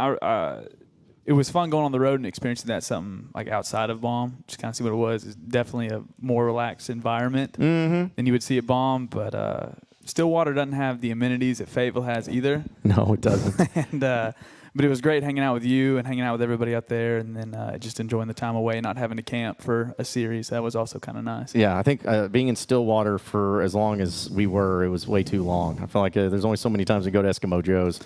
It was fun going on the road and experiencing that something like outside of Baum. Just kind of see what it was. It's definitely a more relaxed environment than you would see at Baum, but Stillwater doesn't have the amenities that Fayetteville has either. No, it doesn't. And but it was great hanging out with you and hanging out with everybody out there, and then just enjoying the time away, not having to camp for a series. That was also kind of nice. Yeah, I think being in Stillwater for as long as we were, it was way too long. I feel like there's only so many times we go to Eskimo Joe's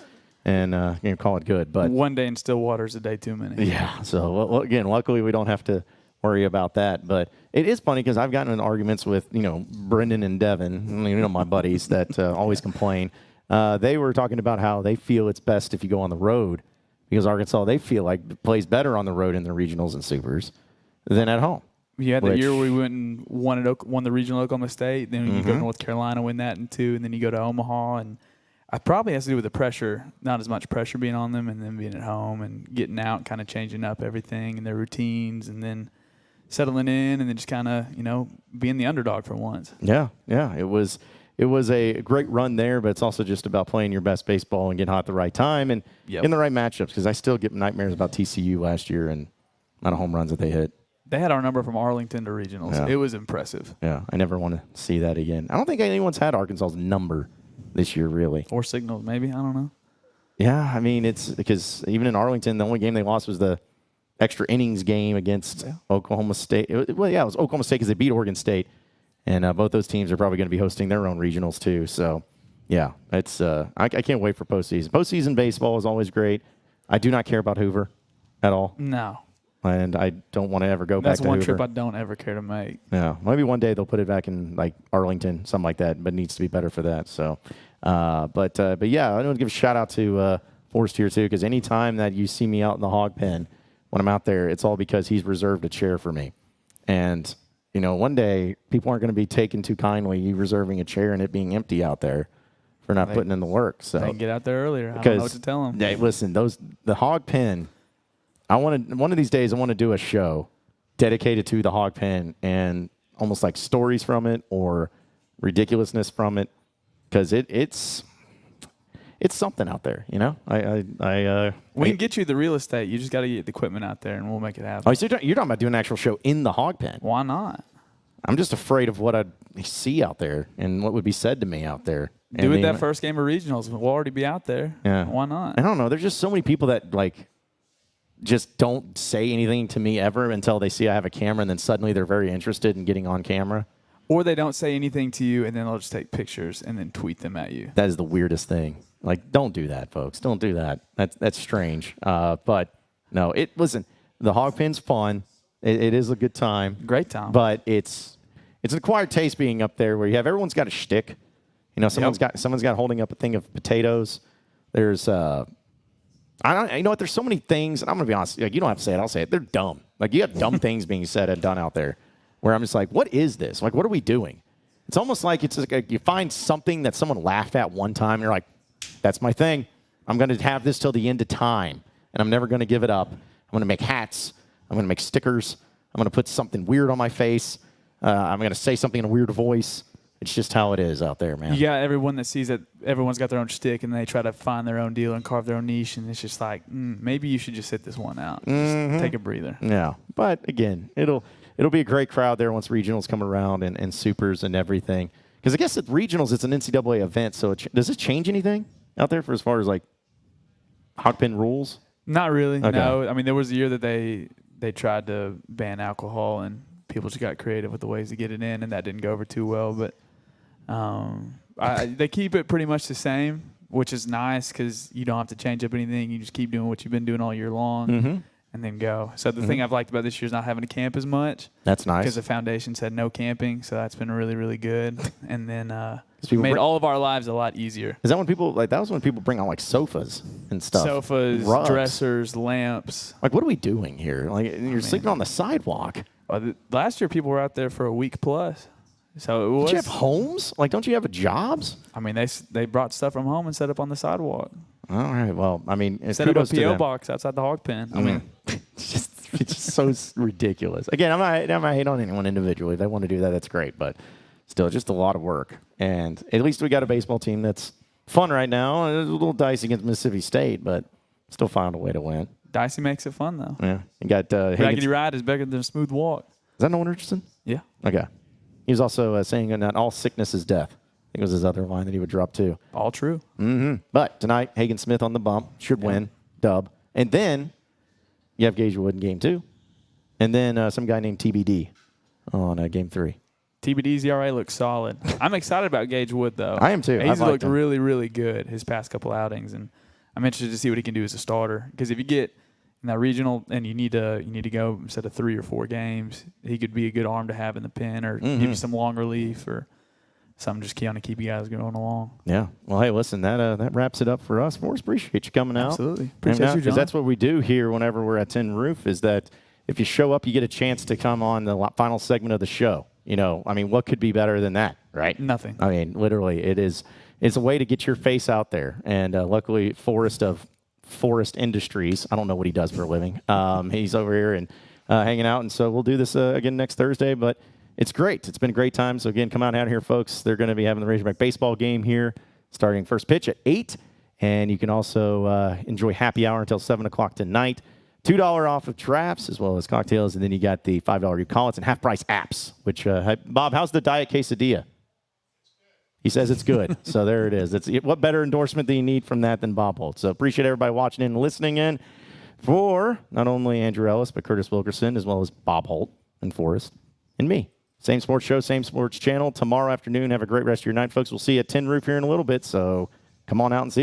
and call it good. But one day in Stillwater is a day too many. Yeah. So well, again, luckily we don't have to worry about that. But it is funny because I've gotten in arguments with Brendan and Devin, my buddies that always complain. They were talking about how they feel it's best if you go on the road because Arkansas, they feel like plays better on the road in the regionals and supers than at home. Yeah, the year we went and won the regional Oklahoma State. Then you go to North Carolina, win that in 2, and then you go to Omaha. And it probably has to do with the pressure, not as much pressure being on them and then being at home and getting out, kind of changing up everything and their routines and then settling in and then just kind of, being the underdog for once. Yeah. It was a great run there, but it's also just about playing your best baseball and getting hot at the right time and in the right matchups because I still get nightmares about TCU last year and amount of home runs that they hit. They had our number from Arlington to regionals. Yeah. It was impressive. Yeah, I never want to see that again. I don't think anyone's had Arkansas's number this year, really. Or Signals, maybe. I don't know. Yeah, I mean, it's because even in Arlington, the only game they lost was the extra innings game against Oklahoma State. It was Oklahoma State because they beat Oregon State. And both those teams are probably going to be hosting their own regionals too. So, yeah, it's I can't wait for postseason. Postseason baseball is always great. I do not care about Hoover at all. No. And I don't want to ever go back to That's one Hoover. trip I don't ever care to make. Yeah, maybe one day they'll put it back in like Arlington, something like that, but it needs to be better for that. So, but yeah, I want to give a shout out to Forrest here too, because anytime that you see me out in the hog pen when I'm out there, it's all because he's reserved a chair for me. And one day people aren't going to be taken too kindly you reserving a chair and it being empty out there for not putting in the work. So they can get out there earlier. I don't know what to tell them. Yeah, listen, the hog pen. One of these days I want to do a show dedicated to the hog pen and almost like stories from it or ridiculousness from it because it's something out there. We can get you the real estate. You just got to get the equipment out there, and we'll make it happen. Oh, so you're talking about doing an actual show in the hog pen? Why not? I'm just afraid of what I'd see out there and what would be said to me out there. Do it that first game of regionals. We'll already be out there. Yeah. Why not? I don't know. There's just so many people that just don't say anything to me ever until they see I have a camera, and then suddenly they're very interested in getting on camera. Or they don't say anything to you, and then they'll just take pictures and then tweet them at you. That is the weirdest thing. Don't do that, folks. Don't do that. That's strange. But no, listen. The hog pen's fun. It is a good time. Great time. But it's an acquired taste being up there where you have everyone's got a shtick. Someone's got holding up a thing of potatoes. There's there's so many things, and I'm gonna be honest. You don't have to say it. I'll say it. They're dumb. You have dumb things being said and done out there, where I'm just like, what is this? What are we doing? It's almost like you find something that someone laughed at one time, and you're like, that's my thing. I'm going to have this till the end of time, and I'm never going to give it up. I'm going to make hats. I'm going to make stickers. I'm going to put something weird on my face. I'm going to say something in a weird voice. It's just how it is out there, man. You got everyone that sees that everyone's got their own shtick, and they try to find their own deal and carve their own niche, and it's just like, maybe you should just sit this one out. Just take a breather. Yeah, but again, it'll be a great crowd there once regionals come around and supers and everything. Because I guess at regionals, it's an NCAA event, so does it change anything out there for as far as hog pen rules? Not really. Okay. No. I mean, there was a year that they tried to ban alcohol, and people just got creative with the ways to get it in, and that didn't go over too well. But they keep it pretty much the same, which is nice because you don't have to change up anything. You just keep doing what you've been doing all year long and then go. So the thing I've liked about this year is not having to camp as much. That's nice. Because the foundation said no camping, so that's been really, really good. And then made all of our lives a lot easier. Is that when people that was when people bring out sofas and stuff? Sofas, rugs. Dressers, lamps. What are we doing here? You're sleeping on the sidewalk. Last year people were out there for a week plus. So it was. Don't you have homes? Don't you have jobs? I mean, they brought stuff from home and set up on the sidewalk. All right. Well, I mean, set up a P.O. box outside the hog pen. I mean, it's just so ridiculous. Again, I'm not hating on anyone individually. If they want to do that, that's great. But still, just a lot of work. And at least we got a baseball team that's fun right now. It's a little dicey against Mississippi State, but still found a way to win. Dicey makes it fun, though. Yeah. You got Raggedy ride is better than a smooth walk. Is that Nolan Richardson? Yeah. Okay. He was also saying that all sickness is death. I think it was his other line that he would drop too. All true. Mm-hmm. But tonight, Hagen Smith on the bump. Should win. Dub. And then you have Gage Wood in game 2. And then some guy named TBD on game 3. TBD's ERA looks solid. I'm excited about Gage Wood, though. I am too. He's looked really, really good his past couple outings, and I'm interested to see what he can do as a starter. Because if you get in that regional and you need to go instead of 3 or 4 games, he could be a good arm to have in the pen, or give you some long relief or something just to keep you guys going along. Yeah. Well, hey, listen, that wraps it up for us. Forrest, appreciate you coming out. Absolutely. Appreciate you, John. Because that's what we do here whenever we're at Tin Roof, is that if you show up, you get a chance to come on the final segment of the show. What could be better than that, right? Nothing. Literally, it's a way to get your face out there. And luckily, Forrest of Forrest Industries, I don't know what he does for a living. He's over here and hanging out. And so we'll do this again next Thursday. But it's great. It's been a great time. So, again, come out here, folks. They're going to be having the Razorback baseball game here starting first pitch at 8. And you can also enjoy happy hour until 7 o'clock tonight. $2 off of traps as well as cocktails. And then you got the $5 you call it and half-price apps, which, Bob, how's the Diet Quesadilla? He says it's good. So there it is. What better endorsement do you need from that than Bob Holt? So appreciate everybody watching in and listening in for not only Andrew Ellis, but Curtis Wilkerson, as well as Bob Holt and Forrest and me. Same sports show, same sports channel. Tomorrow afternoon, have a great rest of your night, folks. We'll see you at Tin Roof here in a little bit. So come on out and see us.